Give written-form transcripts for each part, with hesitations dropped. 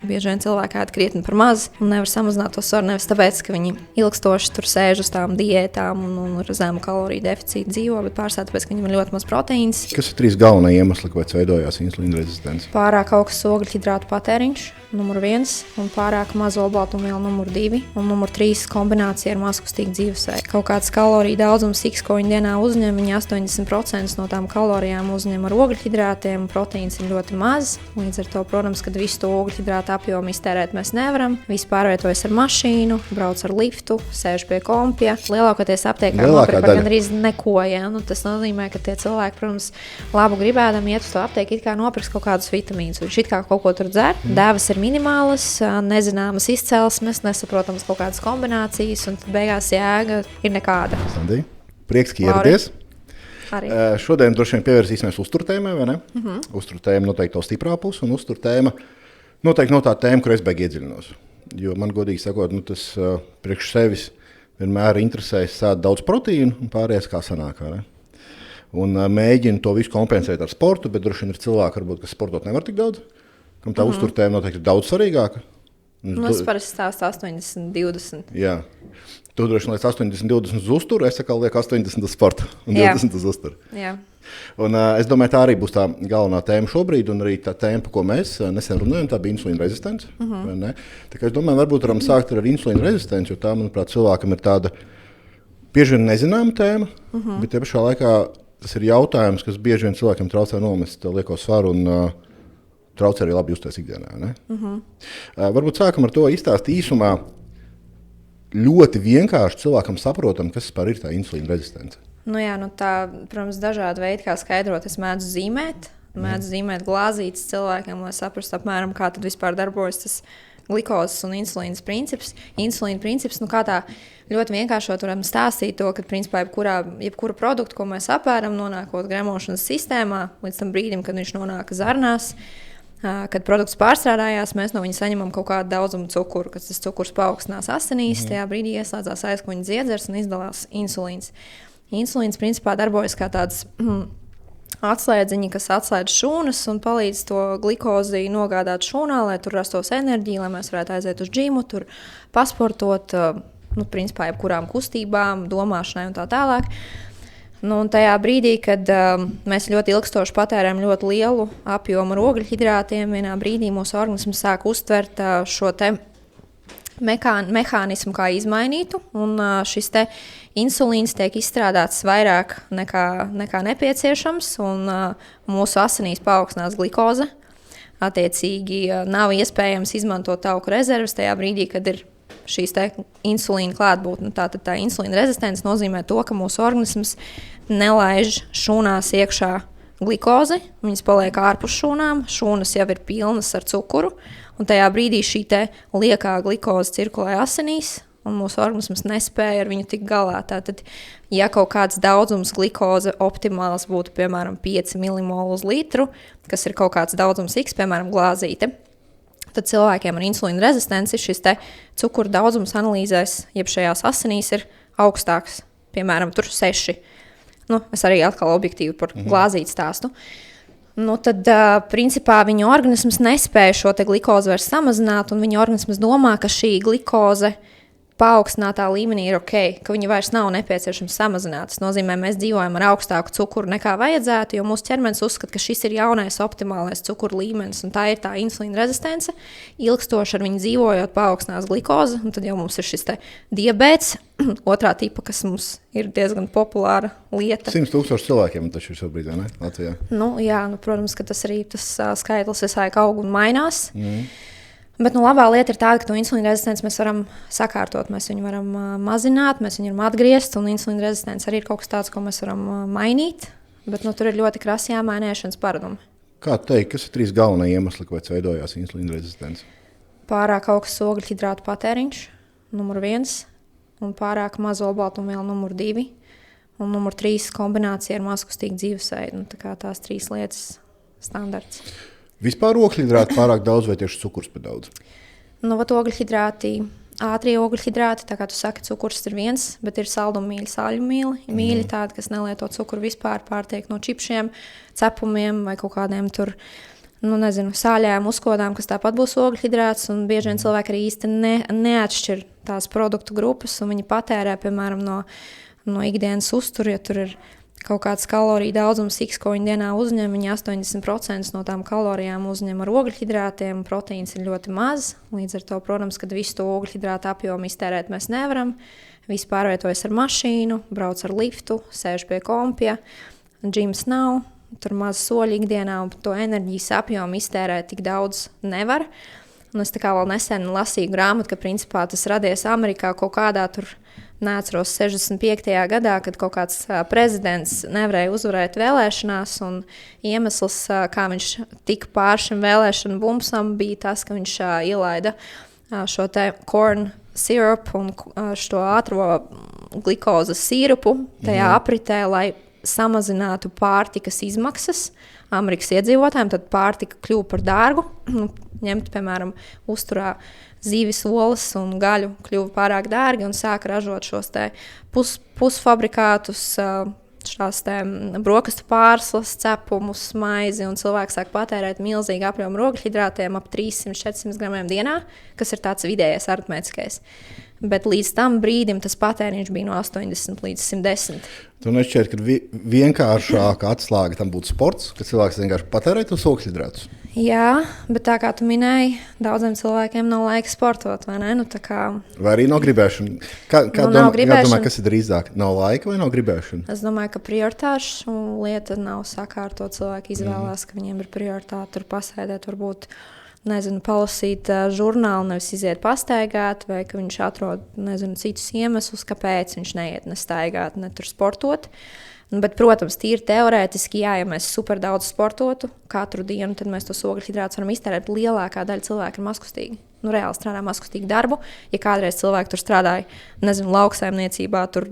Bieži vien cilvēki ēd krietni par maz un nevar samazināt to svaru nevis tāpēc, ka viņi ilgstoši tur sēž uz tām diētām un ar zemu kaloriju deficītu dzīvo, bet pārsvarā tāpēc, ka viņiem ir ļoti maz proteīns. Kas ir 3 galvenie iemesli, kāpēc veidojās insulīna rezistence? Pārāk augsts ogļhidrātu patēriņš, numur 1, un pārāk maz olbaltumvielu, numur 2, un numur 3 kombinācija ar mazkustīgu dzīvesveidu. Kaut kāds kaloriju daudzums, ko viņi dienā uzņem, viņi 80% no tām kalorijām uzņem ar ogļhidrātiem, proteīns ir ļoti maz. Līdz ar to, protams, kad visu to ogļhidrātu apjomu iztērēt mēs nevaram. Visi pārvietojas ar mašīnu, brauc ar liftu, sēž pie kompja. Lielākoties aptiekā nopirkt par gandrīz neko. Ja? Tas nozīmē, ka tie cilvēki, protams, labu gribēdami iet uz to aptieku, it kā nopirks kaut kādus vitamīnus. Viņš it kā kaut ko tur dzer, devas ir minimālas, nezināmas izcelsmes, nesaprotamas kaut kādas kombinācijas, un tad beigās jēga ir nekāda. Sandī, prieks, ka ieradies. Šodien droši vien pievērsīsimies uzturtēmai, vai ne? Uzturtēma noteikti to stiprā pusi, un uzturtēma noteikti no tā tēma, kur es beig iedziļinos. Jo man godīgi sakot, tas priekš sevis vienmēr interesēs sāt daudz proteīnu un pārējais kā sanāk, vai ne? Un mēģina to visu kompensēt ar sportu, bet droši vien ir cilvēki, varbūt, kas sportot nevar tik daudz, kam tā uzturtēma noteikti ir daudz svarīgāka. Es parasti stāstu 80-20. Jā. Tu droši vien liec 80-20 uz uzturu, es atkal lieku 80 uz sportu un 20 uz uzturu. Jā. Un es domāju, tā arī būs tā galvenā tēma šobrīd, un arī tā tēma, par ko mēs nesen runājam, tā bija insulīna rezistence. Vai ne? Tā kā es domāju, varbūt varam sākt ar insulīna rezistenci, jo tā, manuprāt, cilvēkam ir tāda bieži vien nezināma tēma, bet te pašā laikā tas ir jautājums, kas bieži vien cilvēkiem traucē nomest lieko svaru un traucē arī labi justies ikdienā. Ne? Varbūt sākam ar to izstāst īsumā ļoti vienkārši cilvēkam saprotam, kas vispār ir tā insulīna rezistence. Tā, protams, dažādi veidi, kā skaidrot, es mēdzu zīmēt. Mēdzu zīmēt glāzītes cilvēkiem, lai saprastu apmēram, kā tad vispār darbojas tas glikozes un insulīnas princips. Insulīna princips, kā tā ļoti vienkāršot varam stāstīt to, ka principā jebkura produktu, ko mēs apēram, nonākot gremošanas sistēmā, līdz tam brīdim, kad viņš nonāk zarnās, kad produkts pārstrādājās, mēs no viņa saņemam kaut kādu daudzumu cukuru, kad tas cukurs paaugstinās asinīs, tajā brīdī ieslēdzās aizkuņa dziedzers un izdalās insulīns. Insulīns principā darbojas kā tāds atslēdziņi, kas atslēdz šūnas un palīdz to glikozi nogādāt šūnā, lai tur rastos enerģija, lai mēs varētu aiziet uz džimu, tur pasportot, principā jebkurām kustībām, domāšanai un tā tālāk. Un tajā brīdī, kad mēs ļoti ilgstoši patērējam ļoti lielu apjomu ar ogļhidrātiem, vienā brīdī mūsu organisms sāk uztvert šo te mehānismu kā izmainītu, un šis te insulīns tiek izstrādāts vairāk nekā nepieciešams, un mūsu asinīs paaugstinās glikoze. Attiecīgi nav iespējams izmantot tauku rezerves tajā brīdī, kad ir šīs te insulīna klātbūtne. Tātad tā insulīna rezistence nozīmē to, ka mūsu organisms nelaiž šūnās iekšā glikozi, viņas paliek ārpus šūnām, šūnas jau ir pilnas ar cukuru, un tajā brīdī šī te liekā glikoze cirkulē asinīs, un mūsu organisms nespēja ar viņu tikt galā. Tātad, ja kaut kāds daudzums glikoze optimāls būtu, piemēram, 5 milimolu uz litru, kas ir kaut kāds daudzums X, piemēram, glāzīte, tad cilvēkiem ar insulīna rezistenci šis te cukuru daudzums analīzēs, jeb šajās asinīs ir augstāks, piemēram, tur 6. Es arī atkal objektīvi par glāzīti stāstu. Tad, principā, viņa organisms nespēja šo te glikozi vairs samazināt, un viņa organisms domā, ka šī glikoze paaugstinātā līmenī ir ok, ka viņa vairs nav nepieciešams samazināt. Tas nozīmē, mēs dzīvojam ar augstāku cukuru nekā vajadzētu, jo mūsu ķermenis uzskata, ka šis ir jaunais optimālais cukuru līmenis, un tā ir tā insulīna rezistence. Ilgstoši ar viņu dzīvojot paaugstinās glikoze, un tad jau mums ir šis te diabēts, otrā tipa, kas mums ir diezgan populāra lieta. 100,000 cilvēkiem taču ir šobrīd, ne? Latvijā. Protams, ka tas arī tas skaitlis visu laiku aug un mainās. Bet labā lieta ir tāda, ka to insulīna rezistenci mēs varam sakārtot, mēs viņu varam mazināt, mēs viņu varam atgriezt, un insulīna rezistence arī ir kaut kas tāds, ko mēs varam mainīt, bet tur ir ļoti krasi jāmainīšanas paradumi. Kā teikt, kas ir 3 galvenie iemesli, kāpēc veidojās insulīna rezistence? Pārāk augsts ogļhidrātu patēriņš, numur 1, un pārāk maz olbaltumvielu, numur 2, un numur 3 kombinācija ar mazkustīgu dzīvesveidu. Tā kā tās 3 lietas standarts. Vispār ogļhidrāti pārāk daudz vai tieši cukurs par daudz? Ogļhidrāti, ātrie ogļhidrāti, tā kā tu saki, cukurs ir viens, bet ir saldumīļi, sāļumīļi. Mīļi tādi, kas nelieto cukuru vispār, pārtiek no čipšiem, cepumiem vai kaut kādiem tur sāļajām uzkodām, kas tāpat būs ogļhidrāts, un bieži vien cilvēki arī īsti neatšķir tās produktu grupas, un viņi patērē, piemēram, no ikdienas uztura, ja tur ir kaut kāds kaloriju daudzums, ko viņi dienā uzņem, viņi 80% no tām kalorijām uzņem ar ogļhidrātiem, proteīns ir ļoti maz, līdz ar to, protams, kad visu to ogļhidrātu apjomu iztērēt mēs nevaram, viss pārvietojas ar mašīnu, brauc ar liftu, sēž pie kompja, džims nav, tur maz soļi ikdienā, un to enerģijas apjomu iztērēt tik daudz nevar. Un es tā kā vēl nesen lasīju grāmatu, ka principā tas radies Amerikā kaut kādā tur, neatceros, 65. gadā, kad kaut kāds prezidents nevarēja uzvarēt vēlēšanās, un iemesls, kā viņš tika pār šim vēlēšanu bumsam, bija tas, ka viņš ielaida šo te corn syrup un šo ātro glikozes sīrupu tajā apritē, lai samazinātu pārtikas izmaksas Amerikas iedzīvotājiem, tad pārtika kļuva par dārgu. Ņemt, piemēram, uzturā zīves olas un gaļu kļuva pārāk dārgi un sāka ražot šos te pusfabrikātus, šās te brokastu pārslas, cepumus, maizi, un cilvēki sāk patērēt milzīgi apjomu ogļhidrātiem ap 300-400 gramiem dienā, kas ir tāds vidējais aritmētiskais. Bet līdz tam brīdim tas patēriņš bija no 80 līdz 110. Tu nešķiet, ka vienkāršāka atslēga tam būtu sports, ka cilvēks vienkārši patērē tos ogļhidrātus? Jā, bet tā kā tu minēji, daudziem cilvēkiem nav laika sportot, vai ne? Vai arī nav gribēšana? Kā domā, kas ir drīzāk? Nav laika vai nav gribēšana? Es domāju, ka prioritāšu lieta nav sakārtot. Cilvēki izvēlās, ka viņiem ir prioritāte tur pasēdēt, varbūt palasīt žurnālu, nevis iziet pastaigāt, vai ka viņš atrod citus iemeslus, kāpēc viņš neiet ne staigāt, ne tur sportot. Bet, protams, tīri teorētiski, ja mēs super daudz sportotu katru dienu, tad mēs tos ogļhidrātus varam iztērēt. Lielākā daļa cilvēku ir mazkustīgi. Reāli strādā mazkustīgu darbu. Ja kādreiz cilvēki tur strādāja, lauksaimniecībā, tur,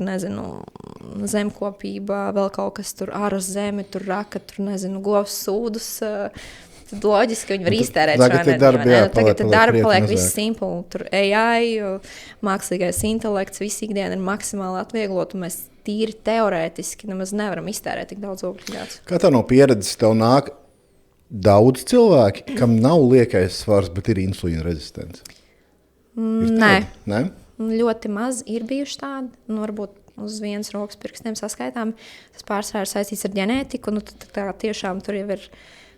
zemkopībā, vēl kaut kas tur āras zemi, tur raka, tur, govs sūdus, tad loģiski viņi var iztērēt šo enerģiju. Tagad darba paliek viss simpli. Tur AI, mākslīgais intelekts, visi ikdiena ir maksimāli atvieglot, un mēs tīri teorētiski nemaz nevaram iztērēt tik daudz ogļhidrātus. Kā tā no pieredzes tev nāk daudz cilvēki, kam nav liekais svars, bet ir insulīna rezistence? Nē. Ļoti maz ir bijuši tādi. Varbūt uz vienas rokas pirkstiem saskaitām. Tas pārsvarā ir saistīts ar ģenētiku. Tā tiešām tur jau ir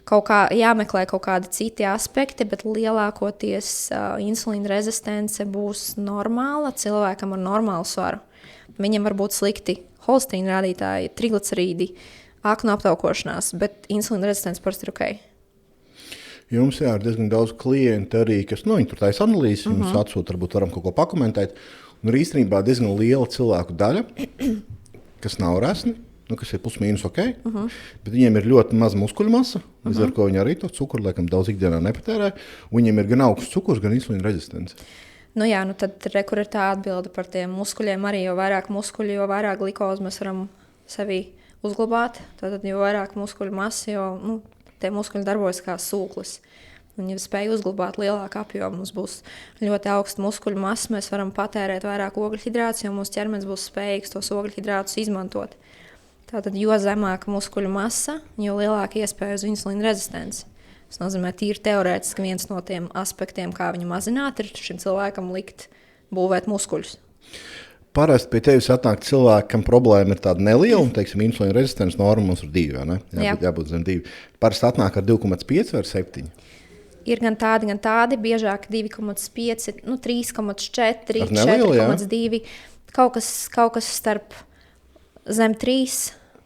kaut kā jāmeklē kaut kādi citi aspekti, bet lielākoties insulīna rezistence būs normāla cilvēkam ar normālu svaru. Viņam var būt slikti holesterīna rādītāji, triglicerīdi, aknu aptaukošanās, bet insulīna rezistence parasti ir ok. Jums ir diezgan daudz klientu arī, kas viņi tur taisa analīzes, jums atsūta, varbūt varam kaut ko pakomentēt. Un ir īstenībā diezgan liela cilvēku daļa, kas nav resni, kas ir plus-mínus ok, bet viņiem ir ļoti maza muskuļu masa, līdz ar ko viņi arī to cukuru, laikam, daudz ikdienā nepatērē. Viņiem ir gan augsts cukurs, gan insulīna rezistence. Tad kur ir tā atbilde par tiem muskuļiem arī, jo vairāk muskuļu, jo vairāk glikozi mēs varam sevi uzglabāt. Tad jo vairāk muskuļu masa, jo tie muskuļi darbojas kā sūklis. Un, ja spēj uzglabāt lielāku apjomu, mums būs ļoti augsta muskuļu masa, mēs varam patērēt vairāk ogļhidrātus, jo mūsu ķermenis būs spējīgs tos ogļhidrātus izmantot. Tātad, jo zemāka muskuļu masa, jo lielāka iespēja uz insulīna rezistenci. Tas nozīmē, tīri teorētiski viens no tiem aspektiem, kā viņu mazināt, ir šim cilvēkam likt būvēt muskuļus. Parasti pie tevis atnāk cilvēki, kam problēma ir tāda neliela, un, teiksim, insulīna rezistence norma mums ir 2, vai ne? Jābūt zem 2. Parasti atnāk ar 2,5 vai 7? Ir gan tādi, biežāk 2,5, 3,4, 4,2. Kaut kas starp zem 3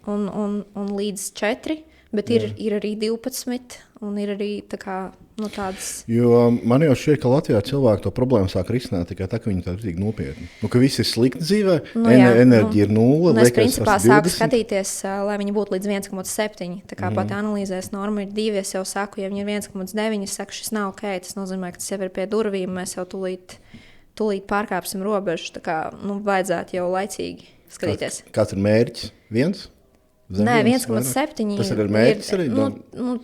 un līdz 4, bet ir arī 12, un ir arī tādas. Jo man jau šķiet, ka Latvijā cilvēki to problēmu sāk risināt tikai tā, ka viņi tā ir nopietni. Ka viss ir slikti dzīvē, enerģija ir 0. Es principā sāku skatīties, lai viņi būtu līdz 1,7. Tā kā pat analīzēs norma ir 2, es jau saku, ja viņi ir 1,9, es saku, šis nav ok, tas nozīmē, ka tas jau ir pie durvīm, mēs jau tūlīt pārkāpsim robežu, tā kā vajadzētu jau laicīgi skatīties. Kāds ir mērķis? 1? Nē, 1,7. Tas ir mērķis arī?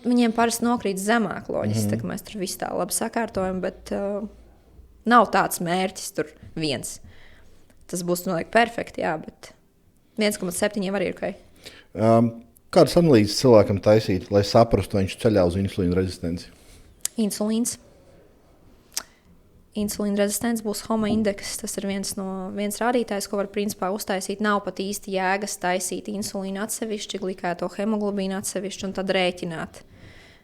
Viņiem parasti nokrīt zemāk loģiski, tā ka mēs tur visu tā labi sakārtojam, bet nav tāds mērķis tur 1. Tas būs noteikti perfekti, jā, bet 1,7 arī ir ok. Kādas analīzes cilvēkam taisīt, lai saprastu, vai viņš ceļā uz insulīna rezistenci? Insulīns. Insulīna rezistents būs HOMA indeks. Tas ir viens rādītājs, ko var principā uztaisīt. Nav pat īsti jēgas taisīt insulīnu atsevišķi, glikēto hemoglobīnu atsevišķi un tad rēķināt.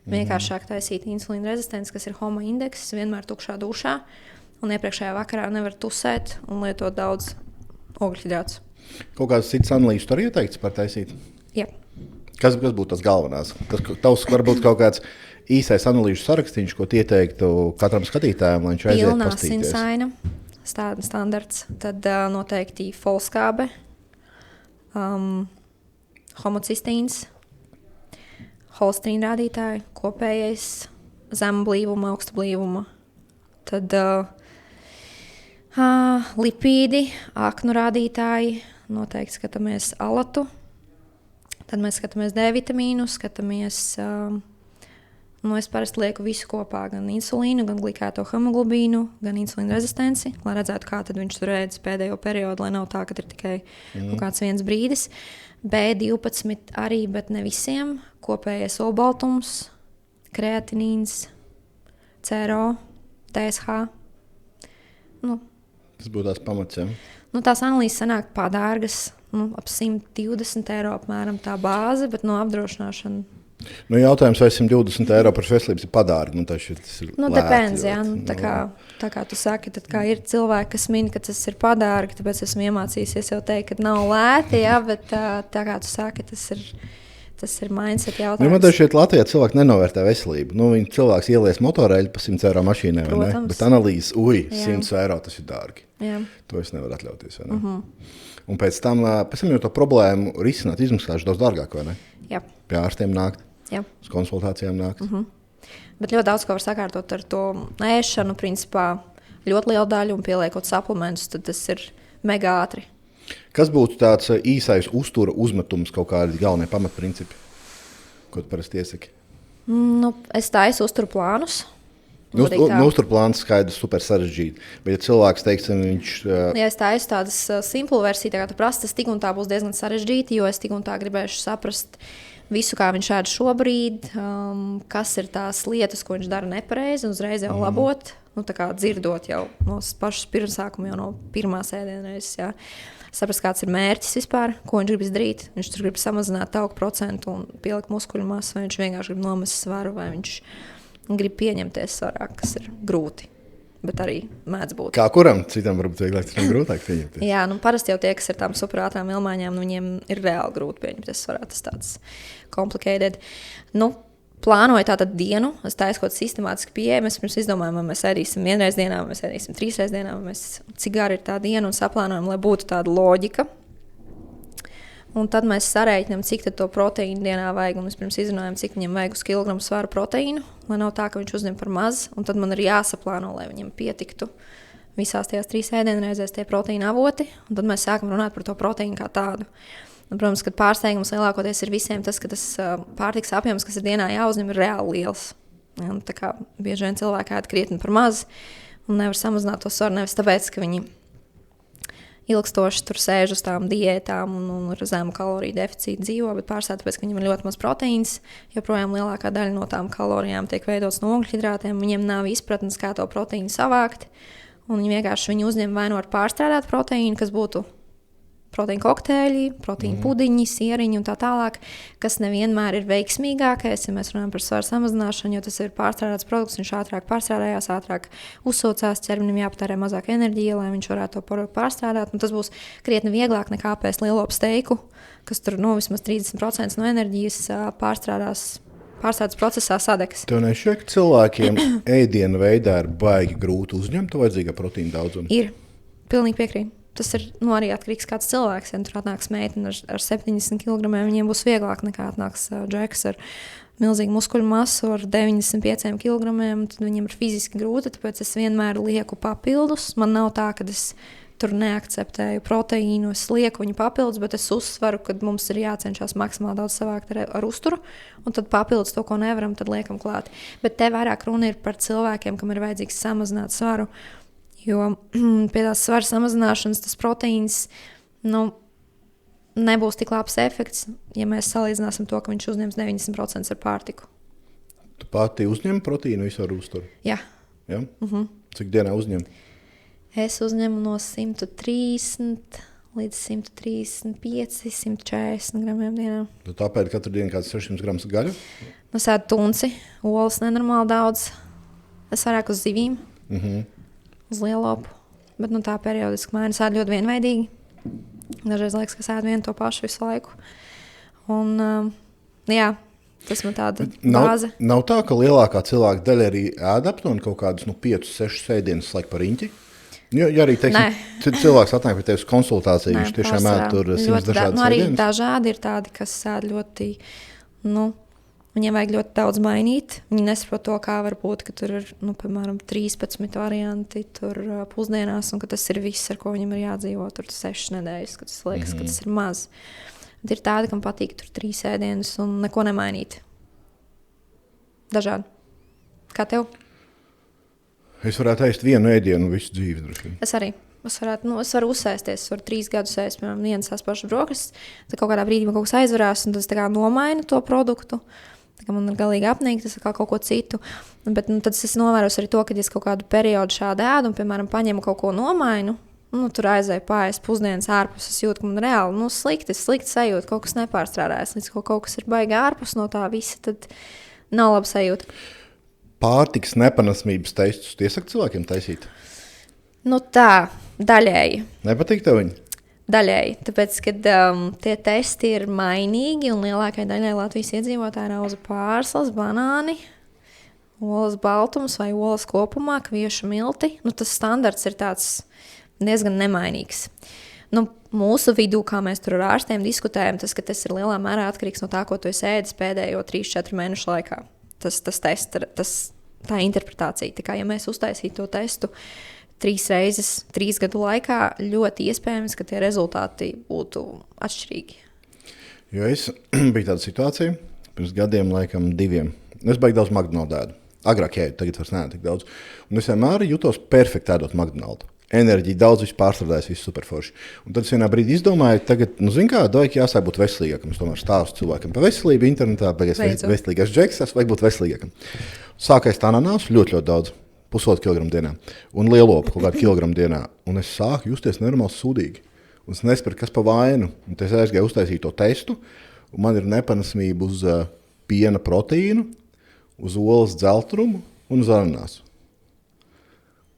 Vienkāršāk taisīt insulīna rezistents, kas ir HOMA indeks, vienmēr tukšā dušā. Un iepriekšējā vakarā nevar tusēt un lietot daudz ogļhidrātus. Kaut kādas citas analīzes tur ieteikts par taisīt? Jā. Kas būtu tas galvenās? Tavs varbūt kaut kāds īsais analīžu sarakstīns, ko ieteiktu katram skatītājam, lai viņš aiziet pilnā pastīties. sinsaina, standarts, tad noteikti folskābe, homocistīns, holesterīna rādītāji, kopējais zema blīvuma, augsta blīvuma, tad lipīdi, aknu rādītāji, noteikti skatāmies alatu, tad mēs skatāmies D vitamīnu, skatāmies es parasti lieku visu kopā, gan insulīnu, gan glikēto hemoglobīnu, gan insulīna rezistenci, lai redzētu, kā tad viņš tur ēdis pēdējo periodu, lai nav tā, ka ir tikai kaut kāds viens brīdis. B12 arī, bet ne visiem. Kopējais olbaltums, kreatinīns, CRO, TSH. Tas būtu tās pamats, ja? Tās analīzes sanāk padārgas, ap 120 eiro apmēram tā bāze, bet no apdrošināšana. Jautājums, vai 120 eiro par veselības ir padārgi? Tas ir depends, jā. Tā kā tu saki, tad kā ir cilvēki, kas min, ka tas ir padārgi, tāpēc esmu iemācījusies jau teikt, ka nav lēti, jā, bet tā kā tu saki, tas ir mindset jautājums. Man liekas, šeit Latvijā cilvēki nenovērtē veselību. Cilvēks ielies motoreļu pa 100 eiro mašīnai, vai ne? Bet analīzes, 100 eiro tas ir dārgi. Jā. To es nevaru atļauties, vai ne? Un pēc tam jau to problēmu risināt, izmaksāšu daudz dārgāk, vai ne? Jā. Pie ārstiem nākt. Jā. Uz konsultācijām nākt. Bet ļoti daudz ko var sakārtot ar to ēšanu, principā ļoti lielu daļu un pieliekot suplementus, tad tas ir mega ātri. Kas būtu tāds īsais uztura uzmetums, kaut kādi galvenie pamatprincipi, ko tu parasti iesaki? Es taisu uzturu plānus. Uztura plāns skaidrs, super sarežģīti. Bet, ja cilvēks, teiksim, viņš... Ja es taisu tādas simplu versiju, tā kā tu prasi, tas tik un tā būs diezgan sarežģīti, jo es tik un tā gribēšu saprast visu, kā viņš ēd šobrīd, kas ir tās lietas, ko viņš dara nepareizi, un uzreiz jau labot, tā kā dzirdot jau no pašas pirmsākuma, jau no pirmās ēdienreizes, jā. Saprast, kāds ir mērķis vispār, ko viņš grib izdarīt. Viņš tur grib samazināt augu procentu un pielikt muskuļu masu, vai viņš vienkārši grib nomest svaru, vai viņš grib pieņemties svarā, kas ir grūti. Bet arī mēdz būt. Kā kuram? Citam varbūt vieglāk, citam grūtāk pieņemties. Jā, parasti jau tie, kas ir tām superātrām ilmaiņām, viņiem ir reāli grūti pieņemties svarā. Tas tāds complicated. Plānoju tātad dienu, es taisu kaut sistemātiski pieeja. Mēs pirms izdomājam, vai mēs ēdīsim vienreiz dienā, vai mēs ēdīsim 3 reizes dienā, vai cik gara ir tā diena un saplānojam, lai būtu tāda loģika. Un tad mēs sarēķinām, cik to proteīnu dienā vajag. Un mēs pirms izrunājam, cik viņam vajag uz kilogramu svaru proteīnu, lai nav tā, ka viņš uzņem par maz. Un tad man ir jāsaplāno, lai viņam pietiktu visās tajās 3 ēdienreizēs tie proteīna avoti. Un tad mēs sākam runāt par to proteīnu kā tādu. Un, protams, kad pārsteigums lielākoties ir visiem tas, ka tas pārtikas apjoms, kas ir dienā jāuzņem, ir reāli liels. Un, tā kā bieži vien cilvēki ēd krietni par maz un nevar samazināt to svaru nevis tāpēc, ka viņi ilgstoši tur sēž uz tām diētām un ar zemu kaloriju deficītu dzīvo, bet pārstāv tāpēc, ka viņam ir ļoti maz proteīns, joprojām lielākā daļa no tām kalorijām tiek veidotas no ogļhidrātiem, viņiem nav izpratnes, kā to proteīnu savākt, un viņi vienkārši uzņem vai no ar pārstrādāt proteīnu, kas būtu proteīna kokteļi, proteīna pudiņi, sieriņi un tā tālāk, kas nevienmēr ir veiksmīgākais, ja mēs runājam par svaru samazināšanu, jo tas ir pārstrādāts produkts, viņš ātrāk pārstrādājās, ātrāk uzsaucās, ķermenim jāpatērē mazāk enerģija, lai viņš varētu to produktu pārstrādāt, un tas būs krietni vieglāk nekā pēc lielopu steiku, kas tur vismaz 30% no enerģijas pārstrādes procesā sadegs. Tev nešķiet, ka cilvēkiem ēdienu veidā ir baigi grūti uzņemt vajadzīgā proteīna daudzumu? Ir, pilnīgi piekrīt. Tas ir arī atkarīgs kāds cilvēks. Ja tur atnāks meitene ar 70 kg, viņiem būs vieglāk nekā atnāks džeks ar milzīgu muskuļu masu, ar 95 kg. Tad viņiem ir fiziski grūti, tāpēc es vienmēr lieku papildus. Man nav tā, ka es tur neakceptēju proteīnu, es lieku viņu papildus, bet es uzsveru, ka mums ir jācenšas maksimāli daudz savākt ar uzturu, un tad papildus to, ko nevaram, tad liekam klāt. Bet te vairāk runa ir par cilvēkiem, kam ir vajadzīgs samazināt svaru. Jo pie tās svara samazināšanas tas proteīns, nebūs tik labs efekts, ja mēs salīdzināsim to, ka viņš uzņems 90% ar pārtiku. Tu pati uzņem proteīnu visu ar uzturu? Jā. Ja? Cik dienā uzņem? Es uzņemu no 130 līdz 135, 140 gramiem dienā. Tu tāpēc katru dienu kāds 600 gramus gaļu? Nu, sēdu tunci, olas nenormāli daudz. Es vairāk uz zivīm, uz lielopu. Bet tā periodiski maina. Sēdu ļoti vienveidīgi. Dažreiz liekas, ka sēdu vienu to pašu visu laiku. Un, jā, tas man tāda bāze. Nav tā, ka lielākā cilvēka daļa arī ēd aptuveni kaut kādus 5-6 sēdienus laik par riņķi? Ja arī, teiksim, cilvēks atnāk pie tevis konsultāciju, viņš tiešām ēd tur 100 dažādas arī sēdienas? Dažādi ir tādi, kas sēd ļoti, viņiem vajag ļoti daudz mainīt. Viņi nesaprot to, kā var būt, ka tur ir, piemēram, 13 varianti tur pusdienās, un ka tas ir viss, ar ko viņam ir jādzīvo tur 6 nedēļas, ka tas liekas, ka tas ir maz. Bet ir tādi, kam patīk tur 3 sēdienas un neko nemainīt. Dažādi. Kā tev? Es varētu ēst vienu ēdienu visu dzīvi. Droši. Es arī. Es varu uzsēsties, varu 3 gadus ēst, piemēram, vienas tās pašas brokastis. Tad kaut kādā brīdī man kaut kas aizvarās, un tas tā kā nomaina to produktu. Tā kā man ir galīgi apnīk, tas kā kaut ko citu. Bet tad es novēros arī to, ka ja es kaut kādu periodu šādi ēdu, un, piemēram, paņemu kaut ko nomainu, tur aizēju pāriest pusdienas ārpus, es jūtu, ka man reāli slikti sajūta, kaut kas nepārstrādājas. Līdz kaut kas ir baigi ārpus no tā visa, tad nav laba sajūta. Pārtikas nepanesamības testus iesaka cilvēkiem taisīt? Tā, daļēji. Nepatīk tev viņi? Daļēji, tāpēc, ka tie testi ir mainīgi un lielākai daļai Latvijas iedzīvotāji rauza pārslas, banāni, olas baltums vai olas kopumā, kviešu milti. Tas standarts ir tāds diezgan nemainīgs. Mūsu vidū, kā mēs tur ar ārstiem diskutējam, tas ir lielā mērā atkarīgs no tā, ko tu esi ēdis pēdējo 3-4 mēnešu laikā. Tā interpretācija. Tā kā, ja mēs uztaisītu to testu 3 reizes 3 gadu laikā, ļoti iespējams, ka tie rezultāti būtu atšķirīgi. Jo es biju tāda situācija, pirms gadiem, laikam 2. Es baigi daudz McDonald's ēdu. Agrāk ēdu, tagad vairs neēdu tik daudz. Un es vienmēr jutos perfekti ēdot McDonald's. Enerģija daudz, viss pārstrādājas, viss superforši. Un tad es vienā brīdī izdomāju, tagad, vajag jāsāk būt veselīgākam. Es tomēr stāstu cilvēkam par veselību internetā, beigās veselīgās džeksas, vajag būt veselīgākam. Sākais tā ananās ļoti daudz, 1,5 kilogramu dienā, un lielopu kaut kādu kilogramu dienā. Un es sāku justies nenormāli sūdīgi. Un es nesapratu, kas pa vainu. Un es aizgāju uztaisīt to testu, un man ir nepanesamība uz piena proteīnu, uz olas dzeltrumu un uz ananāsu.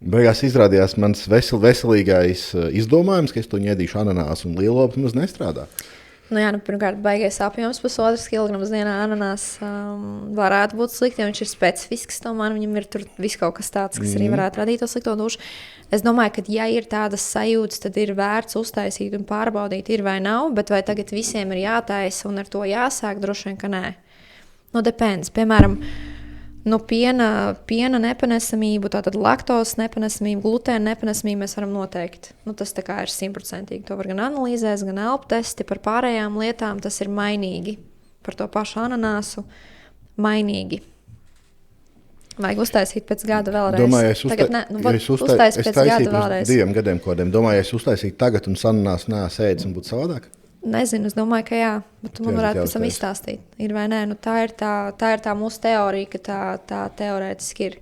Beigās izrādījās mans veselīgais izdomājums, ka es to ņēdīšu ananāsu un lielopu maz nestrādā. Pirmkārt, baigais apjoms 1,5 kg dienā ananās varētu būt slikti, ja viņš ir specifisks. Tomēr viņam ir tur viss kaut kas tāds, kas arī varētu radīt to slikto dušu. Es domāju, ka ja ir tādas sajūtas, tad ir vērts uztaisīt un pārbaudīt, ir vai nav, bet vai tagad visiem ir jātaisa un ar to jāsāk, droši vien, ka nē. Depends. Piemēram, piena nepanesamību, tātad laktozes nepanesamību, glutēna nepanesamību mēs varam noteikt. Tas tā kā ir 100%. To var gan analīzēs, gan elpu testi. Par pārējām lietām tas ir mainīgi. Par to pašu ananāsu mainīgi. Vajag uztaisīt pēc gada vēlreiz. Domāju, uztaisīt pēc gada vēlreiz. 2 gadiem kodiem. Domāju, ja es uztaisītu tagad un ananāsu neesmu ēdis un būtu savādāk? Nezinu, es domāju, ka jā, bet tu man varētu pēc tam izstāstīt. Ir vai nē, tā ir tā mūsu teorija, ka tā teorētiski ir.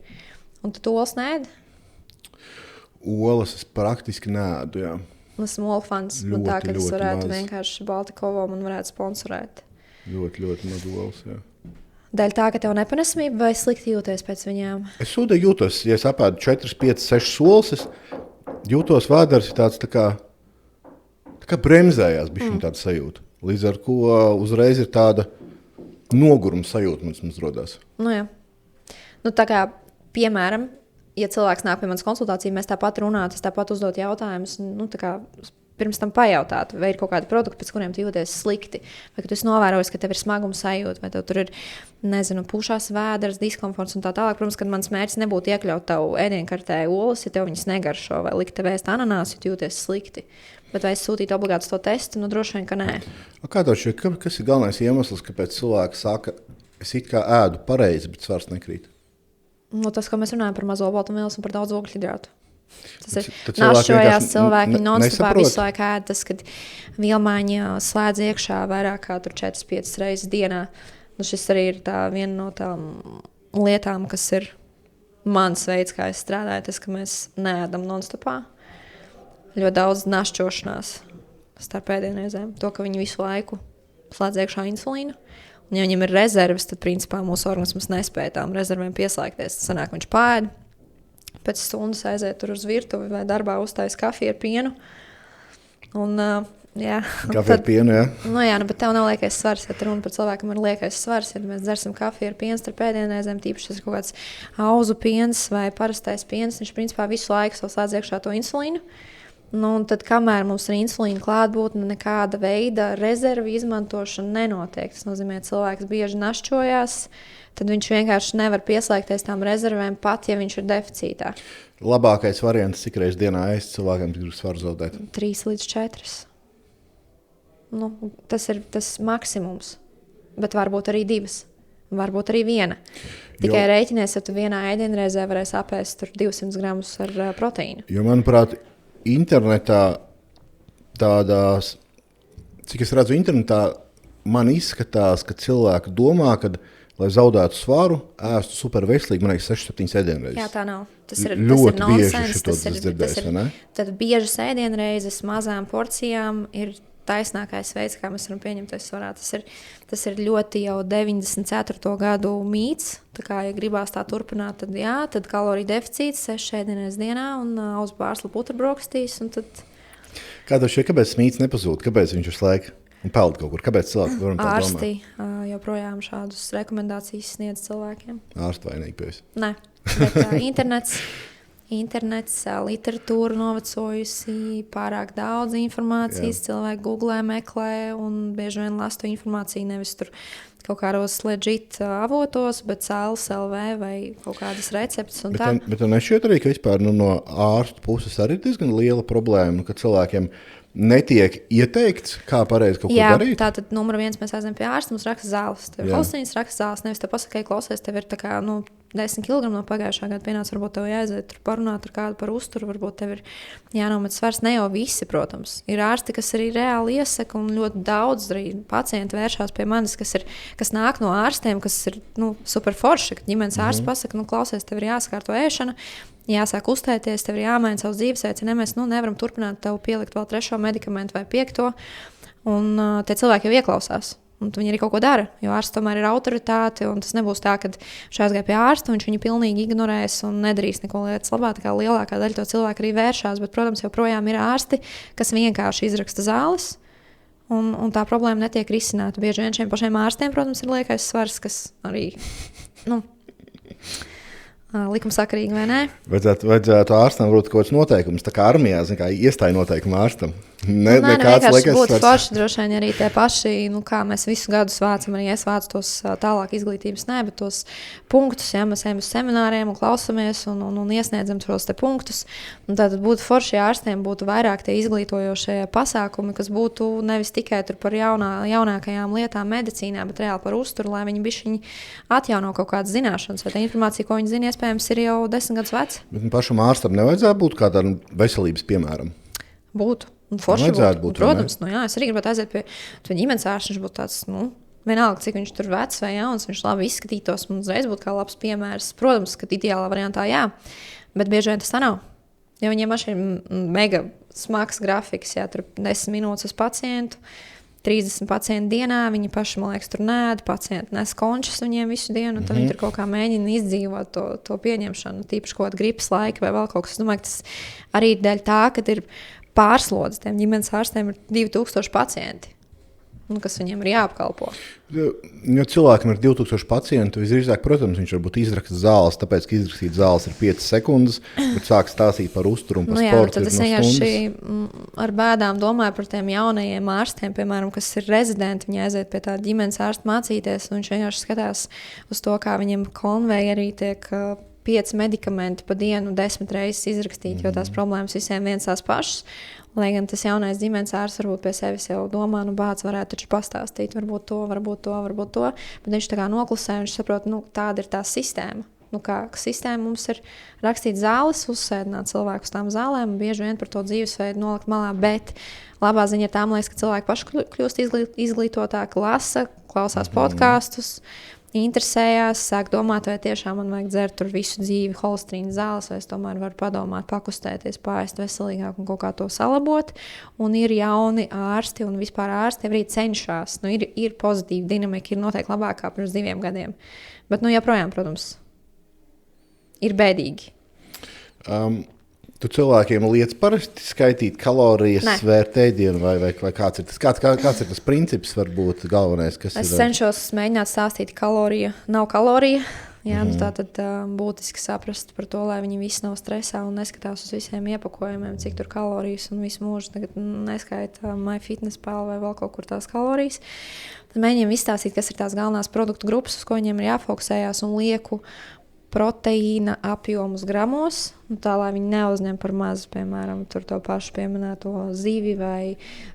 Un tu olas neēdi? Olas es praktiski neēdu, jā. Esmu ola fans, man tā, ka es varētu vienkārši Baltikovo man varētu sponsorēt. Ļoti maz olas, jā. Dēļ tā, ka tev nepanesamība vai slikti jūties pēc viņām? Es sūdīgi jūtos, ja es apēdu 4, 5, 6 solas, es jūtos vēders tāds tā kā bremzējās bišķiņ tāda sajūta. Līdz ar ko uzreiz ir tāda noguruma sajūta mums rodās. Jā. Tā kā, piemēram, ja cilvēks nāk pie manas konsultāciju, mēs tāpat runātu, es tāpat uzdot jautājumus, pirms tam pajautāt, vai ir kaut kādi produkti, pēc kuriem tu jūties slikti, vai ka tu esi novērojis, ka tev ir smaguma sajūta, vai tev tur ir, pušās vēders, diskomforts un tā tālāk. Protams, ka mans mērķis nebūtu iekļaut tavu ēdienkartē olas, ja tev viņas negaršo, vai likt tev ēst ananāsu, ja tu jūties slikti. Bet vai es sūtītu obligāti to testu? Droši vien, ka nē. Kā tev šķiet, kas ir galvenais iemesls, kāpēc cilvēki saka, es it kā ēdu pareizi, bet svars nekrīt? Tas, ko mēs runājam par mazo olbaltumvielas un par daudz ogļhidrātu. Tas ir našojās cilvēki, non-stopā visu laiku ēd. Tas, kad vielmaiņa slēdz iekšā vairāk kā 4-5 reizes dienā. Šis arī ir viena no tām lietām, kas ir mans veids, kā es strādāju. Tas, ka mēs neēdam non-stopā. Ļoti daudz našķošanās starp ēdienreizēm. To, ka viņi visu laiku slēdz iekšā insulīnu. Un, ja viņam ir rezerves, tad principā mūsu organisms nespēja tām rezervēm pieslēgties. Tas sanāk, viņš pēd. Pēc stundas aiziet tur uz virtuvi vai darbā uztais kafiju ar pienu. Un, kafiju ar pienu, jā? Bet tev nav liekais svars. Ja runa par cilvēkam ir liekais svars, ja mēs dzersim kafiju ar pienu starp ēdienreizēm, tīpaši tas ir kaut kāds auzu piens vai parastais piens, viņš principā visu laiku slēdz iekšā to insulīnu. Un tad, kamēr mums ir insulīna klātbūtne, nekāda veida rezervu izmantošana nenotiek. Tas nozīmē, ka cilvēks bieži našķojās, tad viņš vienkārši nevar pieslēgties tām rezervēm, pat ja viņš ir deficītā. Labākais variants, cik reizes dienā ēst cilvēkam, kas grib svaru zaudēt? 3 līdz 4. Tas ir tas maksimums, bet varbūt arī 2, varbūt arī 1. Tikai rēķinies, ja tu vienā ēdienreizē varēsi apēst 200 gramus ar proteīnu. Jo, manuprāt, internetā tādās, cik es redzu internetā, man izskatās, ka cilvēki domā, ka, lai zaudētu svaru, ēstu super veselīgi, man liekas, 6-7 ēdienreizes. Jā, tā nav. Tas ir ļoti nonsens. Tas ir tad biežas ēdienreizes mazām porcijām ir taisnākais veids, kā mēs varam pieņemt svarā. Tas ir ļoti jau 94. gadu mīts. Tā kā, ja gribās tā turpināt, tad kaloriju deficīts 6 ēdienreizes dienā un uz bārsla puturbrokastīs. Kā tev šķiet, kāpēc mīts nepazūd? Kāpēc viņš visu laiku peld kaut kur? Kāpēc cilvēki varam tā domāt? Ārsti joprojām šādus rekomendācijas sniedz cilvēkiem. Ārsti vainīgi pie vis? Nē, bet internets, literatūra novecojusi, pārāk daudz informācijas, cilvēki googlē, meklē un bieži vien lasa to informāciju nevis tur kaut kādos legit avotos, bet cēlas LV vai kaut kādas receptes un tā. Bet nešķiet arī, ka vispār no ārstu puses arī ir diezgan liela problēma, ka cilvēkiem netiek ieteikts, kā pareizi kaut ko darīt? Jā, tātad numur 1 mēs aizējam pie ārsta, mums raksta zāles. Tev ir holsteins, raksta zāles, nevis te pasaka, klausies, tev ir tā kā, 10 kg no pagājušā gada pienāca, varbūt tev jāaiziet tur parunāt ar kādu par uzturu, varbūt tev ir jānomet svars. Ne jau visi, protams. Ir ārsti, kas arī reāli iesaka, un ļoti daudz arī pacienti vēršās pie manis, kas nāk no ārstiem, kas ir super forši, kad ģimenes ārsts pasaka, klausies, tev ir jāsakārto ēšana, jāsāk uztēties, tev ir jāmaina savs dzīvesveids, ja mēs nevaram turpināt tev pielikt vēl 3. medikamentu vai 5. Un tie cilvēki jau ieklausās. Un viņi arī kaut ko dara, jo ārsts tomēr ir autoritāte. Tas nebūs tā, ka viņš aizgāja pie ārsta, viņš viņu pilnīgi ignorēs un nedarīs neko lietas labā. Tā kā lielākā daļa to cilvēku arī vēršās, bet, protams, joprojām ir ārsti, kas vienkārši izraksta zāles. Un tā problēma netiek risināta. Bieži vien šiem pašiem ārstiem, protams, ir liekais svars, kas arī likumsakarīgi, vai ne? Vajadzētu ārstam būt kaut kāds noteikums, tā kā armijā, kā iestāja noteikumu ārstam. Vienkārši būtu forši droši vien arī tie paši, kā mēs visu gadu vācam, arī es vācu tos tālāk izglītības, bet tos punktus, ja mēs ejam uz semināriem un klausamies un iesniedzam tos te punktus. Tātad būtu forši, ja ārstiem būtu vairāk tie izglītojošie pasākumi, kas būtu nevis tikai tur par jaunākajām lietām medicīnā, bet reāli par uzturu, lai viņi bišķiņi atjauno kaut kādas zināšanas, vai tā informācija, ko viņi zina, iespējams, ir jau 10 gadus veca. Bet pašam ārstam nevajadzētu būt kādam veselības piemēram? Būtu. Forši būtu. Protams, es arī gribētu aiziet pie ģimenes ārsta. Viņš būtu tāds, vienalga, cik viņš tur vecs vai jauns, viņš labi izskatītos un uzreiz būtu kā labs piemērs. Protams, ka ideālā variantā jā, bet bieži vien tas tā nav. Jo viņiem ir mega smags grafiks, tur 10 minūtes uz pacientu, 30 pacientu dienā, viņi paši, man liekas, tur nēd, pacienti nes končas viņiem visu dienu, un tad viņi tur kaut kā mēģina izdzīvot to pieņemšanu, tīpaši kaut kāda gripas laika vai vēl kaut kas. Es domāju, ka tas arī ir dēļ tā, ka ir pārslodzi. Tiem ģimenes ārstiem ir 2000 pacienti, kas viņiem ir jāapkalpo. Ja cilvēkam ir 2000 pacientu, visdrīzāk, protams, viņš varbūt izraksta zāles, tāpēc, ka izrakstīt zāles ir 5 sekundes, bet sāk stāstīt par uzturu un par sportu. Tad es vienkārši ar bēdām domāju par tiem jaunajiem ārstiem, piemēram, kas ir rezidenti, viņi aiziet pie tā ģimenes ārsta mācīties, un viņš vienkārši skatās uz to, kā viņiem konvejerī tiek 5 medikamenti pa dienu 10 reizes izrakstīt, jo tās problēmas visiem viens tās pašas. Lai gan tas jaunais ģimenes ārsts varbūt pie sevis jau domā, bāds varētu taču pastāstīt, varbūt to, bet viņš tā kā noklusē, viņš saprot, tāda ir tā sistēma. kā sistēma mums ir rakstīt zāles, uzsēdināt cilvēku uz tām zālēm, bieži vien par to dzīvesveidu nolikt malā, bet labā ziņa ir tā, man liekas, ka cilvēki paši kļūst izglītotāki, lasa, klausās podkastus, interesējās, sāk domāt, vai tiešām man vajag dzert tur visu dzīvi holesterīna zāles, vai es tomēr varu padomāt, pakustēties, pārēst veselīgāk un kaut kā to salabot. Un ir jauni ārsti un vispār ārsti arī cenšas. Ir pozitīva dinamika, ir noteikti labākā pirms 2 gadiem. Bet joprojām, protams, ir bēdīgi. Tu cilvēkiem liec parasti skaitīt kalorijas, svērt ēdienu, vai kāds ir tas? Kāds ir tas princips, varbūt galvenais, kas es cenšos mēģināt stāstīt, ka kalorija nav kalorija. Jā, tātad būtiski saprast par to, lai viņi visi nav stresā un neskatās uz visiem iepakojumiem, cik tur kalorijas un visu mūžu tagad neskaita MyFitnessPal vai vēl kaut kur tās kalorijas. Tad mēģinām izstāstīt, kas ir tās galvenās produktu grupas, uz ko viņiem ir jāfokusējās un lieku proteīna apjomus gramos, tā lai viņi neuzņem par mazu, piemēram, tur to pašu pieminēto zivi vai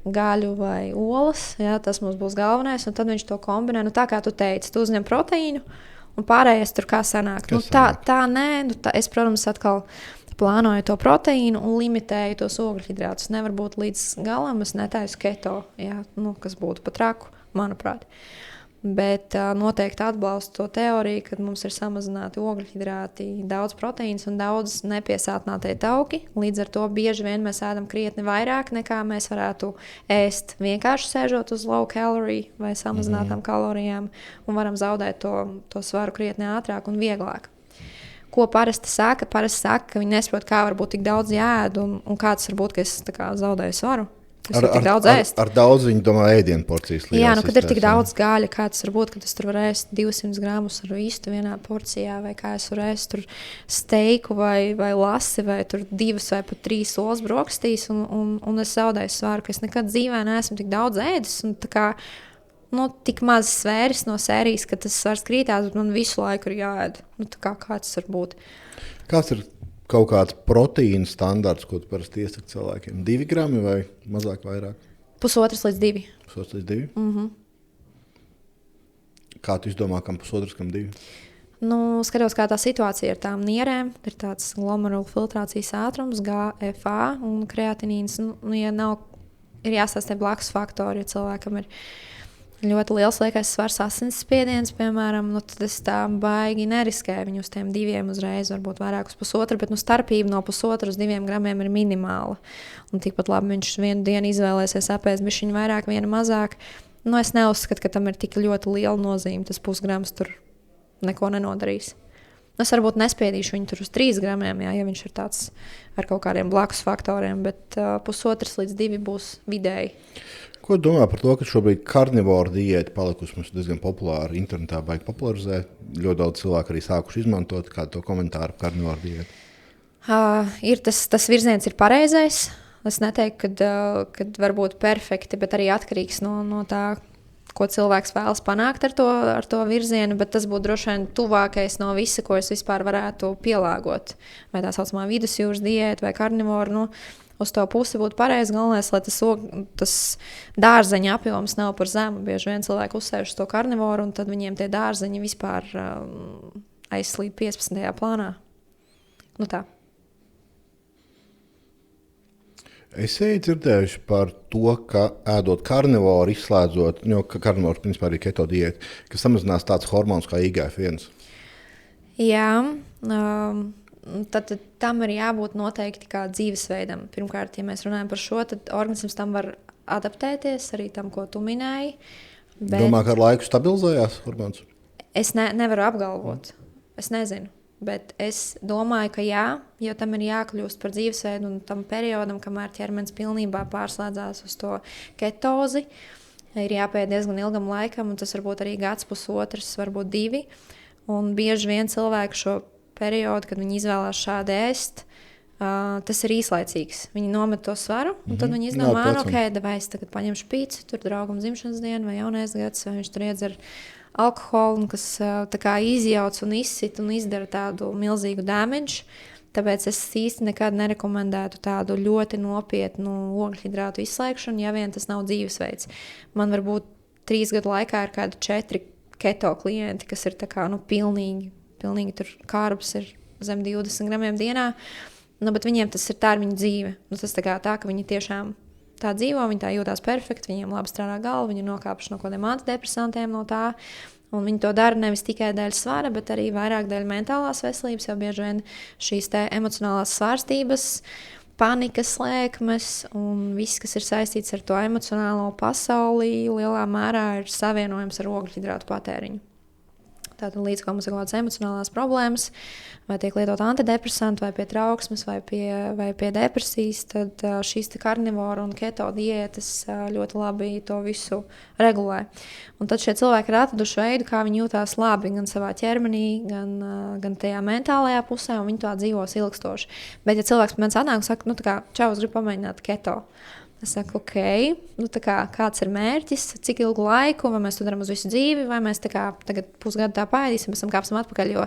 gaļu vai olas. Jā, tas mums būs galvenais, un tad viņš to kombinē. Tā kā tu teici, tu uzņem proteīnu un pārējais tur kā sanāk. Tā nē, es, protams, atkal plānoju to proteīnu un limitēju tos ogļhidrātus. Nevar būt līdz galam, es netaisu keto, jā, kas būtu pat traku, manuprāt. Bet noteikti atbalstu to teoriju, ka mums ir samazināti ogļhidrāti, daudz proteīns un daudz nepiesātinātie tauki. Līdz ar to bieži vien mēs ēdam krietni vairāk, nekā mēs varētu ēst vienkārši sēžot uz low calorie vai samazinātām kalorijām un varam zaudēt to svaru krietni ātrāk un vieglāk. Ko parasti saka? Parasti saka, ka viņi nesaprot, kā var būt tik daudz jāēd un kāds var būt, ka es zaudēju svaru. Ar daudz viņi domā ēdienu porcijas. Jā, kad ir tik daudz gaļa, kā tas var būt, ka es tur varu ēst 200 gramus ar vistu vienā porcijā, vai kā es varu ēst tur steiku vai lasi, vai tur 2 vai pat 3 olas brokastīs, un es zaudēju svaru, ka es nekad dzīvē neesmu tik daudz ēdis, un tā kā, tik maz svēris no sērijas, ka tas svars krītās, bet man visu laiku ir jāēd. Tā kā tas var būt? Kāds ir kaut kāds proteīna standarts, ko tu parasti iesaki cilvēkiem? 2 grami vai mazāk, vairāk? 1,5 līdz 2. 1,5 līdz 2? Kā tu izdomā, kam 1,5, kam 2? Skatos, kā tā situācija ar tām nierēm. Ir tāds glomerulu filtrācijas ātrums, GFA un kreatinīns. Ja nav, ir jāsastāv blakus faktori, ja cilvēkam ir ļoti liels liekais svars, asinsspiediens, piemēram, tad es tā baigi neriskēju viņu uz tiem 2 uzreiz, varbūt vairāk uz 1,5, bet starpība no 1,5 uz 2 gramiem ir minimāla. Un tikpat labi viņš vienu dienu izvēlēsies apēst bišķiņu vairāk, vienu mazāk. Es neuzskatu, ka tam ir tik ļoti liela nozīme. Tas 0,5 grams tur neko nenodarīs. Es varbūt nespiedīšu viņu tur uz 3 gramiem, ja viņš ir tāds ar kaut kādiem blakus faktoriem, bet 1,5 līdz 2 būs vidēji. Ko domā par to, ka šobrīd karnivora diēta palikusi mums diezgan populāra, internetā baigi popularizē? Ļoti daudz cilvēku arī sākuši izmantot kādu to komentāru par karnivora diētu. Tas virziens ir pareizais. Es neteiktu, ka varbūt perfekti, bet arī atkarīgs no tā, ko cilvēks vēlas panākt ar to virzienu, bet tas būtu droši vien tuvākais no visa, ko es vispār varētu pielāgot. Vai tā saucamā vidusjūras diēta vai karnivora, uz to pusi būtu pareizi. Galvenais, lai tas dārzeņa apjoms nav par zemu. Bieži vien cilvēki uzsēž to karnivoru, un tad viņiem tie dārzeņi vispār aizslīd 15. plānā. Tā. Es dzirdējuši par to, ka ēdot karnivoru, izslēdzot, jo karnivors principā ir keto diēta, ka samazinās tāds hormons kā IGF-1. Jā, tad tam ir jābūt noteikti kā dzīvesveidam. Pirmkārt, ja mēs runājam par šo, tad organisms tam var adaptēties, arī tam, ko tu minēji. Domā, ka ar laiku stabilizējās hormons? Es nevaru apgalvot. Es nezinu. Bet es domāju, ka jā, jo tam ir jākļūst par dzīvesveidu un tam periodam, kamēr ķermenis pilnībā pārslēdzās uz to ketozi. Ir jāpēd diezgan ilgam laikam, un tas varbūt arī 1, 1,5, varbūt 2. Un bieži vien cilvēki šo periodu, kad viņi izvēlās šādi ēst, tas ir īslaicīgs. Viņi nomet to svaru, un tad viņi izdomā, vai es tagad paņemšu pīci, tur draugam dzimšanas dienu vai jaunais gads, vai viņš tur iedzer alkoholu, kas tā kā izjauc un izsit un izdara tādu milzīgu damage. Tāpēc es īsti nekad nerekomendētu tādu ļoti nopietnu ogļhidrātu izslēgšanu, ja vien tas nav dzīvesveids. Man varbūt 3 gadu laikā ir kādi 4 keto klienti, kas ir tā kā, pilnīgi pilnīgi tur kārbs ir zem 20 gramiem dienā. Nu, bet viņiem tas ir tā ir viņa dzīve. Nu, tas tā, ka viņi tiešām tā dzīvo, viņi tā jūtās perfekti, viņiem labi strādā galva, viņi ir nokāpuši no kādiem antidepresantiem no tā. Un viņi to dara nevis tikai dēļ svara, bet arī vairāk dēļ mentālās veselības, jo bieži vien šīs te emocionālās svārstības, panikas lēkmes un viss, kas ir saistīts ar to emocionālo pasauli, lielā mērā ir savienojams ar ogļhidrātu patēriņu. Tātad līdz ko mums ir kaut kādas emocionālās problēmas, vai tiek lietot antidepresanti, vai pie trauksmes, vai pie depresijas, tad šīs karnivora un keto diētas ļoti labi to visu regulē. Un tad šie cilvēki ir atraduši veidu, kā viņi jūtās labi gan savā ķermenī, gan tajā mentālajā pusē, un viņi tā dzīvos ilgstoši. Bet ja cilvēks man atnāk un saka, nu tā kā, čau, es gribu pamēģināt keto. Es saku, ok, nu kāds ir mērķis, cik ilgu laiku, vai mēs to darām uz visu dzīvi, vai mēs tagad pusgadu tā paēdīsim, pēc tam kāpsim atpakaļ, jo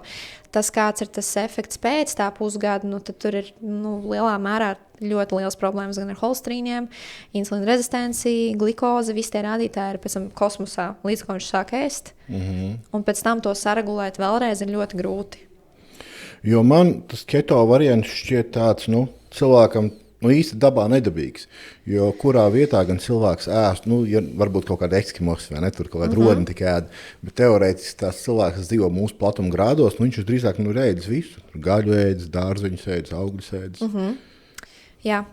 tas, kāds ir tas efekts pēc tā pusgada, nu tad tur ir lielā mērā ļoti liels problēmas gan ar holesterīniem, insulīna rezistenci, glikozi, visi tie rādītāji ir pēc tam kosmosā, līdz ko viņš sāk ēst, un pēc tam to saregulēt vēlreiz ir ļoti grūti. Jo man tas keto variants šķiet tāds, cilvēkam, īsti dabā nedabīgs, jo kurā vietā gan cilvēks ēst, ja varbūt kaut kāda ekskimos vai ne, tur kaut kāda rodni tik ēd, bet teorētiski tās cilvēks, kas dzīvo mūsu platuma grādos, viņš drīzāk ir ēdis visu, gaļu ēdis, dārzeņus ēdis, augļus ēdis. Jā,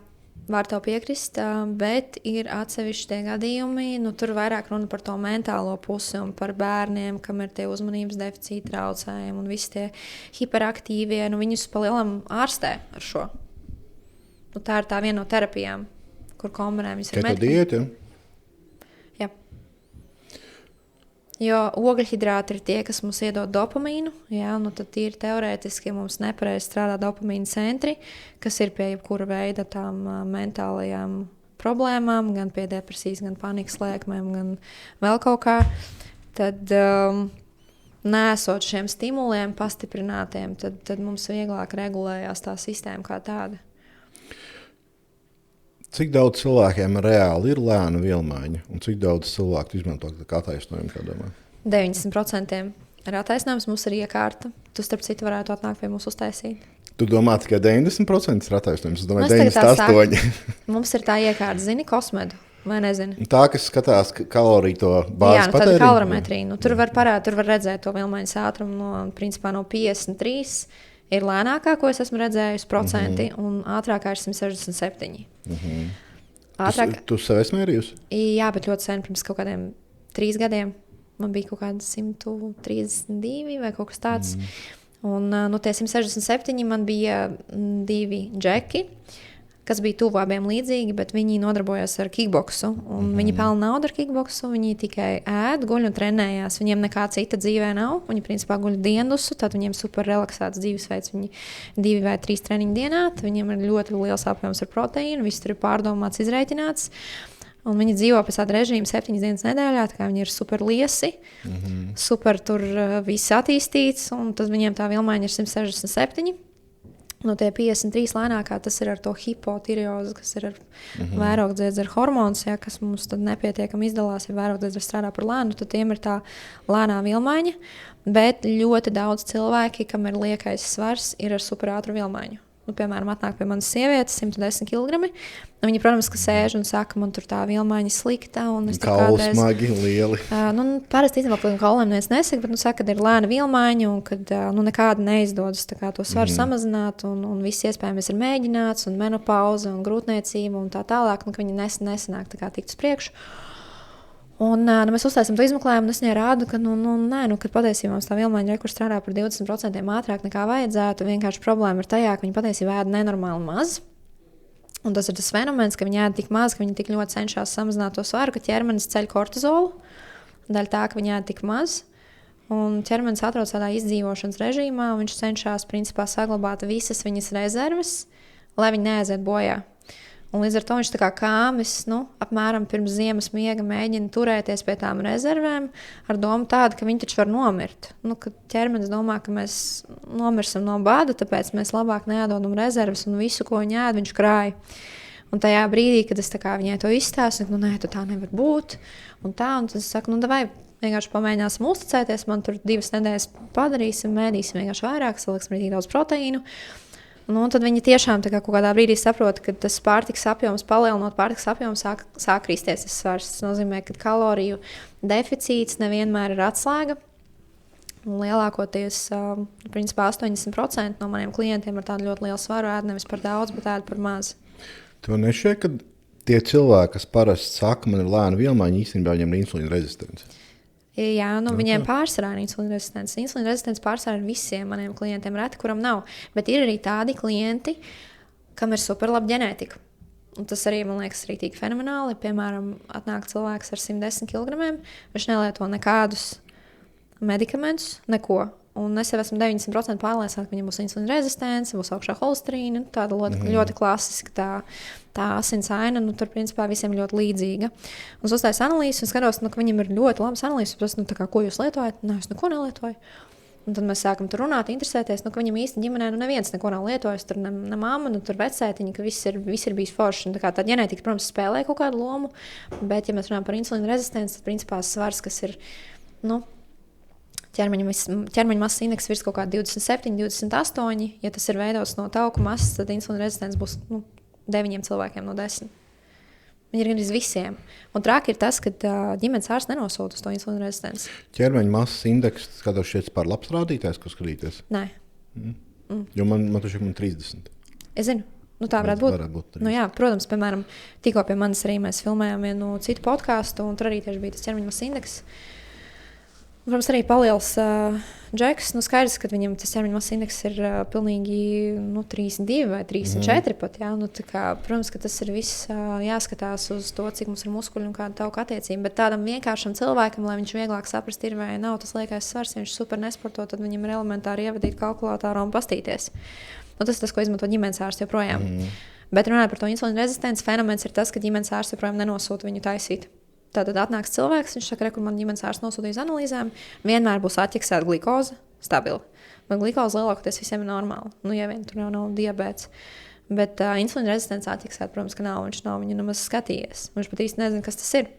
var tev piekrist, bet ir atsevišķi tie gadījumi, tur vairāk runa par to mentālo pusi un par bērniem, kam ir tie uzmanības deficīti traucējumi un visi tie hiperaktīvie, viņus palielam ārstē ar šo. Tā ir tā viena no terapijām, kur kombinējam viņus ar keto diētu, ja? Jo ogļhidrāti ir tie, kas mums iedod dopamīnu, ja? Tad ir teorētiski mums nepareizi strādā dopamīna centri, kas ir pie jebkura veida tām mentālajām problēmām, gan pie depresijas, gan panikas lēkmēm, gan vēl kaut kā. Tad nesot šiem stimuliem pastiprinātiem, tad mums vieglāk regulējās tā sistēma kā tāda. Cik daudz cilvēkiem reāli ir lēna vielmaiņa, un cik daudz cilvēku izmanto kā attaisnojumu, kā domā? 90% ir attaisnojums, mums ir iekārta. Tu, starp citu, varētu atnākt pie mums uztaisīt. Tu domā, tikai 90% ir attaisnojums? Es domāju, 98%. Mums ir tā iekārta, zini, Kosmedu, vai nezini? Tā, kas skatās kaloriju to bāzes patēriņu? Jā, tāda kalorimetrija. Tur var redzēt to vielmaiņas ātrumu no 53. Ir lēnākā, ko es esmu redzējusi, procenti, un ātrākā ir 167. Tu sev esi mērījusi? Jā, bet ļoti sen, pirms kaut kādiem 3 gadiem. Man bija kaut kādi 132 vai kaut kas tāds. Un no tie 167 man bija 2 džeki, kas bija tuvu abiem līdzīgi, bet viņi nodarbojās ar kickboksu. Viņi pelna naudu ar kickboksu, viņi tikai ēd, guļ un trenējās. Viņiem nekā cita dzīvē nav. Viņi principā guļ diendusu, tad viņiem super relaksēts dzīvesveids. Viņi 2 vai 3 treniņu dienā, tad viņiem ir ļoti liels apjoms ar proteīnu, viss tur ir pārdomāts, izreikināts. Un viņi dzīvo pēc tāda režīma 7 dienas nedēļā, tā kā viņi ir super liesi, super tur viss attīstīts, un tad viņiem tā vielmaiņa ir 167. No tie 53 lēnākā, tas ir ar to hipotireozi, kas ir ar vairogdzēdzi ar hormonus, ja, kas mums tad nepietiekami izdalās, ja vairogdzēdzi strādā par lēnu, tad tiem ir tā lēnā vielmaiņa, bet ļoti daudz cilvēki, kam ir liekais svars, ir ar superātru vielmaiņu. Piemēram, atnāk pie manas sievietes 110 kg. Viņa, protams, ka sēž un saka, man tur tā vielmaiņa slikta. Kauli smagi, lieli. Parasti īstenībā par kauliem neviens nesaka, bet saka, ka ir lēna vielmaiņa un kad nekāda neizdodas to svaru samazināt. Un viss iespējams ir mēģināts, un menopauze, un grūtniecība un tā tālāk, ka viņi nesanāk tikt uz priekšu. Un mēs uztaisām to izmeklējumu, un es viņai rādu, ka, ka patiesībā mums tā vielmaiņa rekur strādā par 20% ātrāk nekā vajadzētu. Vienkārši problēma ir tajā, ka viņi patiesībā ēd nenormāli maz. Un tas ir tas fenomens, ka viņi ēd tik maz, ka viņi tik ļoti cenšas samazināt to svaru, ka ķermenis ceļ kortizolu. Daļa tā, ka viņi ēd tik maz. Un ķermenis atrodas tādā izdzīvošanas režīmā, un viņš cenšas principā saglabāt visas viņas rezerves, lai viņi neaiziet bojā. Un līdz ar to viņš tā kā kāmis, apmēram pirms ziemas miega mēģina turēties pie tām rezervēm ar domu tādu, ka viņi taču var nomirt. Kad ķermenis domā, ka mēs nomirsim no bada, tāpēc mēs labāk neēdodam rezerves un visu, ko viņi ēd, viņš krāj. Un tajā brīdī, kad es viņai to izstāstu, nē, tu tā nevar būt. Un tad es saku, vai vienkārši pamēģināsim uzticēties, man tur 2 nedēļas padarīsim, mēdīsim vienkārši vairāk, saliksim arī daudz proteīnu. Nu, un tad viņi tiešām kaut kādā brīdī saprot, ka tas pārtikas apjoms, palielinot pārtikas apjomu, sāk kristies tas svars. Tas nozīmē, ka kaloriju deficīts nevienmēr ir atslēga. Lielākoties, principā 80% no maniem klientiem ar tādu ļoti lielu svaru ēd nevis par daudz, bet ēd par maz. Tev nešķiet, ka tie cilvēki, kas parasti saka, man ir lēna vielmaiņa, īstenībā viņiem ir insulīna rezistence? Jā, viņiem pārsvarā ir insulīna rezistence. Insulīna rezistence pārsvarā ir visiem maniem klientiem, reti, kuram nav. Bet ir arī tādi klienti, kam ir superlaba ģenētika. Un tas arī, man liekas, arī tik fenomenāli. Piemēram, atnāk cilvēks ar 110 kg, viņš nelieto nekādus medikamentus, neko. Un es jau esmu 90% pārliecināta, ka viņam būs insulīna rezistence, būs augšā holesterīna, tāda ļoti klasiska tā asins aina, tur principā visiem ļoti līdzīga. Un es uztaisu analīzes un skatos, ka viņam ir ļoti labas analīzes, protams, ko jūs lietojat? Nē, es neko nelietoju. Un tad mēs sākam tur runāt, interesēties, ka viņam īsti ģimenē neviens neko nav lietojis, tur ne mamma, tur vecētiņa, ka viss ir bijis forši. Un tā ģenētika, protams, spēlē kaut kādu lomu, bet, ja mēs runājam par insulīna rezistenci, tad principā svars, kas ir, ķermeņa masas indeks virs kaut kā 27, 28. Ja tas ir veidots no tauku masas, tad insulīna rezistence būs 9 cilvēkiem no 10. Viņi ir gandrīz visiem. Un traki ir tas, ka ģimenes ārsts nenosūta uz to insulīna rezistenci. Ķermeņa masas indeks, skatos šeit par labs rādītājs, ko skatīties? Nē. Jo man taču ir 30. Es zinu. Tā varētu būt. Jā, protams, piemēram, tikko pie manis arī mēs filmējām vienu citu podcastu, un tur arī tieši bija tas ķermeņa masas indeks. Protams, arī paliels džeks. Skaidrs, ka viņam tas ķermeņa masas indeks ir pilnīgi 32 vai 34 pat. Jā. Protams, ka tas ir viss jāskatās uz to, cik mums ir muskuļi un kāda tauka attiecība. Bet tādam vienkāršam cilvēkam, lai viņš vieglāk saprast, ir vai nav tas liekais svars, ja viņš super nesporto, tad viņam ir elementāri ievadīt kalkulātoru un pastīties. Tas ir tas, ko izmanto ģimenes ārsts joprojām. Bet runājot par to insulīna rezistenci, fenomens ir tas, ka ģimenes ārsts joprojām nenosūta viņu taisīt. Tātad atnāks cilvēks, viņš saka, ka man ģimenes ārsts nosūtīja uz analīzēm, vienmēr būs atķeksēta glikoze, stabila. Bet glikoze lielākoties visiem ir normāla. Ja vien tur nav diabēts. Bet insulīna rezistence atķeksēta, protams, ka nav. Viņš nav viņu nemaz skatījies. Viņš pat īsti nezina, kas tas ir.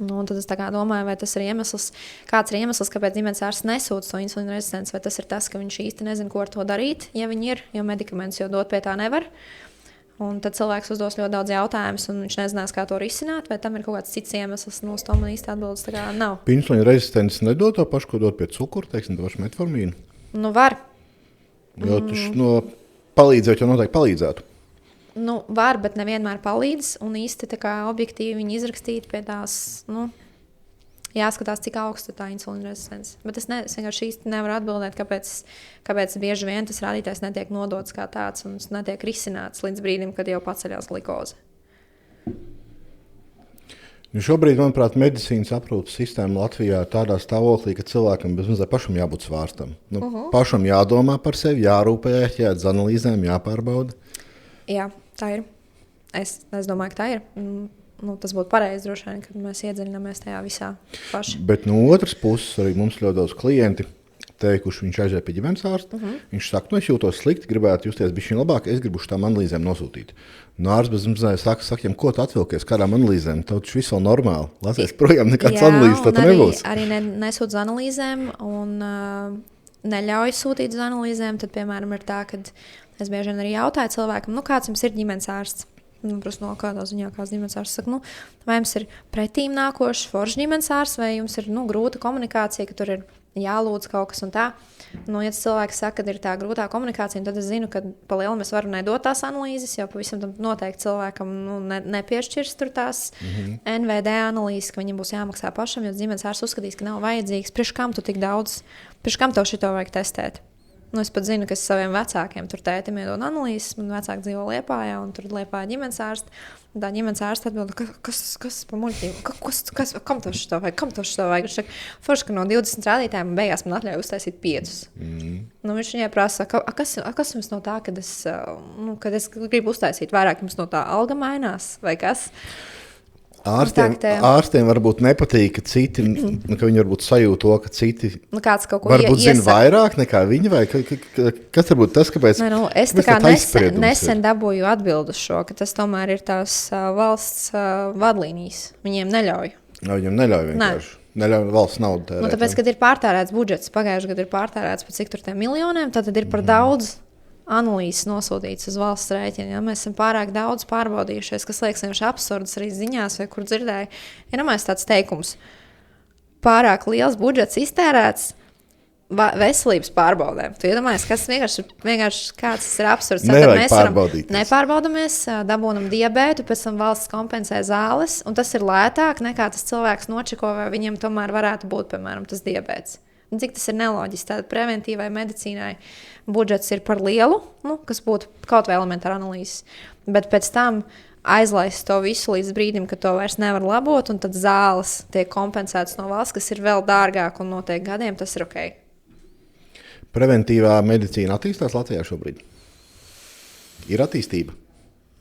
Tad es domāju, vai tas ir iemesls, kāds ir iemesls, kāpēc ģimenes ārsts nesūta to insulīna rezistenci, vai tas ir tas, ka viņš īsti nezina, ko ar to darīt, ja viņi ir, jo medikamentus jau dot pie tā nevar. Un tad cilvēks uzdos ļoti daudz jautājumus, un viņš nezinās, kā to risināt, vai tam ir kaut kāds cits iemesls. Uz to man īsti atbildes nav. Insulīna rezistence nedod to pašu, ko dod pie cukura, teiksim, to pašu metformīnu? Var. Jo tas palīdzēt, jau noteikti palīdzētu. Var, bet nevienmēr palīdz. Un īsti objektīvi viņi izrakstīti pie tās, jāskatās, cik augsta tā insulīna rezistence. Bet es vienkārši īsti nevaru atbildēt, kāpēc bieži vien tas rādītājs netiek nodots kā tāds un netiek risināts līdz brīdim, kad jau paceļās glikoze. Šobrīd, manuprāt, medicīnas aprūpes sistēma Latvijā ir tādā stāvoklī, ka cilvēkam bezmazliet pašam jābūt svārstam. Pašam jādomā par sevi, jārūpējas, jāiet uz analīzēm, jāpārbauda. Jā, tā ir. Es domāju, ka tā ir. Tas būtu pareizi, droši vien, kad mēs iedziļināmies tajā visā paši. Bet no otras puses, arī mums ļoti daudz klienti teikuši, viņš aiziet pie ģimenes ārsta. Viņš saka, es jūtos slikti, gribētu justies bišķiņ labāk, es gribu tām analīzēm nosūtīt. Ārsts bez mazliet saka, ko tu atvilkies, kādām analīzēm, tev taču viss vēl normāli. Lasies projām, nekāds analīzes tad nebūs. Arī nesūdz analīzēm un neļauj sūtīt uz analīzēm. Tad, piemēram, ir tā, ka es bieži vien arī jautāju cilvēkam, kāds jums ir ģimenes ārsts? No kādā ziņā kāds ģimenes ārsts saka, vai jums ir pretīm nākošs foršs ģimenes ārsts, vai jums ir grūta komunikācija, ka tur ir jālūdz kaut kas un tā. Ja cilvēks saka, ka ir tā grūtā komunikācija, tad es zinu, ka pa lielu mēs varam nedot tās analīzes, jo pavisam tam noteikti cilvēkam nepiešķirs tur tās NVD analīzes, ka viņam būs jāmaksā pašam, jo ģimenes ārsts uzskatīs, ka nav vajadzīgs. Priekš kam tu tik daudz, priekš kam tev šito vajag testēt? Es pat zinu, ka es saviem vecākiem tur tētim iedod analīzes. Man vecāki dzīvo Liepājā, un tur Liepājā ģimenes ārsts. Tā ģimenes ārsts atbild, kas pa muļķību? Kam to šito vajag? Kam to šito vajag? Viņš saka, forši, ka no 20 rādītājiem beigās man atļauj uztaisīt 5. Viņš viņai prasa, kas jums no tā, kad es gribu uztaisīt vairāk, jums no tā alga mainās vai kas? Ārstiem varbūt nepatīk, ka citi, ka viņi varbūt sajūt to, ka citi kāds kaut ko varbūt zina vairāk nekā viņi, vai kas varbūt tas, kāpēc? Es nesen dabūju atbildu šo, ka tas tomēr ir tās valsts vadlīnijas. Viņiem neļauj. Viņiem neļauj vienkārši. Neļauj valsts naudu tērēt. Tāpēc, kad ir pārtērēts budžets, pagājušajā gadā ir pārtērēts par cik tur tiem miljoniem, tad ir par daudz analīzes nosūtīts uz valsts rēķina. Ja? Mēs esam pārāk daudz pārbaudījušies, kas liekas vienkārši absurds arī ziņās, vai kur dzirdēju. Iedomājieties tāds teikums. Pārāk liels budžets iztērēts veselības pārbaudēm. Tu iedomājies, kas vienkārši kāds ir absurds. Nevajag pārbaudīt. Nepārbaudamies, dabūnam diabētu, pēc tam valsts kompensē zāles, un tas ir lētāk nekā tas cilvēks nočeko, vai viņam tomēr varētu būt, piemēram, tas diabēts. Cik tas ir neloģiski. Tāda preventīvai medicīnai budžets ir par lielu, kas būtu kaut vai elementāra analīzes. Bet pēc tam aizlaist to visu līdz brīdim, kad to vairs nevar labot, un tad zāles tiek kompensētas no valsts, kas ir vēl dārgāk un notiek gadiem, tas ir ok. Preventīvā medicīna attīstās Latvijā šobrīd? Ir attīstība?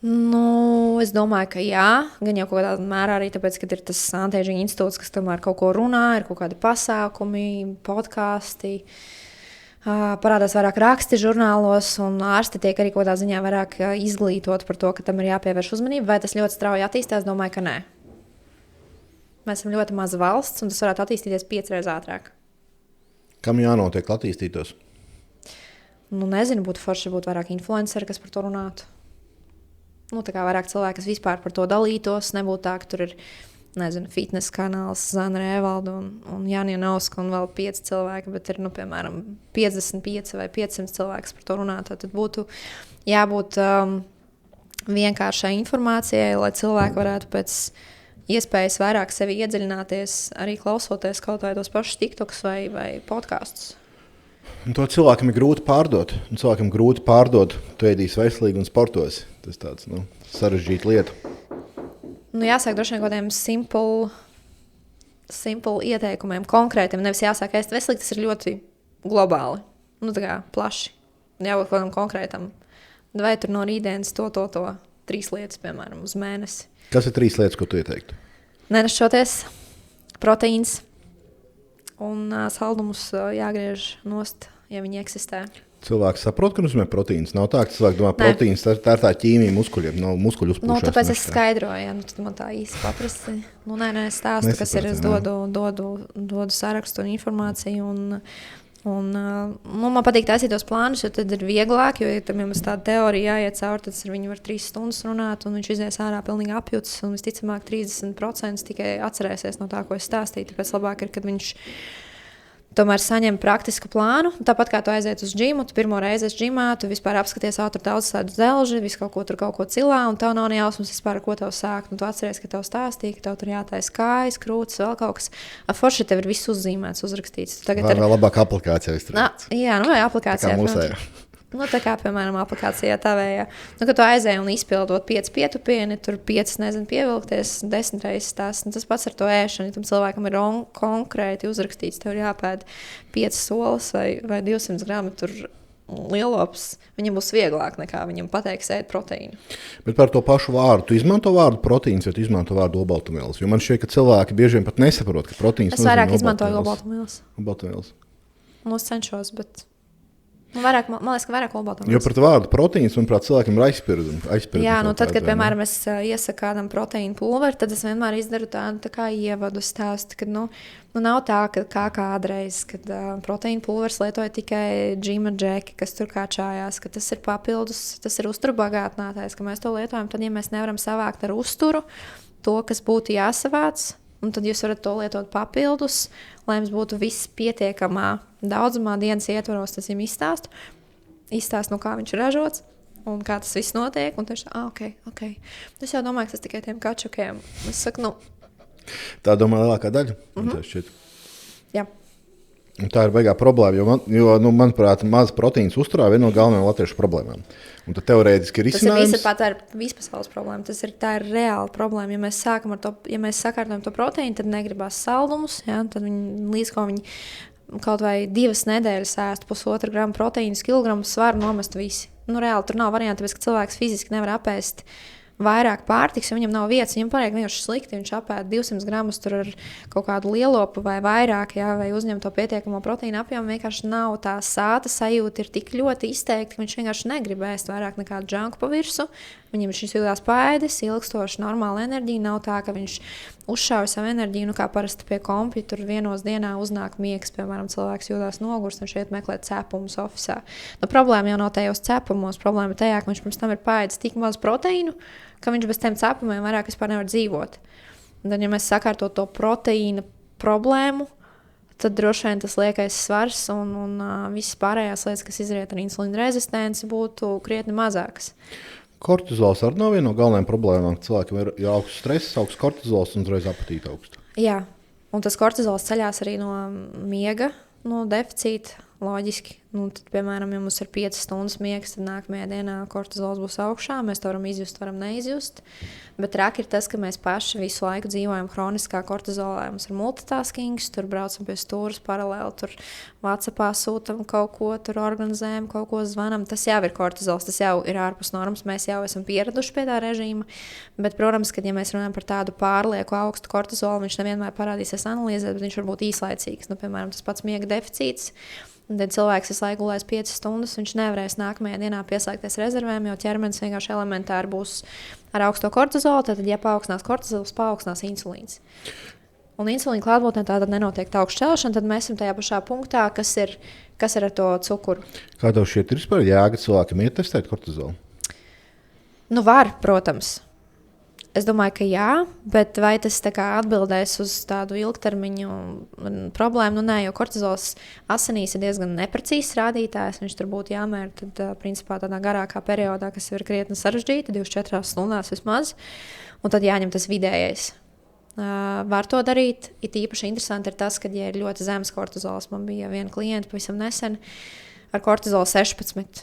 Es domāju, ka jā, gan jau kaut kādā mērā arī tāpēc, ka ir tas Antēžiņa institūts, kas tomēr kaut ko runā, ir kaut kādi pasākumi, podkāsti, parādās vairāk raksti žurnālos, un ārsti tiek arī kaut kādā ziņā vairāk izglītot par to, ka tam ir jāpievērš uzmanība. Vai tas ļoti strauji attīstās? Domāju, ka nē. Mēs esam ļoti maza valsts, un tas varētu attīstīties 5 reizes ātrāk. Kam jānotiek, lai attīstītos? Nezinu, būtu forši būt vairāk influenceri, kas par to runātu. Tā kā vairāk cilvēki, kas vispār par to dalītos, nebūtu tā, ka tur ir, fitness kanāls, Zana Rēvalda un Jānija Nauska un vēl 5 cilvēki, bet ir, piemēram, 55 vai 500 cilvēki, kas par to runā. Tad būtu jābūt vienkāršai informācijai, lai cilvēki varētu pēc iespējas vairāk sevi iedziļināties, arī klausoties kaut vai tos pašus TikToks vai podkastus. To cilvēkam ir grūti pārdot. Tu ēdīsi veselīgi un sportos. Tas tāds sarežģīta lieta. Jāsāk droši vien kaut kādiem simple ieteikumiem, konkrētiem. Nevis jāsāk ēst veselīgi, tas ir ļoti globāli. Tā kā plaši. Jābūt kaut kādam konkrētam. Vai tur no rītdienas to 3 lietas, piemēram, uz mēnesi. Kas ir 3 lietas, ko tu ieteiktu? Nenešķoties, proteīns un saldumus jāgriež nost, ja viņi eksistē. Cilvēks saprot, ka nozīmē proteīns. Nav tā, ka cilvēks domā, proteīns tā ir tā ķīmija muskuļiem, nav muskuļu uzpūšās. Tāpēc es skaidroju, tad man tā īsti paprasti. Stāstu, kas ir, es dodu sarakstu un informāciju. Man patīk taisīt tos plānus, jo tad ir vieglāk, jo tam jums tāda teorija jāiet cauri, tad viņi var 3 stundas runāt, un viņš izies ārā pilnīgi apjucis, un visticamāk 30% tikai atcerēsies no tā, ko es stāstīju. Tāpēc labāk ir, kad viņš tomēr saņem praktisku plānu. Tāpat kā tu aiziet uz džimu, tu pirmo reizi esi džimā, tu vispār apskaties tur daudz tādu zelži, visu kaut ko cilā, un tev nav nejausmas vispār, ko tev sākt. Un tu atceries, ka tev stāstīja, ka tev tur jātaisa kājas, krūtis, vēl kaut kas. Forši tev ir viss uzzīmēts, uzrakstīts. Tagad vēl labāk aplikācijā izturēts. Jā, vai aplikācijā. Tā kā, piemēram, aplikācijā tavējā. Kad tu aizēji un izpildot 5 pietupieni, tur 5, pievilkties, 10 reizes tās. Tas pats ar to ēšanu. Ja tam cilvēkam ir konkrēti uzrakstīts, tev ir jāpēd 5 solas vai 200 gramu tur lielops. Viņam būs vieglāk nekā viņam pateiks ēd proteīnu. Bet par to pašu vārdu. Tu izmanto vārdu proteīns, vai tu izmanto vārdu olbaltumvielas? Jo man šķiet, ka cilvēki bieži vien pat nesaprot, ka proteīns nozīmē olbaltumvielas. Es vairāk izmantoju olbaltumvielas. Es cenšos, bet... Man liekas, ka vairāk olbaltumvielas. Jo par vārdu proteīns, manuprāt, cilvēkiem ir aizspirdumi. Jā, tad, kad, piemēram, es iesaku kādam proteīnu pulveri, tad es vienmēr izdaru tādu kā ievadu stāstu, kad, nav tā, ka kādreiz, kad proteīnu pulveris lietoja tikai džima džeki, kas tur kāčājās, ka tas ir papildus, tas ir uzturbagātinātājs, ka mēs to lietojam, tad, ja mēs nevaram savākt ar uzturu to, kas būtu jāsavāc, un tad jūs varat to lietot papildus, lai jums būtu viss pietiekamā daudzumā dienas ietvaros, tas jums izstāst, kā viņš ir ražots un kā tas viss notiek. Un tieši ok. Es jau domāju, ka tas tikai tiem kačukiem. Es saku, Tā domā lielākā daļa? Jā. Un tā ir baigā problēma, jo manuprāt, maz proteīns uzturā viena no galvenajām latviešu problēmām. Un tad teorētiski ir risinājums. Tā ir vispasaules problēma. Tā ir reāla problēma. Ja mēs sākam ar to, ja mēs sakārtojam to proteīnu, tad negribās saldumus. Ja? Tad līdz ko viņi kaut vai 2 nedēļas ēst 1,5 gramu proteīnu, kilogramu svaru nomest visi. Reāli tur nav variantu, tāpēc, ka cilvēks fiziski nevar apēst vairāk pārtiks, jo viņam nav vietas, viņam paliek vienkārši slikti, viņš apēd 200 gramus tur ar kaut kādu lielopu vai vairāk, jā, vai uzņem to pietiekamo proteīna apjomu, vienkārši nav tā sāta sajūta ir tik ļoti izteikti, ka viņš vienkārši negrib ēst vairāk nekā džanku pa virsu, viņam šis jūtās paēdis, ilgstoši normāla enerģija, nav tā, ka viņš uzšauj savu enerģiju, nu kā parasti pie kompja, tur vienos dienā uznāk miegs, piemēram, cilvēks jūtās nogurs, viņš iet meklēt cepumus ofisā. Nu, problēma jau nav tajos cepumos, problēma tajā, ka viņš pirms tam ir paēdis tik maz proteīnu, ka viņš bez tiem cepumiem vairāk vispār nevar dzīvot. Un tad, ja mēs sakārtot to proteīna problēmu, tad droši vien tas liekais svars un visas pārējās lietas, kas izriet ar insulīna rezistenci, būtu krietni mazākas. Kortizols arī nav viena no galvenajām problēmām. Cilvēkiem ir augsts stress, augsts kortizols un uzreiz apetīte augsts. Jā, un tas kortizols ceļās arī no miega, no deficīta. Loģiski. Nu, tad, piemēram, ja mums ir 5 stundas miegs, tad nākamajā dienā kortizols būs augšā. Mēs to varam izjust, varam neizjust. Bet traki ir tas, ka mēs paši visu laiku dzīvojam hroniskā kortizolā. Mums ir multitaskings, tur braucam pie stūras paralēli, tur WhatsAppā sūtam kaut ko, tur organizējam kaut ko, zvanam. Tas jau ir kortizols, tas jau ir ārpus normas. Mēs jau esam pieraduši pie tā režīma. Bet, protams, kad ja mēs runājam par tādu pārlieku augstu kortizolu, viņš nevienmēr parādīsies analīzē, bet viņš var būt īslaicīgs. Nu, piemēram, tas pats miega deficīts. Un tad cilvēks visu laiku gulēs 5 stundas, viņš nevarēs nākamajā dienā pieslēgties rezervēm, jo ķermenis vienkārši elementāri būs ar augsto kortizolu. Tad, ja paaugstinās kortizols, paaugstinās insulīns. Un insulīna klātbūtnē tātad nenotiek tā augsta celšana, tad mēs esam tajā pašā punktā, kas ir ar to cukuru. Kā tev šķiet, ir vispār jēga cilvēkam iet testēt kortizolu? Nu, var, protams. Es domāju, ka jā, bet vai tas atbildēs uz tādu ilgtermiņu problēmu? Nu, nē, jo kortizols asinīs ir diezgan neprecīzs rādītājs. Viņš tur būtu jāmēra tad, principā, tādā garākā periodā, kas ir krietni sarežģīta, 24 stundās vismaz. Un tad jāņem tas vidējais. Var to darīt. It īpaši interesanti ir tas, ka, ja ir ļoti zems kortizols, man bija viena klienta pavisam nesen ar kortizolu 16.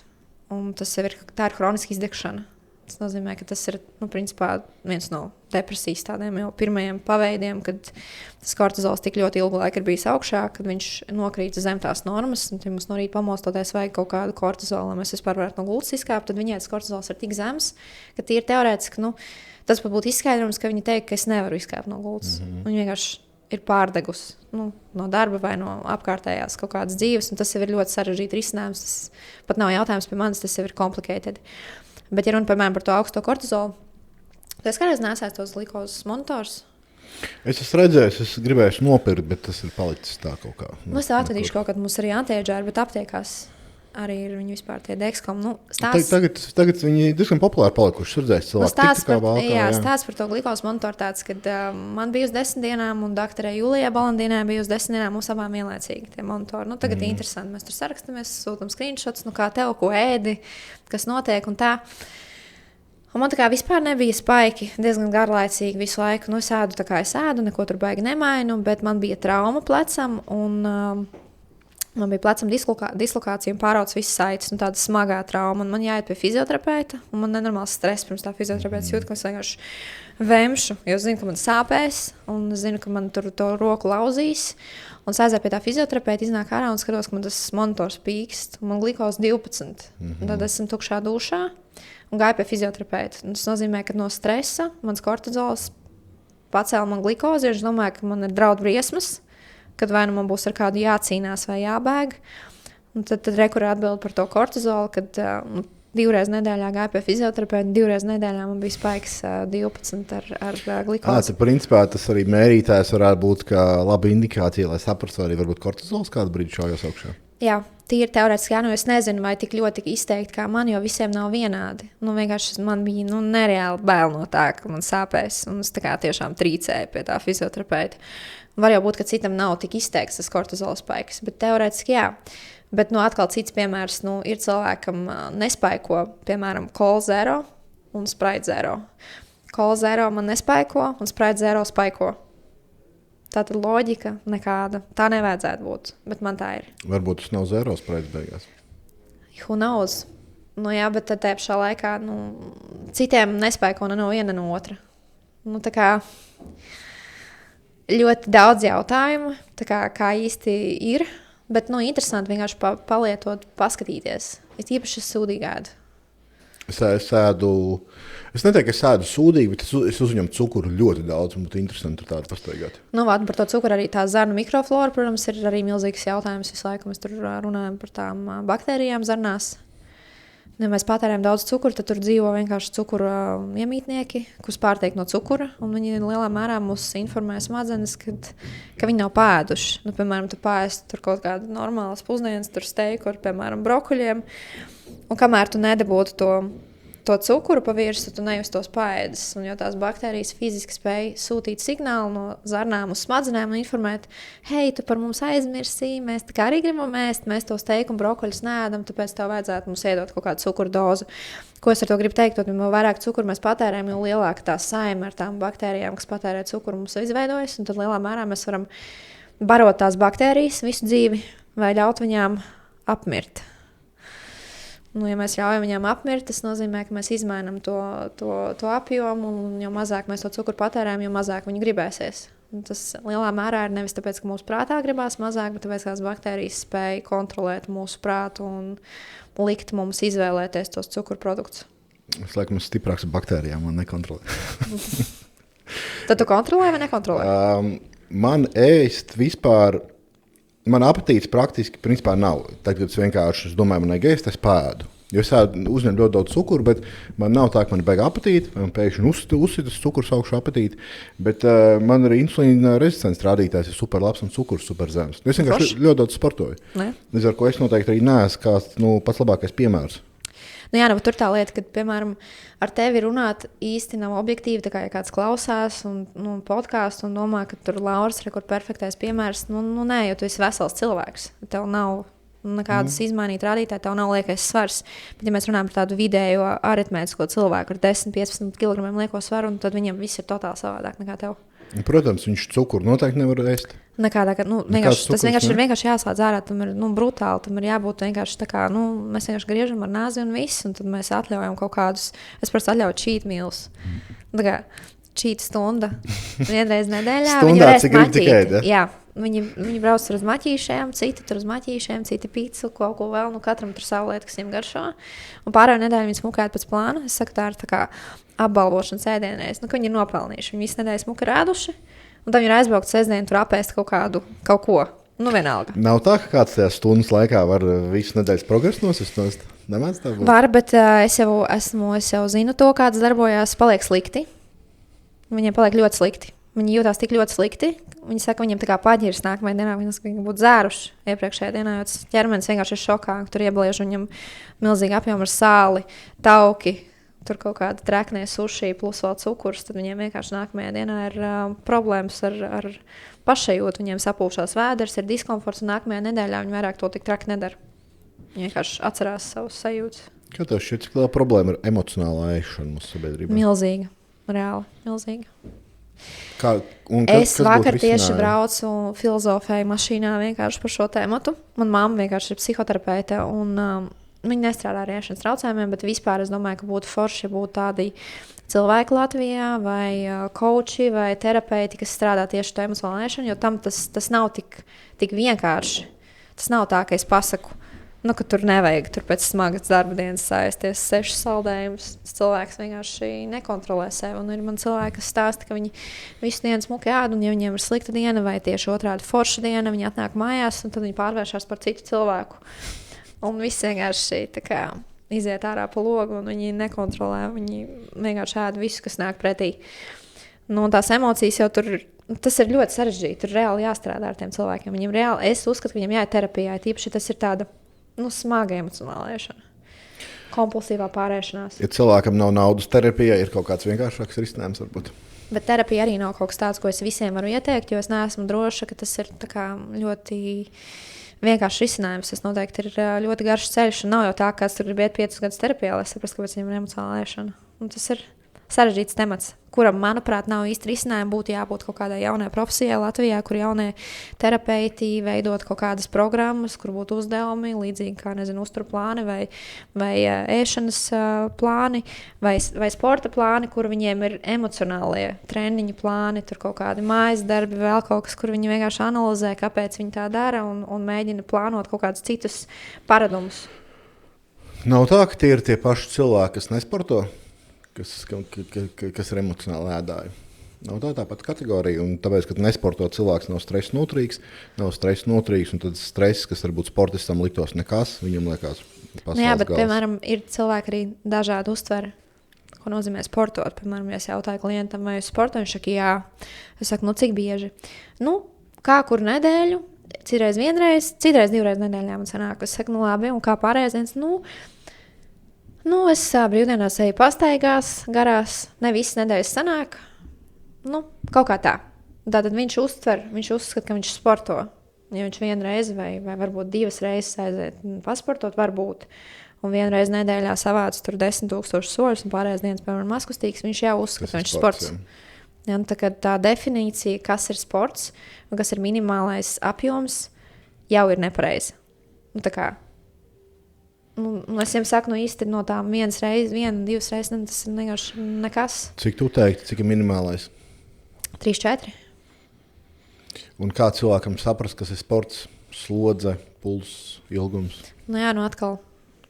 Un tas ir hroniska izdegšana. Tas nozīmē, ka tas ir principā, viens no depresijas tādiem jau pirmajiem paveidiem, kad tas kortizols tik ļoti ilgu laiku ir bijis augšā, kad viņš nokrīt zem tās normas. Un, ja mums no rīta pamostoties vajag kaut kādu kortizolu, lai mēs vispār varētu no gultas izkāpt, tad viņai tas kortizols ir tik zems, ka tīri teorētiski tas pat būtu izskaidrojums, ka viņi teikt, ka es nevaru izkāpt no gultas. Viņa vienkārši ir pārdegusi no darba vai no apkārtējās kaut kādas dzīves, un tas jau ir ļoti sarežģīts risinājums. Tas pat nav jautājums pie manis, tas jau ir complicated. Bet, ja runa piemēram par to augsto kortizolu, tad es kādreiz nesēju tos glikozes monitors. Es esmu redzējis, es gribēju nopirkt, bet tas ir palicis tā kaut kā. Es tev atvedīšu kaut kad, mums arī antiēģēri, bet aptiekās arī ir viņi vispār tie Dexcom. Tagad viņi diezgan populāri palikuši. Stāsts par to glikozes monitoru tāds, kad man bija uz 10 dienām un doktorē Julijai Balandīnai bija uz 10 dienām, mums abām vienlaicīgi tie monitori. Tagad interesanti, mēs tur sarakstamies, sūtam screenshots, kā tev, ko ēdi, kas notiek un tā. Un man tā kā vispār nebija spaiki, diezgan garlaicīgi visu laiku. Es ēdu tā kā es ēdu, neko tur baigi nemainu, bet man bija trauma plecam un man bija plecam dislokācija un pārauc visas saites, tāda smagā trauma. Man jāiet pie fizioterapeita, un man nenormāls stress pirms tā fizioterapeita jūt, ka es vienkārši vemšu, jo es zinu, ka man sāpēs, un es zinu, ka man tur to roku lauzīs. Un es aizēju pie tā fizioterapeita, iznāk ārā un skatos, ka man tas monitors pīkst, un man glikoze 12. Un tad esmu tukšā dušā un gāju pie fizioterapeita. Un tas nozīmē, ka no stresa mans kortizols pacēla man glikozi, jo es domāju, ka man ir draud briesmas, kad vai nu man būs ar kādu jācīnās vai jābēg. Un tad rekurē atbild par to kortizolu, kad 2 reizes nedēļā gāju pie fizioterapeita, 2 reizes nedēļā man bija spaiks 12 ar glikozi. Tad principā tas arī mērītājs varētu būt kā laba indikācija, lai saprastu, arī varbūt kortizols kādu brīdi šaujās augšā. Jā, tīri teorētiski, es nezinu, vai tik ļoti izteikti kā man, jo visiem nav vienādi. Vienkārši man bija nereāli bail no tā, ka man sāpēs, un es tā kā tiešām trīcēju pie tā fizioterapeita. Var jau būt, ka citam nav tik izteikts tas kortizola spaiks, bet teorētiski jā. Bet atkal cits piemērs, ir cilvēkam nespaiko, piemēram, Cola Zero un Sprite Zero. Cola Zero man nespaiko un Sprite Zero spaiko. Tā tad loģika nekāda. Tā nevajadzētu būt, bet man tā ir. Varbūt tas nav Zero Sprite beigās. Who knows? Jā, bet tad tajā pašā laikā citiem nespaiko no viena no otra. Tā kā ļoti daudz jautājumu, kā īsti ir, bet interesanti vienkārši palietot, paskatīties. Es īpaši sūdīgi ēdu. Es neteiktu, ka es sēdu sūdīgi, bet es uzņemu cukuru ļoti daudz, un būtu interesanti tur tādu pastaigāt. Nu, vāt, par to cukuru arī tā zarnu mikroflora, protams, ir arī milzīgs jautājums visu laiku. Mēs tur runājam par tām baktērijām zarnās. Ja mēs patērējam daudz cukuru, tad tur dzīvo vienkārši cukura iemītnieki, kurus pārtiek no cukura. Viņi lielā mērā mūs informē smadzenes, ka viņi nav pēduši. Nu, piemēram, tu pēst tur kaut kādu normālas pusdienas, tur steiku ar, piemēram, brokoļiem. Un kamēr tu nedabūtu to cukuru pa virsu, tu nejustos paēdis. Un jo tās baktērijas fiziski spēj sūtīt signālu no zarnām uz smadzenēm un informēt, hei, tu par mums aizmirsī, mēs tā kā arī gribam ēst, mēs to steiku un brokoļus neēdam, tāpēc tev vajadzētu mums iedot kaut kādu cukuru dozu. Ko es ar to gribu teikt? Jo vairāk cukuru mēs patērējam, jo lielāka tā saime ar tām baktērijām, kas patērē cukuru, mums izveidojas, un tad lielā mērā mēs varam barot tās baktērijas visu dzīvi vai ļaut viņām apmirt. Nu, ja mēs ļaujam viņām apmirt, tas nozīmē, ka mēs izmainām to apjomu, un jo mazāk mēs to cukuru patērējam, jo mazāk viņi gribēsies. Un tas lielā mērā ir nevis tāpēc, ka mūsu prātā gribās mazāk, bet tāpēc, ka tās baktērijas spēj kontrolēt mūsu prātu un likt mums izvēlēties tos cukuru produktus. Es laikam esmu stiprāks ar baktērijām, man nekontrolē. Tad tu kontrolē vai nekontrolē? Man ēst vispār... Man apetīts praktiski principā nav. Tad, kad es vienkārši domāju, man negēst, es pēdu. Jo es uzņemu ļoti daudz cukuru, bet man nav tā, ka man beiga apetīti. Man pēkšņi uzsitas cukurs augšu apetīti. Bet man arī insulīna rezistences rādītājs ir super labs un cukurs super zems. Es vienkārši ļoti daudz sportoju. Līdz ar ko es noteikti arī neesmu kāds pats labākais piemērs. Nu jā, bet tur tā lieta, ka, piemēram, ar tevi runāt īsti nav objektīvi, tā kā ja kāds klausās un podkāstu un domā, ka tur Lauras ir perfektais piemērs. Nu nē, jo tu esi vesels cilvēks. Tev nav nekādas izmainīt rādītāji, tev nav liekais svars. Bet ja mēs runājam par tādu vidējo aritmētisko cilvēku ar 10-15 kg lieko svaru, tad viņam viss ir totāli savādāk nekā tev. Protams, viņš cukuru noteikti nevar ēst. Nekādā, tas vienkārši ir vienkārši jāslēdz ārā, tam ir brutāli, tam ir jābūt vienkārši tā kā, mēs vienkārši griežam ar nāzi un viss, un tad mēs atļaujam kaut kādus, es parasti atļauju cheat meals. Tā kā cheat stunda, vienreiz nedēļā. Stundā, cik grib tikai ēst. Jā, viņi brauc tur uz maķīšiem, citi pīcu, kaut ko vēl, katram tur savu lietu, kas viņiem garšo. Un pārējo nedēļu viņi smukēt pēc plāna, es saku, tā ir tā kā apbalvošanas ēdienreiz, ka viņi ir nopelnījuši. Viņi visu nedēļu smuki rāduši, un tad viņi ir aizbraukt sestdien tur apēst kaut ko. Vienalga. Nav tā, ka kāds tajā stundas laikā var visu nedēļas progresu nosist? Nemēdz tā būt? Var, bet es jau zinu to, kāds darbojās, paliek slikti. Viņiem paliek ļoti slikti. Viņi jūtās tik ļoti slikti. Viņi saka, viņiem tā kā paģiras nākamajā dienā, viņi būtu dzēruši iepriekšējā dienā, jo tas ķermenis vienkārši ir šokā. Tur iebliež viņam milzīgi apjomu ar sāli, tauki, tur kaut kāda treknē suši plus vēl cukurs, tad viņiem vienkārši nākamajā dienā ir problēmas ar pašajūtu. Viņiem sapūšās vēders, ir diskomforts, un nākamajā nedēļā viņi vairāk to tik traki nedara. Viņi vienkārši atcerās savus sajūtas. Kā tev šķiet, cik liela problēma ir emocionālā ēšana mūsu sabiedrībā? Milzīga, reāli, milzīga. Es vakar tieši braucu filozofēju mašīnā vienkārši par šo tēmatu. Man mamma vienkārši ir psihoterapeite, un viņa nestrādā ar ēšanas traucējumiem, bet vispār es domāju, ka būtu forši, ja būtu tādi cilvēki Latvijā vai koči vai terapeiti, kas strādā tieši ar emocionālo ēšanu, jo tam tas nav tik vienkārši. Tas nav tā, ka es pasaku, ka tur nevajag tur pēc smagas darba dienas sāsties 6 saldējumus. Cilvēks vienkārši nekontrolē sevi. Un ir man cilvēki, kas stāsta, ka viņi visu dienu smuki ēd, un ja viņiem ir slikta diena vai tieši otrādi forša diena, viņi atnāk mājās, un tad viņi pārvēršas par citu cilvēku. Un viss vienkārši tā kā iziet ārā pa logu, un viņi nekontrolē. Viņi vienkārši ēd visu, kas nāk pretī. Tās emocijas jau tur, tas ir ļoti sarežģīti. Tur reāli jāstrādā ar tiem cilvēkiem. Viņiem reāli, es uzskatu, ka viņiem jāiet terapijā. Tīpaši tas ir tāda smaga emocionāla ēšana. Kompulsīvā pārēšanās. Ja cilvēkam nav naudas terapijā, ir kaut kāds vienkāršāks risinājums varbūt. Bet terapija arī nav kaut kas tāds, ko es visiem varu ieteikt, jo es neesmu droša, ka tas ir tā kā ļoti vienkārši risinājums. Tas noteikti ir ļoti garš ceļš, un nav jau tā, ka kāds tur grib iet 5 gadus terapijā, lai saprastu, kāpēc viņam ir emocionāla ēšana. Un tas ir sarežģīts temats, kuram, manuprāt, nav īsti risinājumi. Būtu jābūt kaut kādai jaunai profesijai Latvijā, kur jaunie terapeiti veidot kaut kādas programmas, kur būtu uzdevumi, līdzīgi kā, uzturplāni vai ēšanas plāni vai sporta plāni, kur viņiem ir emocionālie treniņu plāni, tur kaut kādi mājas darbi, vēl kaut kas, kur viņi vienkārši analizē, kāpēc viņi tā dara un mēģina plānot kaut kādus citus paradumus. Nav tā, ka tie ir tie paši cilvēki, kas nesporto, kas ir emocionāli ēdāji. Nav tā pati kategorija. Un tāpēc, ka nesporto cilvēks nav stresa noturīgs, un tad stress, kas varbūt sportistam liktos nekas, viņam liekas pasaules Jā, bet, gals. piemēram, ir cilvēki arī dažādi uztver, ko nozīmē sportot. Piemēram, ja es jautāju klientam, vai es sportoju, viņš saka, jā. Es saku, cik bieži? Kā kur nedēļu, citreiz vienreiz, citreiz divreiz nedēļā man sanāk. Es saku, labi, un kā pārējais dienas? Es brīvdienās eju pastaigās, garās, ne visas nedēļas sanāk. Kaut kā tā. Tātad viņš uzskata, ka viņš sporto. Ja viņš vienu reizi vai varbūt 2 reizes aiziet pasportot, varbūt. Un vienu reizi nedēļā savāc tur 10,000 soļus un pārējās dienas, piemēram, mazkustīgs, viņš jau uzskata, ka viņš ir sports. Ja, tā definīcija, kas ir sports un kas ir minimālais apjoms, jau ir nepareiza. Es jums saku, īsti no tām 1, 2 reizes, tas ir vienkārši nekas. Cik tu teiktu, cik ir minimālais? 3, 4. Un kā cilvēkam saprast, kas ir sports, slodze, pulss, ilgums? Atkal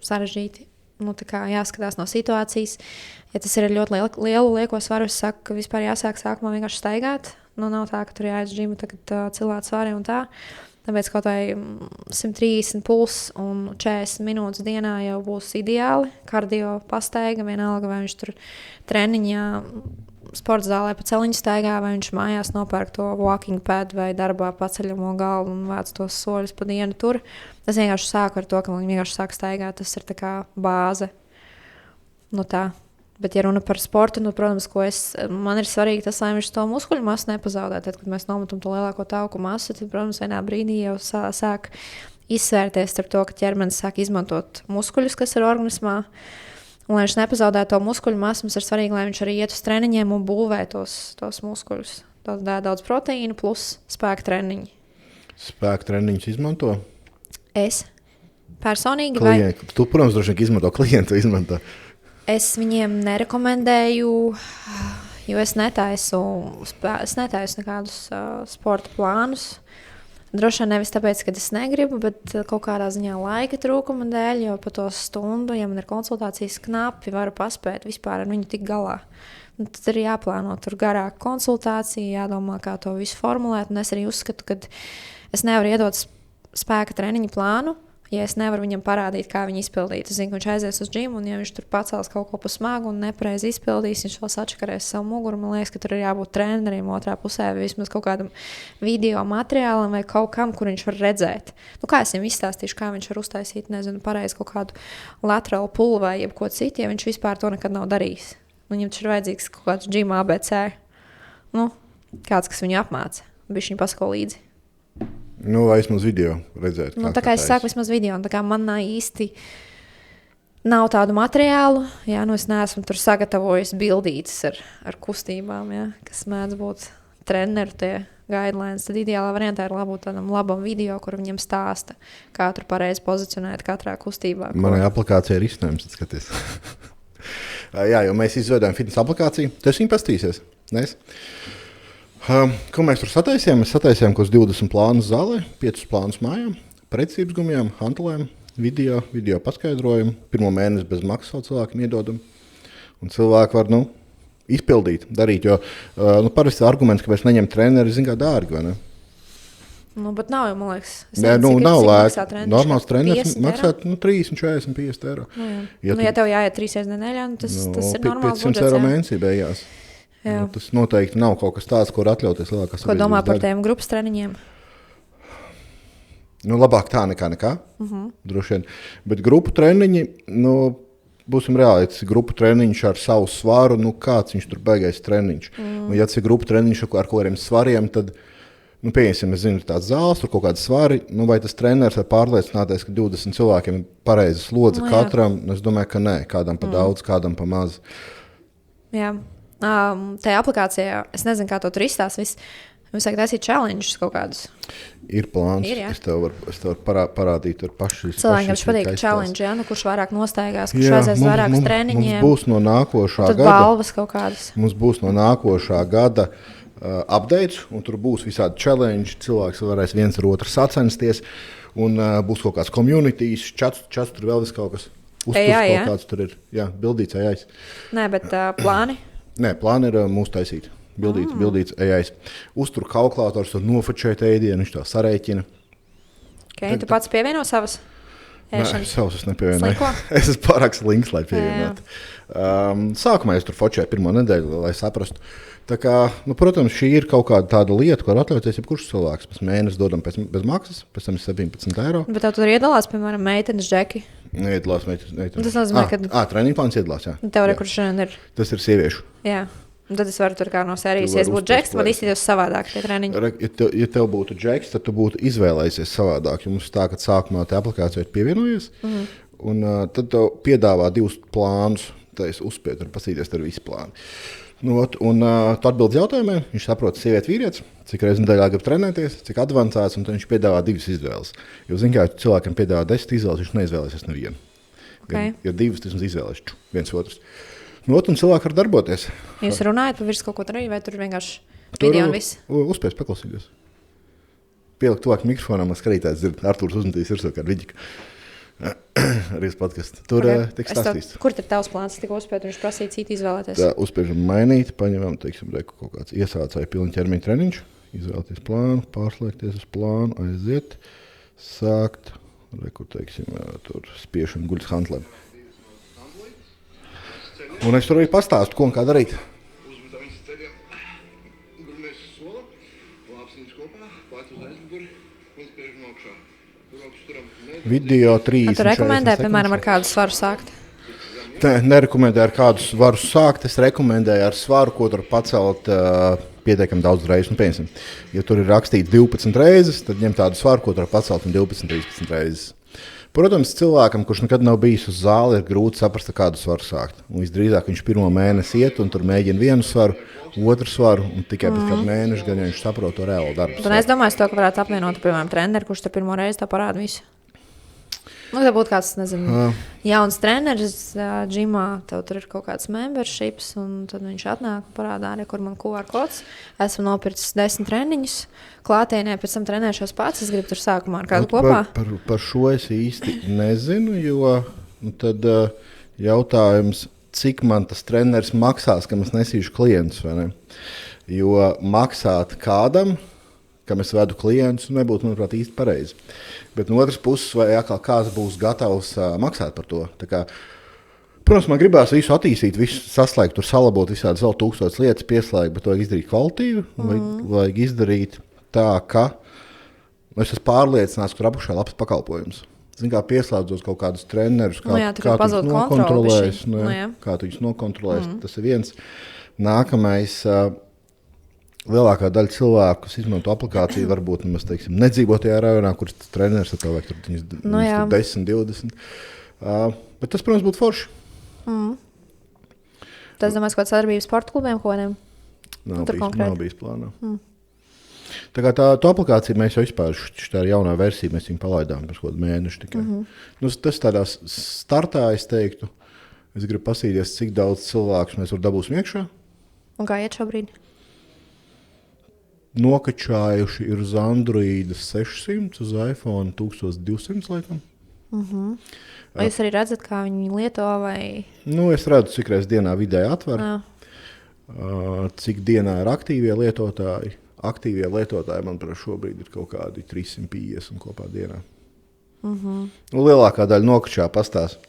sarežģīti. Jāskatās no situācijas. Ja tas ir ļoti lielu lieko svaru, es saku, ka vispār jāsāk sākumā vienkārši staigāt. Nav tā, ka tur jāiet džimu, tagad cilāt svari un tā. Tāpēc kaut vai 130 pulss un 40 minūtes dienā jau būs ideāli. Kardio pastaiga, vienalga, vai viņš tur treniņā sporta zālē pa celiņu staigā, vai viņš mājās nopērk to walking pad vai darbā paceļamo galvu un vāc tos soļus pa dienu tur. Es vienkārši sāku ar to, ka viņi vienkārši sāk staigāt. Tas ir tā kā bāze. Tā. Bet, ja runa par sportu, protams, man ir svarīgi tas, lai viņš to muskuļu masu nepazaudē. Tad, kad mēs nometam to lielāko tauku masu, tad, protams, vienā brīdī jau sāk izsvērties ar to, ka ķermenis sāk izmantot muskuļus, kas ir organismā. Un, lai viņš nepazaudē to muskuļu masu, mums ir svarīgi, lai viņš arī iet uz treniņiem un būvē tos muskuļus. Daudz proteīnu plus spēka treniņi. Spēka treniņus izmanto? Es personīgi Tu, protams, droši vien izmanto, klientu izmanto. Es viņiem nerekomendēju, jo es netaisu nekādus sporta plānus. Droši vien nevis tāpēc, ka es negribu, bet kaut kādā ziņā laika trūkuma dēļ, jo pa to stundu, ja man ir konsultācijas knapi, varu paspēt vispār ar viņu tik galā. Tad ir jāplāno tur garāka konsultācija, jādomā, kā to visu formulēt. Un es arī uzskatu, ka es nevaru iedot spēka treniņu plānu, ja es nevaru viņam parādīt, kā viņu izpildīt. Es zinu, ka viņš aizies uz džimu, un ja viņš tur pacels kaut ko pa smagu un nepareizi izpildīs, viņš vēl sačakarēs savu muguru. Man liekas, ka tur ir jābūt trenerim otrā pusē, vai vismaz kaut kādam video materiālam vai kaut kam, kur viņš var redzēt. Kā es viņam izstāstīšu, kā viņš var uztaisīt, pareizi kaut kādu lateral pull vai jebko citu, ja viņš vispār to nekad nav darījis. Viņam taču ir vajadzīgs kaut kāds džima ABC. Kāds, kas viņu apmāca, bišķiņ pasako līdzi. Vai vismaz video redzēt. Tā kā es saku vismaz video, un tā kā man īsti nav tādu materiālu, es neesmu tur sagatavojis bildītes ar kustībām, kas mēdz būt treneru tie guidelines. Tad ideālā variantā ir labūt tādam labam video, kur viņam stāsta, kā tur pareizi pozicionēt katrā kustībā. Manai aplikācijai ir izsnēms, skaties. Jā, jo mēs izveidojam fitness aplikāciju. Tu esi viņu pastīsies? Nes? Ko mēs tur sataisījām? Mēs sataisījām kaut 20 plānus zālē, 5 plānus mājām, precības gumijām, hantelēm, video paskaidrojumu. 1 mēnesi bez maksas savu cilvēkam iedodam. Un cilvēki var izpildīt, darīt. Jo parasti arguments, ka vairs neņem treneri, zin kā dārgi, vai ne? Bet nav jau, man liekas. Nav lēti. Normāls treneris maksā 30, 40, 50 eiro. Ja tev jāiet 3 reizes nedēļā, tas ir normāls budžets. 500 eiro mēnesī beigās. Tas noteikti nav kaut kas tāds, kur atļauties lielākās. Ko domā par tiem grupas treniņiem? Labāk tā nekā. Droši vien. Bet grupu treniņi, būsim reāli, tas ir grupu treniņš ar savu svaru, kāds viņš tur beigais treniņš. Un ja tas ir grupu treniņš ar kaut kādiem svariem, tad, pieņemsim, es zinu, tāds zāles, tur kaut kādi svari, vai tas treneris var pārliecināties, ka 20 cilvēkiem ir pareiza slodze katram? Es domāju, ka nē, kādam pa daudz, kādam pa maz. Jā. Tajā aplikācijā, es nezinu, kā to tur izstāst, mums vajag taisīt challenges kaut kādus. Ir plāns, es tev varu parādīt ar paši. Cilvēkiem patīk challenge, kurš vairāk nostaigās, kurš aizies vairāk uz treniņiem. Mums būs no nākošā gada. Tad balvas kaut kādas. Mums būs no nākošā gada updates, un tur būs visādi challenge, cilvēks varēs viens ar otru sacensties, un būs kaut kāds communities, čats tur vēl vis kaut kas. Uzturs AI, kaut kāds tur ir. Jā, bildīts AI. Nē, bet plāni? Nē, plāni ir mūsu taisīt. Bildīts AI. Uztur kalkulators, tur nofočēt ēdienu, viņš tā sarēķina. Okay, tu pats pievieno savas ēšanas? Nē, savus es nepievienoju. Slinko? Es esmu pārāk slinks, lai pievienotu. Sākumā es tur fočēju pirmo nedēļu, lai saprastu. Tā kā, protams, šī ir kaut kāda tāda lieta, ko var atļauties jebkurš cilvēks. Mēs mēnesi dodam bez maksas, pēc tam ir 17 eiro. Bet tev tur iedalās, piemēram, meitenes džeki? Iedalās meitenes. Tas nozīmē, ka... Treniņu plāns iedalās, jā. Tev kurš ir? Tas ir sieviešu. Jā. Un tad es varu tur kā no sērijas, ja es būtu džeks, man izskatītos savādāk tie treniņi. Ja tev būtu džeks, tad tu būtu izvēlējies savādāk. Jums tā, ka sākumā tā aplikācija ir pievienojies, un tad tev piedāvā 2 plānus, tā es uzspiedu un pasīties ar visu plānu. Tu atbildi jautājumiem, viņš saprot sievieti vīrietis, cik reizes nedēļā grib trenēties, cik advancēts, un tad viņš piedāvā 2 izvēles. Jo, zin kā, cilvēkam piedāvā 10 izvēles, viņš neizvēlēsies nevienu. Okay. Jo 2 tas izvēlēs viens otrs. Un cilvēki var darboties. Jūs runājat par virs kaut ko darīt, vai tur vienkārši video un viss? Uzspējas paklausīties. Pielikt tuvāk mikrofonam, skatītājs dzird, Artūrs uzmetīs virsū kā viģika. Arī uz podcastu. Tur tiek stāstīts. Kur ir tavs plāns? Tik uzspēt, viņš prasīja citu izvēlēties. Tā, uzspiežam mainīt, paņemam, teiksim, kaut kāds iesācēja pilni ķermeņa treniņš, izvēlēties plānu, pārslēgties uz plānu, aiziet, sākt, teiksim, tur spiešam guļas hantlēm. Un es tur arī pastāstu, ko un kā darīt. Uzmetam viņas ceļiem, gurmēs sola, lāpsiņas kopā, plēt uz aizmuguri, un spiežam augšā. Video 30. Tu rekomendē, piemēram, ar kādu svaru sākt? Nerekomendēju ar kādu svaru sākt, es rekomendēju ar svaru, ko tur pacelt pietiekami daudz reizes. Piemēram, ja tur ir rakstīts 12 reizes, tad ņem tādu svaru, ko tur pacelt 12-13 reizes. Protams, cilvēkam, kurš nekad nav bijis uz zāli, ir grūti saprast, kādu svaru sākt. Un visdrīzāk viņš pirmo mēnesi iet un tur mēģina vienu svaru, otru svaru, un tikai pēc kāda mēneša gan viņš saprot to reālu darbu. Tad es domāju, to, ka varētu apvienot, piemēram, treneri, kurš tur pirmo reizi tā parāda visu. Tā būtu kāds, nezinu, jauns treneris džimā, tev tur ir kaut kāds memberships, un tad viņš atnāk un parādā arī, kur man QR kods. Esmu nopircis 10 treniņus, klātienē pēc tam trenēšos pats, es gribu tur sākumā ar kādu kopā. Par šo es īsti nezinu, jo tad jautājums, cik man tas treneris maksās, kam es nesīšu klientus, vai ne? Jo maksāt kādam, kam es vedu klientus, nebūtu, manuprāt, īsti pareizi. Bet no otras puses, vai kāds būs gatavs maksāt par to. Tā kā, protams, man gribās visu attīstīt, visu saslēgt, tur salabot visādas vēl 1000 lietas, pieslēgt, bet to vajag izdarīt kvalitīvi, vajag izdarīt tā, ka es esmu pārliecināts, ka tur apakšā labs pakalpojums. Zin kā pieslēdzos kaut kādus trenerus, kā tu viņus nokontrolēs, tas ir viens. Nākamais, lielākā daļa cilvēku, kas izmanto aplikāciju, varbūt nemaz, teiksim, nedzīvo tajā rajonā, kuras treneris ar to vajag tur 10, 20. Bet tas, protams, būtu forši. Tas, domāju, kaut kāds sadarbības sporta klubiem kodiem? Nav bijis plānā. Tā kā tā aplikācija mēs jau vispār, šitā ir jaunā versija, mēs viņu palaidām par kādu mēnešu tikai. Tas tādā startā, es teiktu, es gribu pasīties, cik daudz cilvēkus mēs var dabūsim iekšā. Un kā iet šobrīd? Nokačājuši ir uz Androida 600, uz iPhone 1200 laikam. Vai jūs arī redzat, kā viņi lieto? Vai... Es redzu, cik reiz dienā vidēji atver, cik dienā ir aktīvie lietotāji. Aktīvie lietotāji, manuprāt, šobrīd ir kaut kādi 350 kopā dienā. Lielākā daļa nokačā pastās.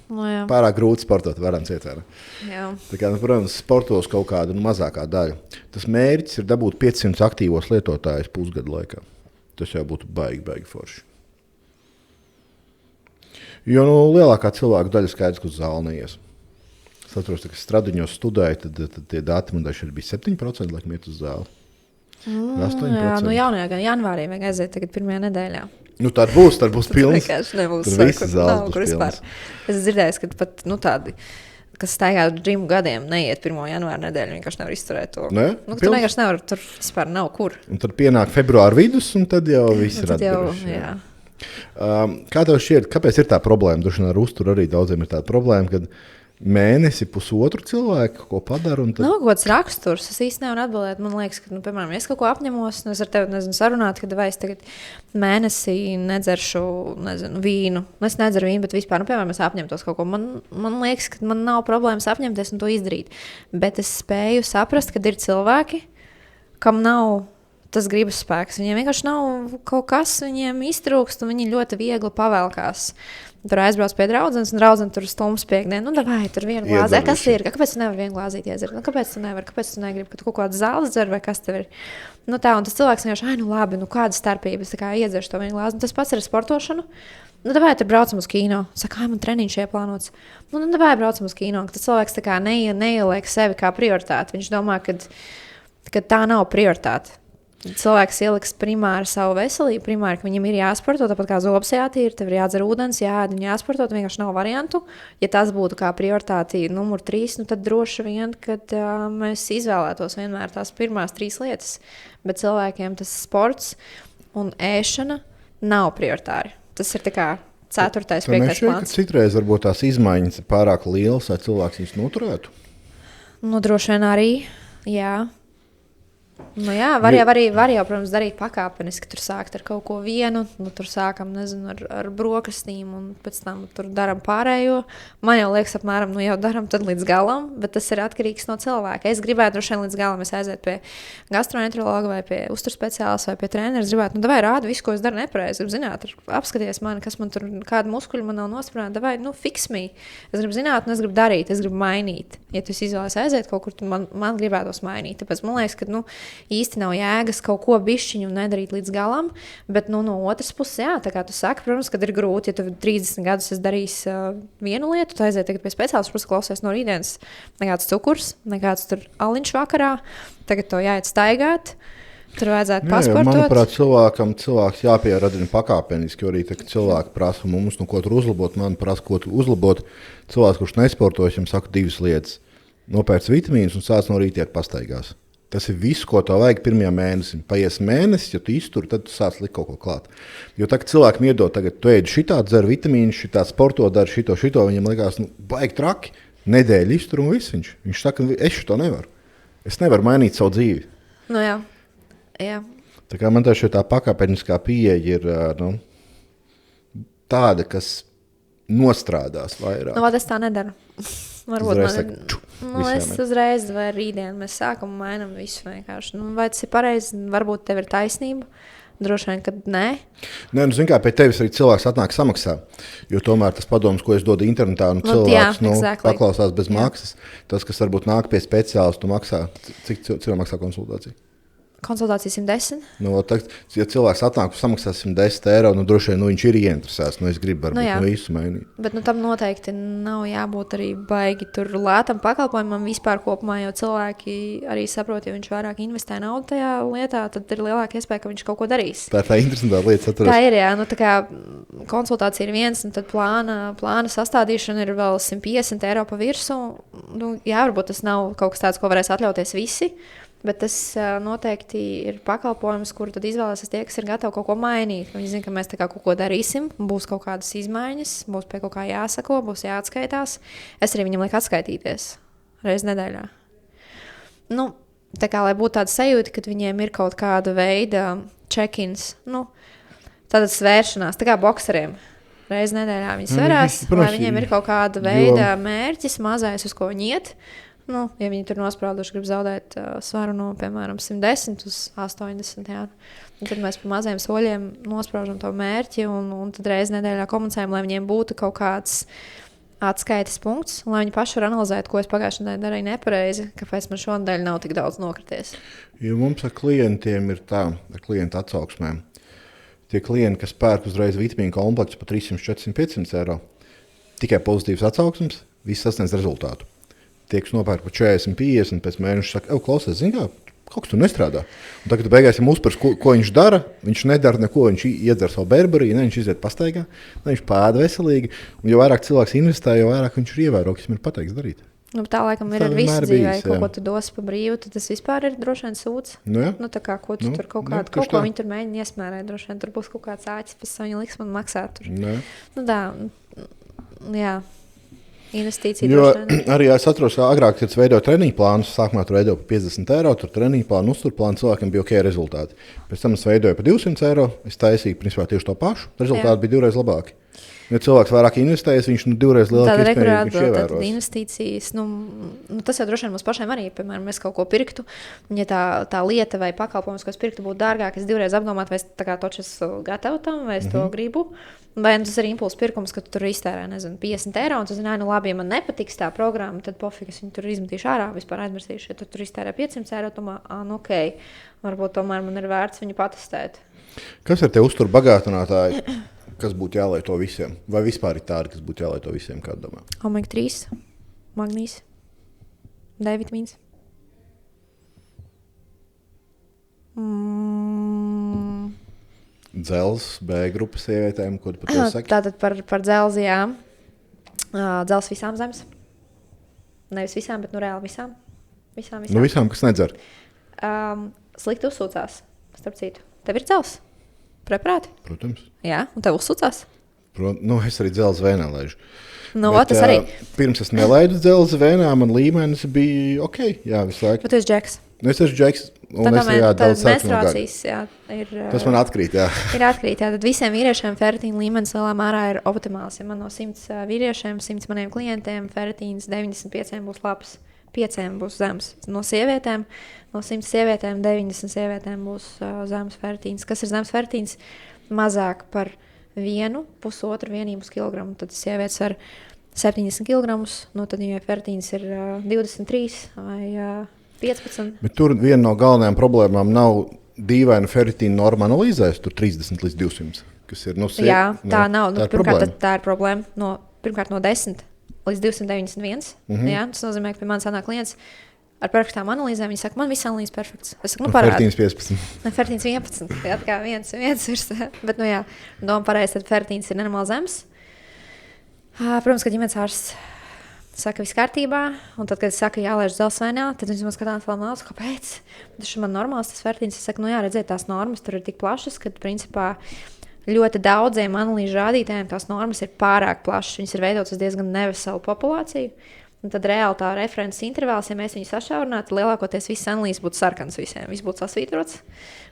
Pārāk grūti sportot, varam cietvēr. Tā kā, protams, sportos kaut kāda mazākā daļa. Tas mērķis ir dabūt 500 aktīvos lietotājus pusgadu laikā. Tas jau būtu baigi forši. Jo lielākā cilvēku daļa skaidrs, ka uz zāli neies. Es atceros, ka Stradiņos studēju, tad tie dati man daži bija 7%, laikam iet uz zāli. 8%. Jā, jaunajā gan janvārī vajag aiziet tagad pirmajā nedēļā. Tad būs pilns. Vienkārši nebūs tur visas zāles būs pilns. Es dzirdēju, ka pat tādi, kas staigā džimu gadiem, neiet 1. janvāra nedēļu, vienkārši nevar izturēt to. Tur vienkārši nevar, tur vispār nav kur. Un tad pienāk februāra vidus, un tad jau viss ir atbiruši. Kā tev šķiet, kāpēc ir tā problēma? Droši vien ar uzturu arī daudziem ir tāda problēma, kad mēnesi, pusotru cilvēku, ko padara. Tad... Nav kaut kāds raksturs. Es īsti nevaru atbildēt. Man liekas, ka, piemēram, es kaut ko apņemos, un es ar tevi sarunātu, ka vai es tagad mēnesī nedzeršu vīnu. Es nedzeru vīnu, bet vispār, piemēram, es apņemtos kaut ko. Man liekas, ka man nav problēmas apņemties un to izdarīt. Bet es spēju saprast, ka ir cilvēki, kam nav tas gribas spēks. Viņiem vienkārši nav kaut kas, viņiem iztrūkst, un viņi ļoti viegli pavelkās. Tur aizbrauc pie draudzenes, un draudzene tur stums piekdienu. Vai tur viena glāze? Kas ir? Kāpēc tu nevari vienu glāzīt iedzert? Kāpēc tu nevari? Kāpēc tu negribi, ka tu kaut kādu zāles dzer, vai kas tev ir? Tā, un tas cilvēks vienkārši, labi, kāda starpība, es tā kā iedzeršu to vienu glāzi. Tas pats ir sportošanu. Vai tur braucam uz kino? Saka, man treniņš ieplānots. Vai braucam uz kino? Tas cilvēks tā kā neieliek sevi kā prioritāti. Viņš domā, ka tā nav prioritāte. Cilvēks ieliks primāri savu veselību, primāri, ka viņam ir jāsporto, tāpat kā zobs jātīra, tev ir jādzer ūdens, jāēd un jāsporto, vienkārši nav variantu. Ja tas būtu kā prioritāte numur 3, tad droši vien, kad mēs izvēlētos vienmēr tās pirmās 3 lietas. Bet cilvēkiem tas sports un ēšana nav prioritāri. Tas ir tā kā 4., 5. plāns. Citreiz varbūt tās izmaiņas ir pārāk lielas, lai cilvēks viņus noturētu? Droši vien arī, jā. Var jau, protams, darīt pakāpeniski. Tur sākt ar kaut ko vienu, tur sākam, ar brokastīm, un pēc tam tur daram pārējo. Man jau liekas, apmēram, jau daram tad līdz galam, bet tas ir atkarīgs no cilvēka. Es gribētu droši vien līdz galam aiziet pie gastroenterologa vai pie uzturspeciālista vai pie treneru. Es gribētu, vai rādu visu, ko es daru nepareizi. Es gribu zināt, apskaties mani, kas man tur, kāda muskuļa man nav nosprāta, vai, fix me. Es gribu zināt, un es gribu darīt, es gribu mainīt. Ja tu izvēlies aiziet kaut kur, tad man gribētos mainīt. Tāpēc man liekas, ka, īsti nav jēgas kaut ko bišķiņu nedarīt līdz galam, bet no otras puses, jā, tā kā tu saki, protams, kad ir grūti, ja tu 30 gadus esi darījis vienu lietu, tu aiziet tagad pie speciālista, protams, klausies no rītdienas nekāds cukurs, nekāds tur aliņš vakarā, tagad to jāiet staigāt, tur vajadzētu pasportot. Manuprāt, cilvēks jāpieradina pakāpeniski, jo arī cilvēki prasa mums, ko tur uzlabot, man prasa, ko tur uzlabot. Cilvēks, kurš nesportojas, viņam saka 2 lietas. Nopērc vitamīnus un sāc no rīta iet pastaigās. Tas ir viss, ko tev vajag pirmajā mēnesī. Paies mēnesis, ja tu izturi, tad tu sāc likt kaut ko klāt. Jo tagad cilvēkiem iedod, tagad tu ēdi šitā, dzer vitamīnu, šitā sporto, dara šito, viņam liekas, baigi traki. Nedēļa iztur un viss viņš saka, es šito nevaru. Es nevaru mainīt savu dzīvi. Jā. Tā kā man tā pakāpeniskā pieeja ir tāda, kas nostrādās vairāk. Es tā nedaru. Varbūt es uzreiz vai rītdien mēs sākam un mainam visu vienkārši. Vai tas ir pareizi? Varbūt tev ir taisnība. Droši vien, ka nē. Nē, zin kā, pie tevis arī cilvēks atnāk samaksā. Jo tomēr tas padoms, ko es dodu internetā, cilvēks paklausās bez maksas. Tas, kas varbūt nāk pie speciālistu, maksā. Cik cilvēks maksā konsultāciju? Konsultācija 110. Ja cilvēks atnāk un samaksā 110 eiro, droši vien viņš ir ieinteresēts. Es gribu varbūt visu mainīt. Bet tam noteikti nav jābūt arī baigi tur lētam pakalpojumam vispār kopumā, jo cilvēki arī saprot, ja viņš vairāk investē naudu tajā lietā, tad ir lielāka iespēja, ka viņš kaut ko darīs. Tā interesantā lieta. Tā ir, jā. Tā kā konsultācija ir viens, un tad plāna sastādīšana ir vēl 150 eiro pa virsu. Jā, varbūt tas nav kaut kas tāds, ko varēs atļauties visi. Bet tas noteikti ir pakalpojums, kuru tad izvēlēsies tie, kas ir gatavi kaut ko mainīt. Viņi zina, ka mēs tā kā kaut ko darīsim, būs kaut kādas izmaiņas, būs pie kaut kā jāsako, būs jāatskaitās. Es arī viņam lieku atskaitīties reiz nedēļā. Tā kā, lai būtu tāda sajūta, ka viņiem ir kaut kāda veida check-ins, tāda svēršanās, tā kā bokseriem. Reiz nedēļā viņi sverās, lai viņiem ir kaut kāda veida mērķis, mazais, uz ko viņi iet. Ja viņi tur nosprauduši, grib zaudēt svaru no, piemēram, 110 uz 80, jā. Tad mēs pa maziem soļiem nospraužam to mērķi un tad reiz nedēļā komunicējam, lai viņiem būtu kaut kāds atskaites punkts, lai viņi paši var analizēt, ko es pagājušajā nedēļā darīju nepareizi, kāpēc man šonadēļ nav tik daudz nokrities. Jo mums ar klientiem ir tā, ar klientu atsauksmēm. Tie klienti, kas pērk uzreiz vitamīnu komplektu par 300, 400, 500 eiro, tikai pozitīvs atsauksmes, viss sasniedz rezultātu. Tie, kas nopērk par 40, 50, pēc mēneša saka, klausies, zini kā, kaut kas tur nestrādā. Un tagad beigās, ja mums par ko viņš dara, viņš nedara neko, viņš iedzer savu berberī, viņš iziet pastaigā, viņš pēda veselīgi. Un jo vairāk cilvēks investē, jo vairāk viņš ir ievēro, kas viņam ir pateikts darīt. Tā laikam ir ar visu dzīvē, kaut ko tu dos pa brīvu, tad tas vispār ir droši vien sūds. Tā kā, ko tu tur kaut ko viņi tur mēģina iesmērēt, droši vien tur būs kaut kāds āķis, pēc viņa liks man maksāt tur. Tā, jā. investīcija. Jo arī es atceros, ka agrāk, kad veidoja treniņu plānus, sākumā tur veidoja par 50 eiro, tur treniņu plānu, uzturplānu cilvēkiem bija ok rezultāti. Pēc tam es veidoju par 200 eiro, es taisīju principā tieši to pašu, rezultāti bija 2 labāki. Ja cilvēks vairāk investējas, viņš 2 lielāku iespēju viņš ievēros. Investīcijas, tas jau droši vien mums pašiem arī, piemēram, mēs kaut ko pirktu, ja tā lieta vai pakalpojums, ko es pirktu, būtu dārgāk, es 2 apdomātu, vai es tā kā toči esmu gatava tam, vai es to gribu. Vai tas ir impulss pirkums, ka tu tur iztērē, 50 eiro, un tu zini, labi, ja man nepatiks tā programma, tad pofīgi es viņu tur izmetīšu ārā, vispār aizmirstīšu. Ja tu tur iztērē 500 eiro, tomēr, ok, varbūt tomēr man ir vērts viņu patestēt. Kas ir tie uztur bagātinātāji? Kas būtu jālieto visiem? Vai vispār ir tādi, kas būtu jālieto visiem, kā domā? Omega 3, magnīs, D vitamīns. Dzels, B grupas sievietēm, ko tu par to saki? Tātad par dzelzi, jā. Dzels visām zemes. Nevis visām, bet reāli visām. Visām. Visām, kas nedzer. Slikti uzsūcās, starp citu. Tev ir dzels? Preparāti? Protams. Jā, un tev uzsūcās? Es arī dzelzi vēnā laižu. Tas arī. Pirms es nelaidu dzelzi vēnā, man līmenis bija ok, jā, visu laiku. Bet tu esi džeks. Es esmu džeks, un es daudz menstruācijas, jā, ir. Tas man atkrīt, jā. Ir atkrīt, jā. Tad visiem vīriešiem ferritīna līmenis lielā mērā ir optimāls. Ja man no 100 vīriešiem, 100 maniem klientiem ferritīns 95 būs labs. 5 būs zems. No 100 sievietēm, 90 sievietēm būs zems ferritīns. Kas ir zems ferritīns? Mazāk par 1,5 vienību uz kilogramu. Tad sievietes ar 70 kg, tad viņai ferritīns ir 23 vai 15. Bet tur viena no galvenajām problēmām nav dīvaina ferritīna norma analīzēs, tur 30 līdz 200. Kas ir, jā, tā nav. Pirmkārt, tā ir problēma. Pirmkārt, no 10 līdz 291. Jā, tas nozīmē, ka pie manis sanāk klients ar perfektām analīzēm. Viņi saka, man viss analīzes perfekts. Es saku, ferritīns 15. Ferritīns 11. Jā, tā kā viens virs. Bet, jā, doma pareizi, tad ferritīns ir nenormāli zems. Protams, ka ģimenes ārsts saka, viss kārtībā. Un tad, kad es saku, jālaiž dzelzsvainā, tad viņš man skatās vēl nāc, kāpēc? Tas man normāls, tas ferritīns. Es saku, jā, redziet, tās normas tur ir tik plašas, ka principā ļoti daudziem analīžu rādītājiem tās normas ir pārāk plašas. Viņas ir veidotas uz diezgan neveselu populāciju. Un tad reāli tā references intervāls, ja mēs viņu sašaurinātu, lielākoties visas analīzes būtu sarkanas visiem. Viss būtu sasvītrots.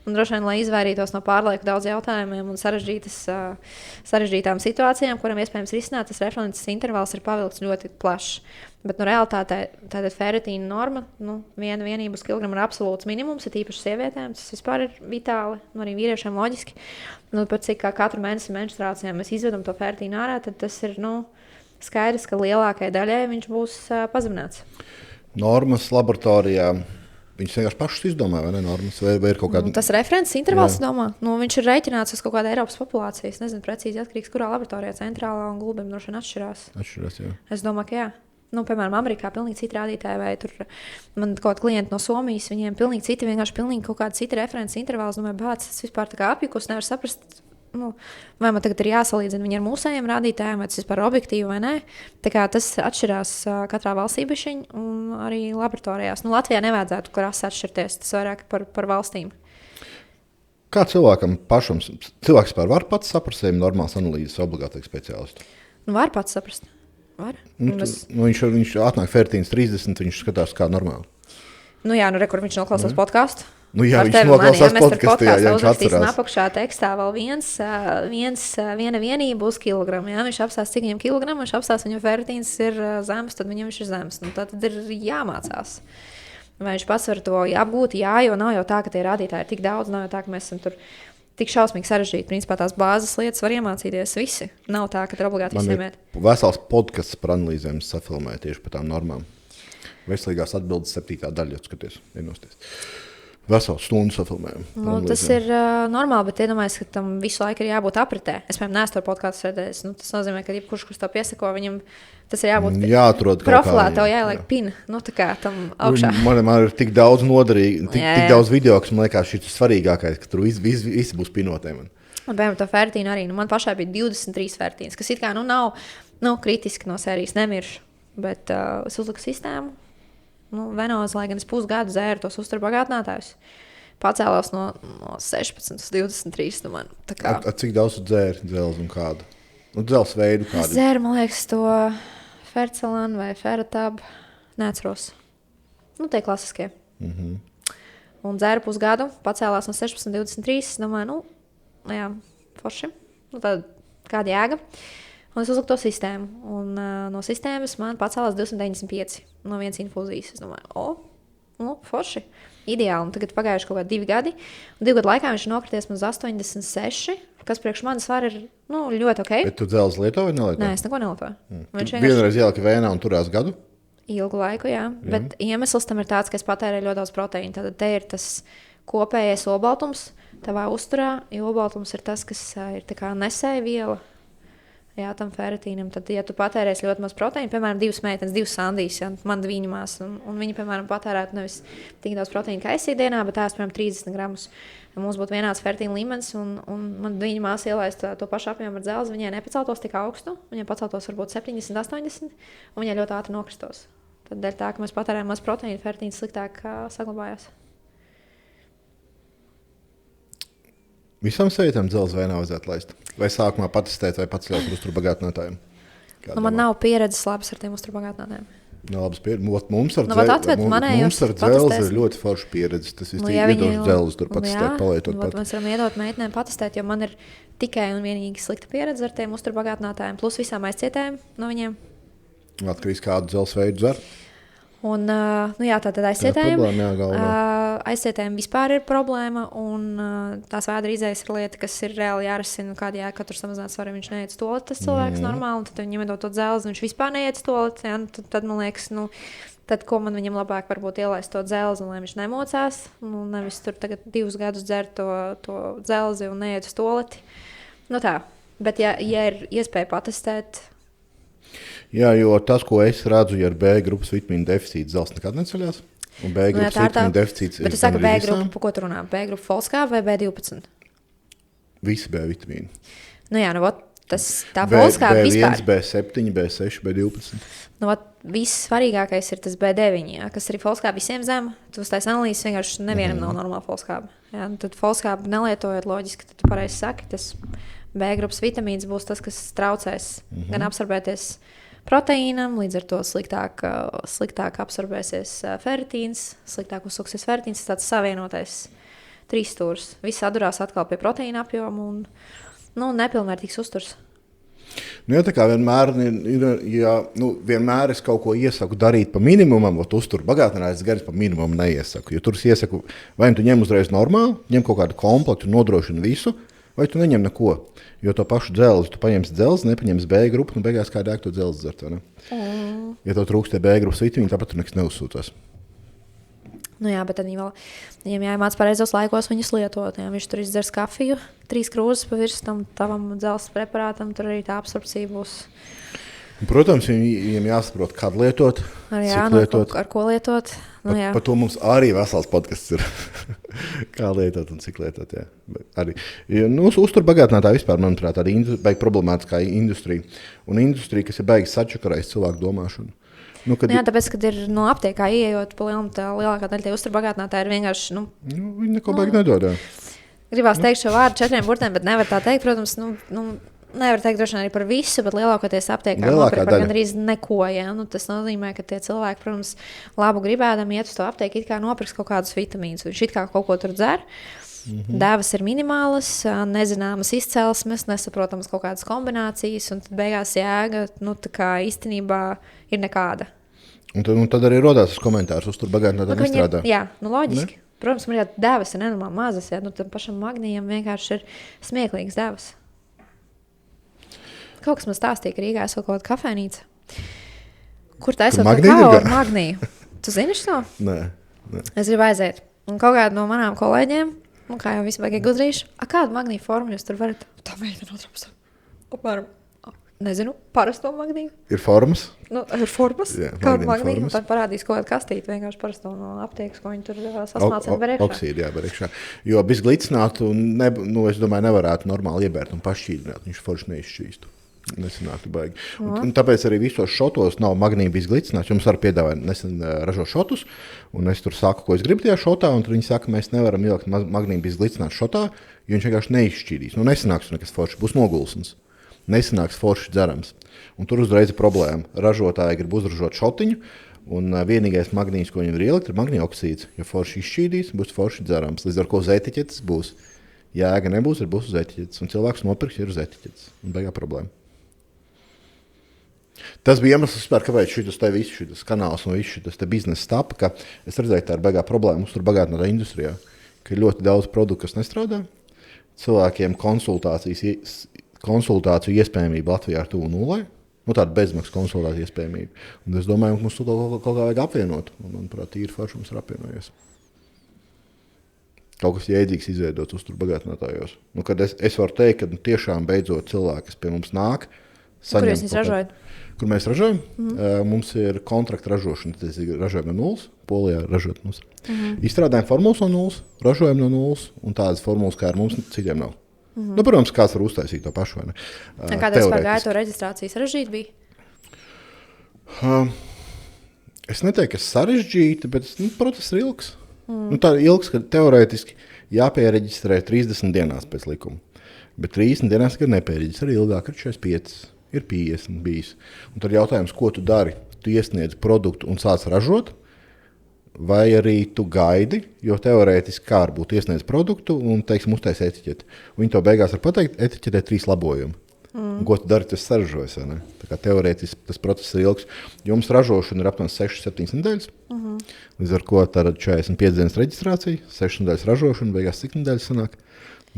Un droši vien, lai izvairītos no pārlieku daudz jautājumiem un sarežģītām situācijām, kurām iespējams risināt, tas references intervāls ir pavilkts ļoti plašs. Bet realitātē tāda ferritīna norma, viena vienība uz kilogramu ir absolūts minimums, ir īpaši sievietēm. Tas vispār ir vitāli, arī vīriešiem loģiski. Pat cik katru mēnesi menstruācijām mēs izvedam to ferritīnu ārā, tad tas ir skaidrs, ka lielākajai daļai viņš būs pazemināts. Normas laboratorijā. Viņus vienkārši pašus izdomā, vai ne? Normas, vai ir kaut kāda... Tas references intervāls, domā. Viņš ir rēķināts uz kaut kāda Eiropas populācija. Es nezinu precīzi atkarīgs, kurā laboratorijā centrālā un glūbiem droši vien atšķirās. Jā. Es domāju, ka jā. Piemēram, Amerikā pilnīgi citi rādītāji, vai tur man kaut klienti no Somijas, viņiem pilnīgi citi, vienkārši pilnīgi kaut kāda cita references intervāls. Domāju, bāc, tas vispār tā kā apjukus, nevar saprast, vai man tagad ir jāsalīdzina viņi ar mūsējiem rādītājiem, vai tas vispār objektīvi vai nē. Tā kā tas atšķirās katrā valstī bišķiņ un arī laboratorijās. Latvijā nevajadzētu krasi atšķirties, tas vairāk par valstīm. Kā cilvēkam pašam, cilvēks var pats saprast, ja normāls analīzes obligāti speciālistu? Var pats saprast. Var. Viņš atnāk ferritīns 30, viņš skatās kā normāli. Kur viņš noklausās podcastu. Viņš noklausās podcastu, jā, viņš atcerās. Apakšā tekstā vēl viena vienība uz kilogramu. Jā, viņš apstās, cik viņam kilogramu, viņš apstās, viņam ferritīns ir zems, tad viņam viņš ir zems. Tad ir jāmācās. Vai viņš pats var to apgūt, jā, jo nav jau tā, ka tie rādītāji ir tik daudz, nav jau tā, ka mēs esam tur tik šausmīgi sarežģīti. Principā tās bāzes lietas var iemācīties visi. Nav tā, ka ir obligāti visiem iet. Vesels podcasts par analīzēm safilmēja tieši par tām normām. Veselīgās atbildes 7. daļa, skaties, ienosties. Veselu stundu safilmējam. Tas ir normāli, bet iedomājies, ka tam visu laiku ir jābūt apritē. Es, piemēram, neesmu to podcastu redzējis. Tas nozīmē, ka jebkurš, kurš to piesako, viņam tas ir jābūt profilā, tev jāieliek pina, tā kā tam augšā. Man ir tik daudz noderīgi, tik daudz video, kas man liekas šis svarīgākais, ka tur visi būs pinotē man. Piemēram, to ferritīnu arī. Man pašai bija 23 ferritīns, kas it kā nav kritiski no sērijas nemiršu, bet es uzliku sistēmu. Venozi, lai gan es pusgadu zēru tos uzturbagātinātājus, pacēlos no 16 uz 23. Cik daudz tu dzēri dzelzi un kādu? Dzelzs veidu kādu? Es dzēru, man liekas, to Fercelan vai Ferrotab, neatceros. Nu, tie klasiskie. Un dzēru pusgadu, pacēlās no 16,23. Es domāju, jā, forši. Tad kāda jēga? Un es uzliku to sistēmu. Un no sistēmas man pacēlās 295 no vienas infūzijas. Es domāju, forši. Ideāli. Un tagad pagājuši kaut kādi 2 gadi. Un 2 gadu laikā viņš nokrities uz 86, kas priekš manis var ir ļoti ok. Bet tu dzelzi lietoji vai nelietoji? Nē, es neko nelietoju. Vienreiz ielika vēnā un turās gadu? Ilgu laiku, jā. Bet iemesls tam ir tāds, ka es patērēju ļoti daudz proteīnu. Tad te ir tas kopējais olbaltums tavā uzturā, jo olbaltums ir tas, kas ir tā kā nesēja viela. Jā, tam ferritīnam. Tad, ja tu patērēsi ļoti maz proteīnu, piemēram, 2 meitenes, 2 sandīs, ja, man 2 mās, un viņi, piemēram, patērētu nevis tik daudz proteīnu kā es dienā, bet tās, piemēram, 30 gramus. Mums būtu vienāds ferritīna līmenis, un man 2 mās ielaist to pašu apjomu ar dzelzi, viņai nepaceltos tik augstu, viņai paceltos varbūt 70, 80, un viņai ļoti ātri nokristos. Tad dēļ tā, ka mēs patērējam maz proteīnu, ferritīns sliktāk saglabājās. Visam sētām dzelzi vēnā vajadzētu laist? Vai sākumā patestēt, vai pats ļaut uzturbagātinātājiem? Man nav pieredzes labas ar tiem uzturbagātinātājiem. Labas pieredzes. Mums ar dzelzi ir ļoti forša pieredze. Tas ir iedošu dzelzi tur patestēt, palietot pat. Mēs varam iedot meitenēm patestēt, jo man ir tikai un vienīgi slikta pieredze ar tiem uzturbagātinātājiem, plus visām aizcietējiem no viņiem. Atkarīgs kādu dzelzi veidu dzer. Un, tātad aizcietējiem vispār ir problēma, un tās vēdra izējas ir lieta, kas ir reāli jārisina, kāda jēga, ka tur samazināt svaru, viņš neiet stolīt, tas cilvēks normāli, un tad viņam iedot to dzelzi, viņš vispār neiet stolīt, ja, tad man liekas, tad ko man viņam labāk varbūt ielaist to dzelzi, lai viņš nemocās, nevis tur tagad 2 gadus dzer to dzelzi un neiet stolīt. Tā, bet ja ir iespēja patestēt. Jā, jo tas, ko es redzu, ja ir B grupas vitamīnu deficīts, dzelzs nekad neceļās. Un B grupas vitamīnu deficīts ir. Bet tu saki B grupu, par ko tu runā? B grupa folskāba vai B12? Visi B vitamīni. Tā folskāba vispār. B1, B7, B6, B12. Viss svarīgākais ir tas B9, jā, kas arī folskāba visiem zem. Tu uz tās analīzes vienkārši nevienam nav normāla folskāba. Jā, tad folskāba nelietojot loģiski, tad tu pareizi saki, tas B grupas vitamīns būs tas, kas traucēs gan absorbēties proteīnam, līdz ar to sliktāk absorbēsies ferritīns, sliktāk uzsuksies ferritīns, tas tāds savienotais 3 stūrs. Viss atdurās atkal pie proteīna apjoma un nepilnvērtīgs uzturs. Tā kā vienmēr vienmēr es kaut ko iesaku darīt pa minimumam, uzturbagātinātājs garis pa minimumu neiesaku. Jo tur es iesaku, vai tu ņem uzreiz normāli, ņem kaut kādu komplektu, nodrošina visu, vai tu neņem neko. Jo to pašu dzelzi, tu paņemsi dzelzi, nepaņemsi B grupu, beigās kādā to dzelzi dzert. Ja tev trūkst B grupas vitamīnu, tāpat tur nekas neuzsūtās. Bet tad viņam jāiemāc pareizos laikos viņus lietot. Ja viņš tur izdzers kafiju, 3 krūzes pa virs tam tavam dzelzs preparātam, tur arī tā absorpcija būs. Protams, viņiem jāsaprot, kādu lietot, cik lietot. Ar ko lietot. Par to mums arī vesels podcasts ir. Kā lietot un cik lietot. Uzturbagātinātāji vispār, manuprāt, tāda problemātiskā industrija. Un industrija, kas ir baigi sačakarējis cilvēku domāšanu. Tāpēc, kad ir no aptiekā ieejot pa lielam, tā lielākā daļa tie uzturbagātinātāji ir vienkārši. Viņi neko baigi nedod. Gribās teikt šo vārdu 4 burtiem, bet nevar tā teikt. Protams, nevar teikt droši vien arī par visu, bet lielākoties aptiekā nopirkt par gandrīz neko. Ja? Tas nozīmē, ka tie cilvēki, protams, labu gribēdami iet uz to aptieku, it kā nopirks kaut kādus vitamīnus. Viņš it kā kaut ko tur dzer. Devas ir minimālas, nezināmas izcelsmes, nesaprotamas kaut kādas kombinācijas, un tad beigās jēga īstenībā ir nekāda. Un tad arī rodās komentārs, uzturbagātinātājiem nestrādā. Jā, loģiski. Ne? Protams, man devas ir nenormāli mazas, ja? Tam pašam magnijam vienkārši ir smieklīgs devas. Kaut kas man stāstīja, ka Rīgā esot kaut kāda kafejnīca, kur taisot kakao ar magniju. Tu zini šo? Nē. Es gribu aiziet. Un kaut kādu no manām kolēģiem, kā jau visi baigi gudrīši, kādu magniju formu jūs tur varat? Tā meitene atraps. Apmēram, nezinu, parasto magniju. Ir formas? Ir formas. Jā, kādu magniju. Un tad parādīs kaut kādu kastīti, vienkārši parasto no aptiekas, ko viņi tur sasmācina berēkšā. Oksīdi, jā, berēkšā. Jo bisglicinātu, es domāju, nevarētu normāli iebērt un pašķīdināt. Viņš forši neizšķīstu. Nesanāktu baigi. Un tāpēc arī visos šotos nav magnija bisglicināts. Jums var piedāvāt nesen ražo šotus, un es tur saku, ko es gribu tajā šotā, un viņi saka, mēs nevaram ielikt magnija bisglicināts šotā, jo viņš vienkārši neizšķīdīs. Nesanāks nekas forši, būs nogulsns. nesanāks forši dzerams. Un tur uzreiz ir problēma. Ražotāji grib uzražot šotiņu, un vienīgais magnīts, ko viņam ir ielikt, ir magnija oksīds. Ja forši izšķīdīs, būs forši dzerams. Līdz ar ko uz etiķetes būs. Jēga nebūs, ir būs uz etiķetes. Un cilvēks nopirks ir uz etiķetes. Un beigā problēma. Tas bija iemesls, kāpēc šis kanāls un šis biznesa tapa, ka es redzēju, ka tā ir baigā problēma uztur bagātinātā industrijā, ka ir ļoti daudz produktu, kas nestrādā. Cilvēkiem konsultāciju iespējamība Latvijā ir tuvu nulai. Tāda bezmaksas konsultāciju iespējamība. Un es domāju, ka mums to kaut kā vajag apvienot. Un, manuprāt, īri forši mums ir apvienojies. Kaut kas jēdzīgs izveidots uztur bagātinātājos. Kad es varu teikt, ka tiešām beidzot cilvēki, kas pie mums nāk, kur jūs ražojat? Kur mēs ražojam? Mums ir kontrakta ražošana. Tas ir ražojam no nulles. Polijā ražot mums. Izstrādājam formulas no nulles, ražojam no nulles. Un tādas formulas, kā ar mums, citiem nav. Protams, kāds var uztaisīt to pašu. Kādā vispār gāja to reģistrāciju sarežģīti bija? Es neteiktu, ka sarežģīti, bet process ir ilgs. Tā ir ilgs, ka teorētiski jāpiereģistrē 30 dienās pēc likuma. Bet 30 dienās, kad nepiereģistrē ilgāk, ir 45, ir 50 bijis. Un tad jautājums, ko tu dari? Tu iesniedz produktu un sāc ražot, vai arī tu gaidi, jo teorētiski kā var būt iesniedz produktu un, teiksim, uztais etiķeti. Viņi to beigās var pateikt, etiķetē 3 labojumi. Ko tu dari, tas saražojas, vai ne? Tā kā teorētiski tas process ir ilgs. Jums ražošana ir apmēram 6-7 nedēļas. Līdz ar ko tā ir 45 dienas reģistrācija, 6 nedēļas ražošana, beigās cik nedēļas sanāk?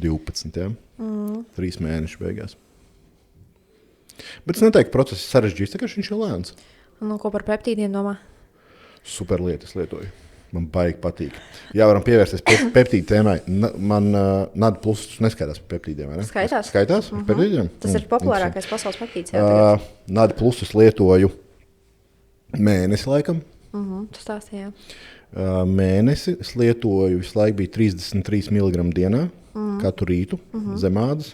12, jā. 3 mēneši beigās. Bet es neteiktu, ka process ir sarežģīts, tā kā viņš ir lēns. Ko par peptīdiem domā? Super lietas lietoju. Man baigi patīk. Jā, varam pievērsties peptīdu tēmai. Man NAD plus neskaitās par peptīdiem, vai ne? Skaitās. Skaitās par peptīdiem? Tas ir populārākais pasaules peptīds. NAD plus es lietoju mēnesi laikam. Tu stāstīji, jā. Mēnesi es lietoju, visu laiku bija 33 mg dienā, katru rītu, zemādas.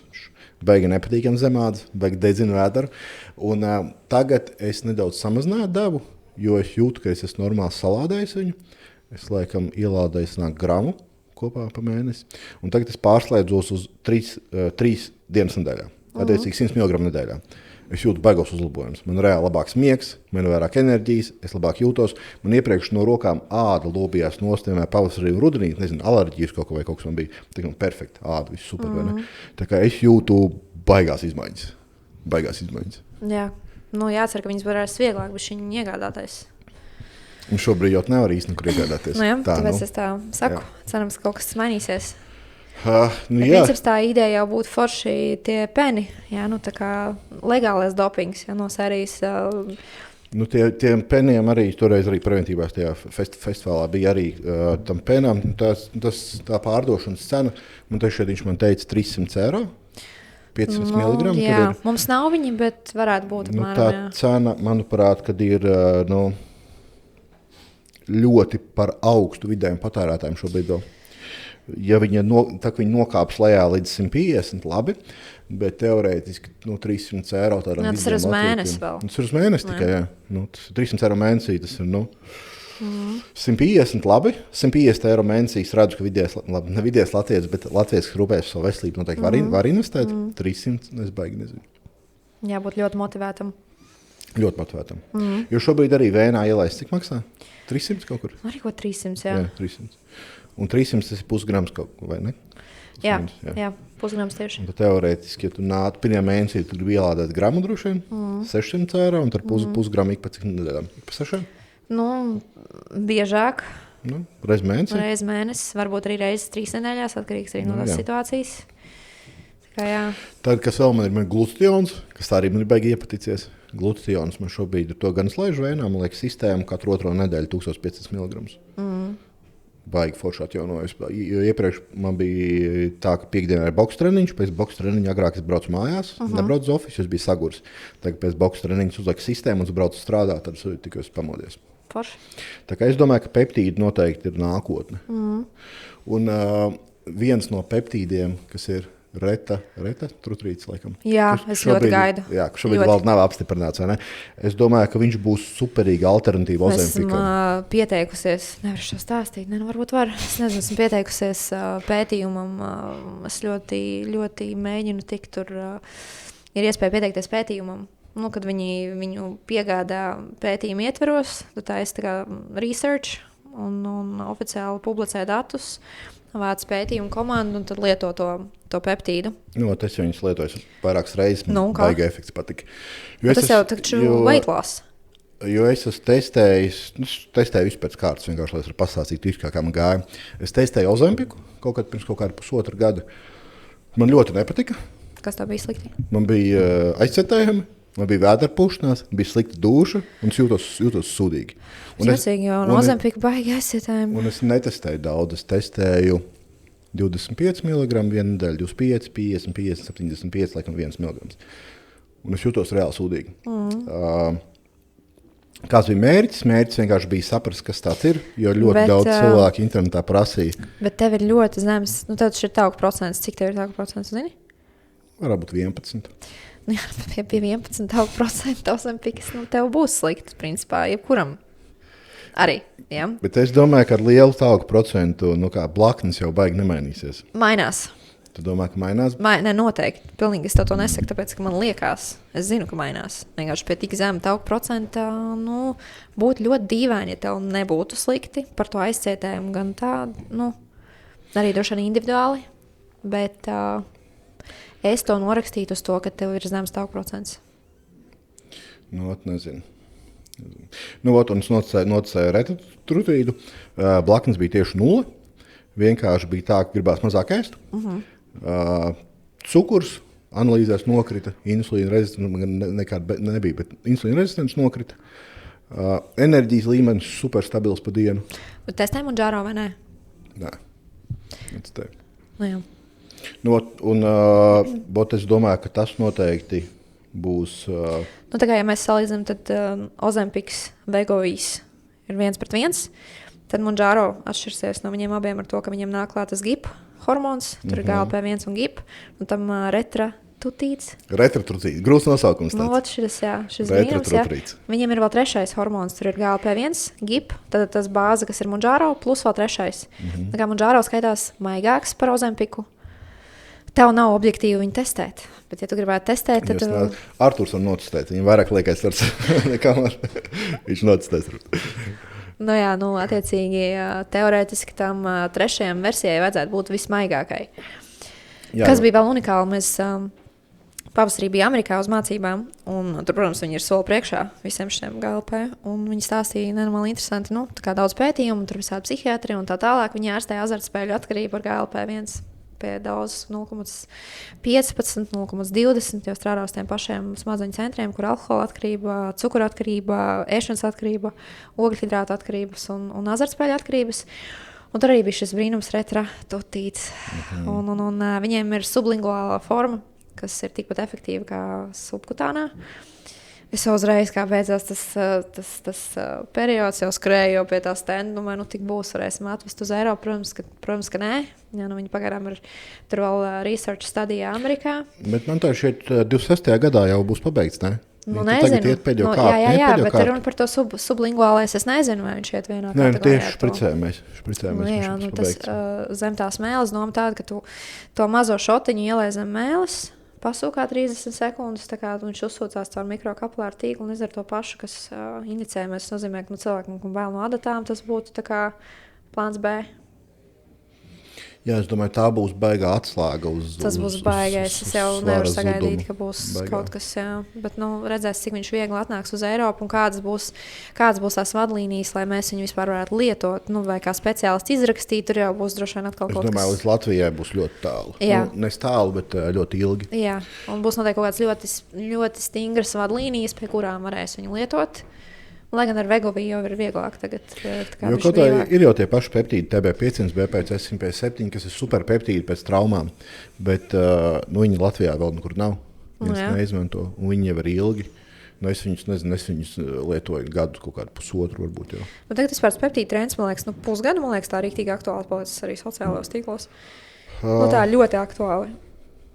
Baigi nepatīkam zemādas, baigi dedzinu vēderu. Un tagad es nedaudz samazināju devu, jo es jūtu, ka es esmu normāli salādējis viņu. Es laikam ielādēju gramu kopā pa mēnesi. Un tagad es pārslēdzos uz 3 dienas nedēļā. Attiecīgi 100 mg nedēļā. Es jūtu baigos uzlabojumus. Man reāli labāks miegs, man ir vairāk enerģijas, es labāk jūtos. Man iepriekš no rokām āda lobījās nost, vienmēr pavasarī un rudenī, nezinu, alerģijas kaut ko vai kaut kas man bija. Tā kā perfekta āda, viss super, vai ne? Tā kā es jūtu baigās izmaiņas. Jā. Jācer, ka viņas varēs vieglāk, bet viņi iegādātais. Un šobrīd jau nevar īsti nekur iegādāties. Jā, tāpēc es tā saku. Cerams, ka kaut kas mainīsies. Jā. Princips tā ideja jau būtu forši tie peni. Jā, tā kā legālais dopings, jā, no sērijas. Tiem peniem arī toreiz arī preventīvās tajā festivālā bija arī tam penām. Tā pārdošanas cena, viņš man teica 300 eiro. 500 mg. Jā, mums nav viņi, bet varētu būt apmēram. Tā cena, manuprāt, kad ir ļoti par augstu vidējiem patērētājiem šobrīd. Ja viņi nokāps lejā līdz 150, labi, bet teorētiski 300 eiro tādam tas ir uz mēnesi vēl. Tas ir uz mēnesi tikai, jā. 300 eiro mēnesī tas ir, 150 labi, 150 eiro mēnesī es redzu, ka vidējais latviečs, bet latviečs, kas rūpējas par savu veselību, noteikti var investēt. 300, es baigi nezinu. Jābūt ļoti motivētam. Ļoti motivētam. Jo šobrīd arī vēnā ielaist, cik maksā? 300 kaut kur? Arī ko 300, jā. Jā, 300. Un 300 tas ir pusgrams kaut ko, vai ne? Jā, pusgrams tieši. Un teorētiski, ja tu nāc pirmajā mēnesī, tu gribi ielādēt gramu droši vien, 600 eiro, un tad pusgramu ik pa cik nedēļām? Ik pa 6? Biežāk. Reiz mēnesis. Reiz mēnesis, varbūt arī reizes 3 nedēļās, atkarīgs arī no tās situācijas. Tad, kas vēl man ir glutātions, kas tā arī man ir baigi iepaticies. Glutātions man šobrīd ir to gan slaižu vēnā, man liekas, sistēma katru otro nedēļu 1500 mg. Baigi forši atjaunojas. Iepriekš man bija tā, ka piekdienā ir boks treniņš, pēc boks treniņa agrāk es braucu mājās, nebraucu uz ofisu, es biju sagurs. Tagad pēc boks treniņas uzlieku sistēmu un es braucu strādāt, tad es tikai pamodies. Forši. Tā kā es domāju, ka peptīdi noteikti ir nākotne. Un viens no peptīdiem, kas ir Reta trutrītis, laikam. Jā, es ļoti gaidu. Jā, šobrīd vēl nav apstiprināts, vai ne? Es domāju, ka viņš būs superīga alternatīva Ozempikam. Esmu pieteikusies, nevaru šo stāstīt, varbūt var. Es nezinu, esmu pieteikusies pētījumam. Es ļoti, ļoti mēģinu tikt tur ir iespēja pieteikties pētījumam. Nu, kad viņu piegādā pētījumu ietveros, tad tā ir research un oficiāli publicē datus, vāc pētījumu komandu un tad lieto to peptīdu. Nu, tas jau viņas lietojas vairākas reizes, man baigi efekts patika. Tas jau taču weight loss. Jo es esmu testēju visu pēc kārtas, vienkārši, lai es varu pastāstīt visu, kā man gāja. Es testēju Ozempiku pirms kaut kāda pusotru gadu. Man ļoti nepatika. Kas tā bija slikti? Man bija aizcetējumi. Man bija vēderpušanās, bija slikta duša un es jūtos sūdīgi. Jūtīgi, jo Ozempika baigi aizcietējumi. Un es netestēju daudz. Es testēju 25 mg vienu nedēļu, 25, 50, 50, 75, laikam 1 mg. Un es jūtos reāli sūdīgi. Kāds bija mērķis? Mērķis vienkārši bija saprast, kas tāds ir, jo ļoti daudz cilvēku internetā prasīja. Bet tev ir ļoti zemes, tev ir tauku procents. Cik tev ir tauku procents, zini? Varbūt 11. Nu jā, pie 11% Ozempikas, tev būs slikti, principā, jebkuram arī, jā. Bet es domāju, ka ar lielu tauku procentu, blaknes jau baigi nemainīsies. Mainās. Tu domā, ka mainās? Ne, noteikti. Pilnīgi es to nesaku, tāpēc, ka man liekas, es zinu, ka mainās. Vienkārši pie tik zema tauku procenta, būtu ļoti dīvaini, ja tev nebūtu slikti par to aizcietējumu, gan tā, arī droši vien individuāli, bet es to norakstītu uz to, ka tev ir zemes tauku procents. Nezinu. Un es nocēju retrotrūtīdu. Blaknes bija tieši 0. Vienkārši bija tā, ka gribās mazāk ēst. Cukurs analīzēs nokrita. Insulīna rezistents nekāda nebija, bet insulīna rezistents nokrita. Enerģijas līmenis super stabils pa dienu. Bet testē Mounjaro vai nē? Nē. Netestēju. Jā. Es domāju, ka tas noteikti būs. Tā kā ja mēs salīdzinām, tad Ozempiks, Vegovīs ir 1:1. Tad Mounjaro atšķirsies no viņiem abiem ar to, ka viņiem nāk klāt tas GIP hormons. Tur ir GLP-1 un GIP. Un tam retrotrūtīds. Retrotrūtīds. Grūts nosaukums. Šis brīnums. Viņiem ir vēl 3. hormons. Tur ir GLP-1, GIP. Tad tas bāze, kas ir Mounjaro, plus vēl 3. Tā kā Mounjaro skaitās maigāks par Ozempiku. Tev nav objektīvi viņu testēt, bet, ja tu gribētu testēt, tad... Arturs var notestēt, viņam vairāk liekas svars nekā man. Viņš notestēs. Attiecīgi, teorētiski tam 3. versijai vajadzētu būt vismaigākai. Kas bija vēl unikāli, mēs pavasarī bija Amerikā uz mācībām, un tur, protams, viņi ir soli priekšā visiem šiem GLP, un viņi stāstīja nenormāli interesanti, tā kā daudz pētījumu, tur visādi psihiatri un tā tālāk, viņi ārstēja azartspēļu atkarību ar GLP-1. Pie dozes 0,15, 0,20, jo strādā uz tiem pašiem smadzeņu centriem, kur alkohola atkarība, cukura atkarība, ēšanas atkarība, ogļhidrātu atkarības un azartspēļu atkarības. Un tur arī bija šis brīnums retrotrūtīds. Un viņiem ir sublinguālā forma, kas ir tikpat efektīva kā subkutānā. Es uzreiz, kā beidzās tas periods, jau skrēju jau pie tā stenda, tik būs, varēsim atvest uz Eiropu, protams, ka nē. Jā, viņi pagaidām ir tur vēl research stadijā Amerikā. Bet man tā šeit 26. gadā jau būs pabeigts, ne? Nezinu. Jā, bet runa par to sublinguālais, es nezinu, vai viņš iet vienā kategorijā. Nē, tieši špricējamies. Jā, tas zem tās mēles doma tāda, ka tu to mazo šotiņu ielai zem mēles, pasūkā 30 sekundes, tā kā viņš uzsūcās caur mikrokapilāru tīklu un izdara to pašu, kas inicējumais nozīmē, ka cilvēkam, kam bail no adatām, tas būtu tā kā plāns B. Jā, es domāju, tā būs baigā atslēga uz tas būs baigais. Es jau nevaru sagaidīt, ka būs kaut kas, jā. Bet redzēs, cik viņš viegli atnāks uz Eiropu un kādas būs tās vadlīnijas, lai mēs viņu vispār varētu lietot. Vai kā speciālisti izrakstīt, tur jau būs droši vien atkal kaut kas. Es domāju, līdz Latvijai būs ļoti tālu. Nes tālu, bet ļoti ilgi. Jā, un būs noteikti kaut kāds ļoti, ļoti stingras vadlīnijas, pie kurām varēs viņu lietot. Lai gan ar Vegoviju jau ir vieglāk tagad. Kaut kā ir jau tie paši peptīdi, TB500, BPC 157, kas ir super peptīdi pēc traumām, bet viņi Latvijā vēl nekur nav. Viņus neizmanto, un viņi jau ir ilgi. Es viņus lietoju gadu, kaut kādu pusotru varbūt jau. Bet tagad vispār peptīdi trends, man liekas, pusgadu, man liekas, tā rīktīgi aktuāli palicis arī sociālajos tīklos. Tā ļoti aktuāli.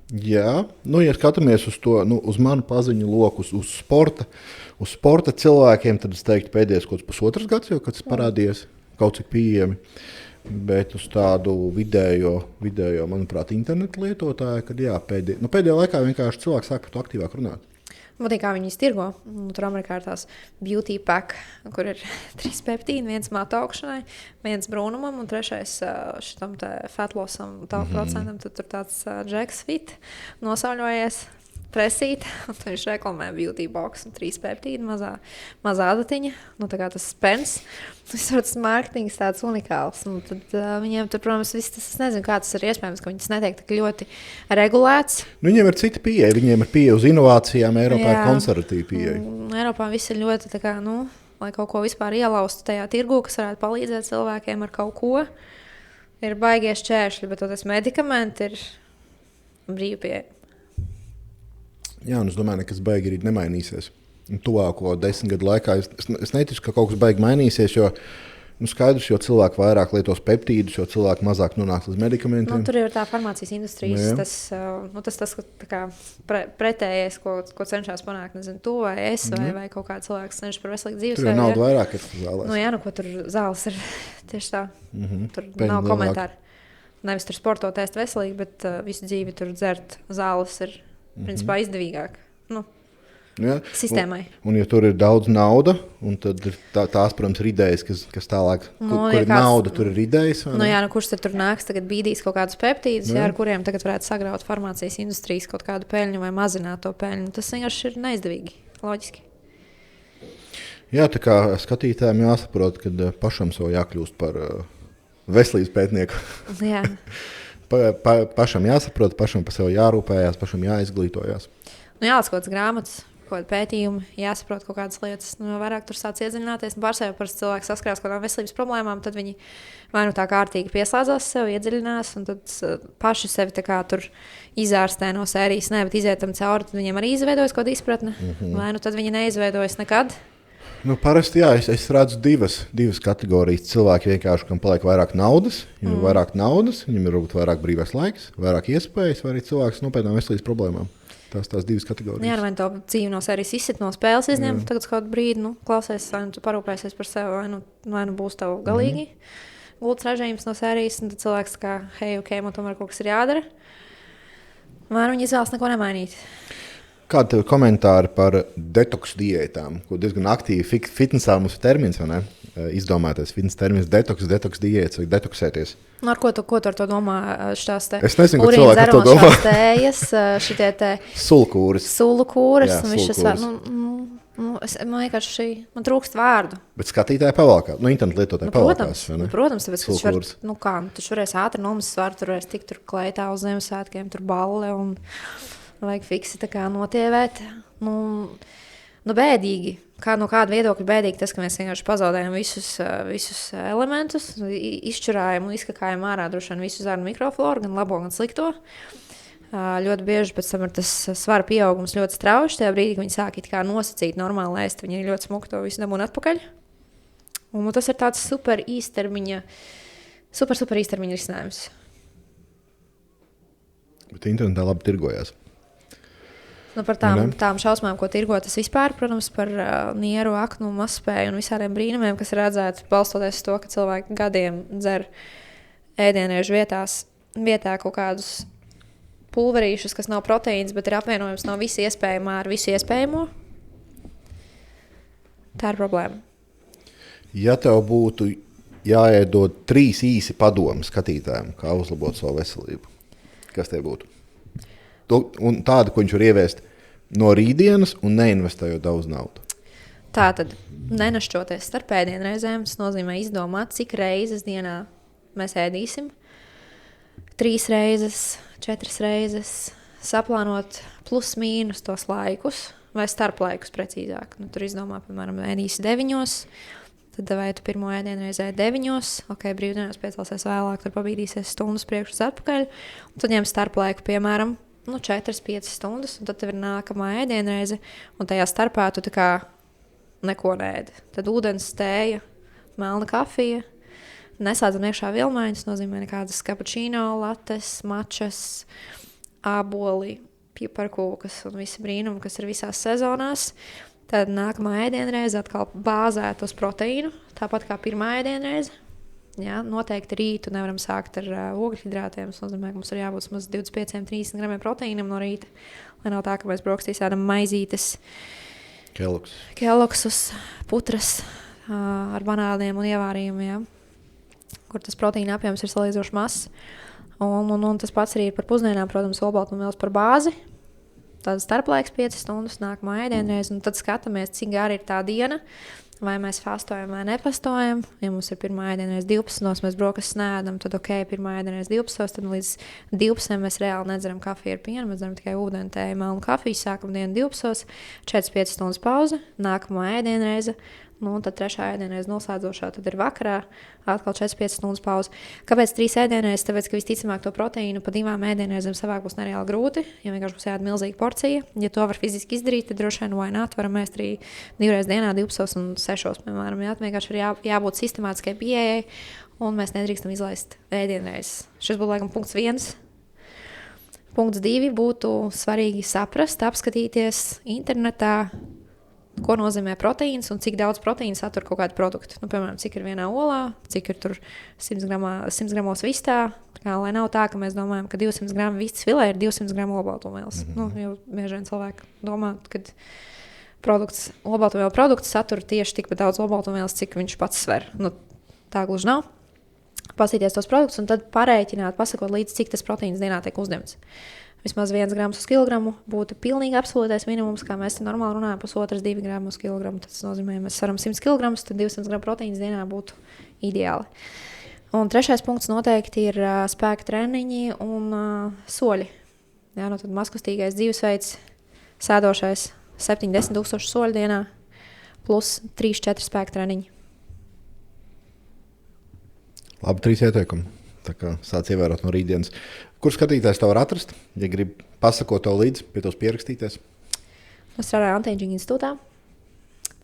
Jā, ja skatāmies uz to, uz manu paziņu loku, uz sporta cilvēkiem, tad es teiktu pēdējais kaut kāds pusotras gads, jau, kad tas parādījās kaut cik pieejami. Bet uz tādu vidējo manuprāt, internetu lietotāju, kad pēdējā laikā vienkārši cilvēks sāk par to aktīvāk runāt. Patīk, kā viņi tirgo. Tur Amerikā ir tās beauty pack, kur ir 3 peptīni, 1 matu augšanai, 1 brūnumam un 3 šitam fatlosam, procentam. Tad tur tāds Jacks Fit nosauļojies. Presīt, un tad viņš reklamē beauty box un 3 peptīdi, mazā adatiņa. Tā kā tas spens. Visur tas mārketings tāds unikāls. Un tad viņiem tur, protams, viss tas, es nezinu, kā tas ir iespējams, ka viņi tas netiek tik ļoti regulēts. Viņiem ir cita pieeja. Viņiem ir pieeja uz inovācijām, Eiropā ir konservatīva pieeja. Eiropā viss ir ļoti tā kā, lai kaut ko vispār ielaustu tajā tirgu, kas varētu palīdzēt cilvēkiem ar kaut ko. Ir baigie šķēršļi, bet tas medikamenti ir brīvi pieeja. Jā, un es domāju, nekas baigi arī nemainīsies. Tuvāko 10 gadu laikā es neticu, ka kaut kas baigi mainīsies, jo skaidrs, jo cilvēki vairāk lietos peptīdus, jo cilvēki mazāk nonāks līdz medikamentiem. Tur ir tā farmācijas industrijas, tas kā pretējais, ko cenšas panākt, nezinu, tu vai es, vai kaut kāds cilvēks cenšas par veselīgu dzīvesveidu. Tur ir nauda vairāk, ir zālēs. Ko tur zāles ir tieši tā. Tur nav komentāru. Nevis tur sportot, ēst veselīgi, bet visu dzīvi tur dzert zāles ir principā izdevīgāk sistēmai. Un ja tur ir daudz nauda, tad ir tās, protams, ir idejas, kas tālāk, kur ir nauda, tur ir idejas. Kurš tur nāks tagad bīdīs kaut kādus peptīdus, ar kuriem tagad varētu sagraut farmācijas industrijas kaut kādu peļņu vai mazināt to peļņu. Tas vienkārši ir neizdevīgi, loģiski. Jā, tā kā skatītājiem jāsaprot, ka pašam sev jākļūst par veselības pētnieku. Jā. Pašam jāsaprot, pašam par sevi jārūpējās, pašam jāizglītojās. Jālasa kaut kādas grāmatas, kaut kādi pētījumi, jāsaprot kaut kādas lietas. Vairāk tur sāc iedziļināties. Pārsvarā parasti cilvēki saskarās ar kādām veselības problēmām, tad viņi vai tā kārtīgi pieslēdzās sev, iedziļinās, un tad paši sevi tā kā tur izārstē no sērijas, bet iziet tam cauri, tad viņiem arī izveidojas kaut kāda izpratne. Vai tad viņi neizveidojas nekad. Parasti jā, es redzu divas kategorijas. Cilvēki vienkārši, kam paliek vairāk naudas, viņam ir vairāk naudas, viņam ir varbūt vairāk brīvais laiks, vairāk iespējas, vai arī cilvēks nopietnām veselības problēmām. Tās divas kategorijas. Jā, vai to dzīvi no sērijas izsit no spēles izņemt, tagad kādu brīdi, klausies, vai tu parūpēsies par sevi, vai būs tev galīgi gultas režīms no sērijas, un tad cilvēks kā, hei, ok, man tomēr kaut kas ir jādara. Vai viņi izvēlas neko nemainīt? Kādi tev komentāri par detoksu diētām, ko diezgan aktīvi fitnesā mums ir termins, vai ne? Izdomātais fitnes termins detoks diētas vai detoksēties. Ar ko tu ar to domā? Es nezinu, ko cilvēki ar to domā. Tējas, šitie te sulkūras. Jā, man trūkst vārdu. Bet skatītāji pavalkā, internetu lietotāji pavalkās, vai ne? Protams, tāpēc, ka tu varēs ātri nomas svaru, tur varēs tikt tur kleitā uz Ziemassvētkiem, tur balle un vajag fiksi tā kā notievēt. Bēdīgi. No kāda viedokļa bēdīgi tas, ka mēs vienkārši pazaudējam visus elementus, izšķirājam un izkakājam ārā droši vien visu zarnu mikrofloru, gan labo, gan slikto. Ļoti bieži pēc tam ir tas svara pieaugums ļoti strauji. Tajā brīdī, kad viņi sāk it kā nosacīt normāli ēst, viņi ir ļoti smuki to visu dabūna atpakaļ. Un tas ir tāds super īstermiņa risinājums. Bet internetā labi tirgojās. Par tām šausmām, ko tirgo tas vispār, protams, par nieru, aknu, mazspēju un visādiem brīnumiem, kas ir redzēti balstoties uz to, ka cilvēki gadiem dzer ēdienriežu vietā kaut kādus pulverīšus, kas nav proteīns, bet ir apvienojums no visa iespējamā ar visu iespējamo. Tā ir problēma. Ja tev būtu jāiedod 3 īsi padomi skatītājiem, kā uzlabot savu veselību, kas tie būtu? Un tādu, ko viņš var ieviest no rītdienas un neinvestējot daudz naudu. Tātad, nenašķoties starp ēdienreizēm, tas nozīmē izdomāt, cik reizes dienā mēs ēdīsim. 3 reizes, 4 reizes, saplānot plus mīnus tos laikus, vai starplaikus precīzāk. Tur izdomā, piemēram, ēdīsi 9, tad vai tu pirmo ēdienreizē 9, ok, brīvdienās piecelsies vēlāk, tur pabīdīsies stundas priekš uz atpakaļ, un tad ņem starplaiku, piemēram, 4-5 stundas, un tad tev ir nākamā ēdienreize, un tajā starpā tu tā kā neko neēdi. Tad ūdens, tēja, melna kafija, nesādzam iekšā vilmaiņas, nozīmē nekādas kapučīno, lates, mačas, āboli, piparkūkas un visi brīnumi, kas ir visās sezonās. Tad nākamā ēdienreize atkal bāzēt uz proteīnu, tāpat kā pirmā ēdienreize. Jā, noteikti rītu nevaram sākt ar ogļhidrātiem. Tas nozīmē, ka mums ir jābūt maz 25-30 gramiem proteīnam no rīta. Lai nav tā, ka mēs brokastīs ēdam maizītes, keloksus, putras ar banāniem un ievārījumiem, kur tas proteīna apjoms ir salīdzinoši mazs. Un tas pats arī par pusdienām, protams, olbaltumvielas par bāzi. Tāda starplaiks 5 stundas, nākamā ēdienreize, un tad skatāmies, cik gara ir tā diena. Vai mēs fastojam vai nepastojam. Ja mums ir pirmā ēdienreize 12, mēs brokastis neēdam, tad ok, pirmā ēdienreize 12, tad līdz 12 mēs reāli nedzeram kafiju ar pienu, mēs dzeram tikai ūdeni, tēju, melnu kafiju, sākam dienu 12, 4-5 stundas pauze, nākamā ēdienreize. Un tad trešā ēdienreize noslēdzošā, tad ir vakarā atkal 4-5 stundas pauze. Kāpēc 3 ēdienreizes? Tāpēc, ka visticamāk to proteīnu pa 2 ēdienreizēm savākt būs nereāli grūti, ja vienkārši būs jāēd milzīga porcija. Ja to var fiziski izdarīt, tad droši vien why not, varam ēst arī 2 reizes dienā, 12 un 6, piemēram. Jā, vienkārši ir jābūt sistemātiskai pieejai, un mēs nedrīkstam izlaist ēdienreizes. Šis būtu laikam punkts 1. Punkts 2 būtu svarīgi saprast, apskatīties internetā, ko nozīmē proteīns un cik daudz proteīna satur kaut kādu produktu. Piemēram, cik ir vienā olā, cik ir tur 100 gramos vistā. Lai nav tā, ka mēs domājam, ka 200 gramu vistas filē ir 200 gramu olbaltumvielas. Jo bieži vien cilvēki domā, ka olbaltumvielu produkts satur tieši tikpat daudz olbaltumvielas, cik viņš pats sver. Tā gluži nav. Pasīties tos produktus un tad parēķināt, pasakot līdz, cik tas proteīns dienā tiek uzņemts. Vismaz 1 grams uz kilogramu būtu pilnīgi absolūtais minimums, kā mēs normāli runājam, 1,5–2 gramu uz kilogramu. Tas nozīmē, ja mēs svaram 100 kg, tad 200 gramu proteīns dienā būtu ideāli. Un trešais punkts noteikti ir spēka treniņi un soļi. Jā, tad mazkustīgais dzīvesveids, sēdošais 7–10 tūkstoši soļu dienā, plus 3–4 spēka treniņi. Labi, 3 ieteikumi. Tā kā sāc ievērot no rītdienas. Kur skatītājs tev var atrast, ja grib pasakot to līdzi, pie tos pierakstīties? Es strādāju Anti-Aging institūtā.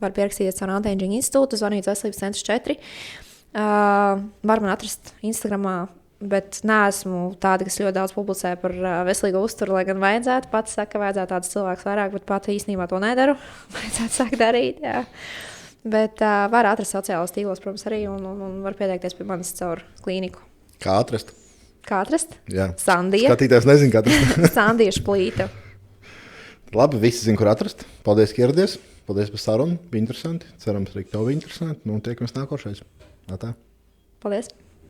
Var pierakstīties caur Anti-Aging institūtu, zvanīt Veselības centrs 4. Var man atrast Instagramā, bet neesmu tāda, kas ļoti daudz publicē par veselīgo uzturu, lai gan vajadzētu. Pats saka, ka vajadzētu tādus cilvēkus vairāk, bet pat īstenībā to nedaru. Vajadzētu sākt darīt, jā. Bet var atrast sociālos tīklos, protams, arī, un var pieteikties pie manis caur klīniku. Kā atrast? Kā atrast? Jā. Sandija. Skatītājs nezin, kā atrast. Sandija Šplīta. Labi, visi zin, kur atrast. Paldies, ka ieradies. Paldies par sarunu. Bija interesanti. Cerams, arī tev bija interesanti. Tiekamies nākošais. Tā. Paldies.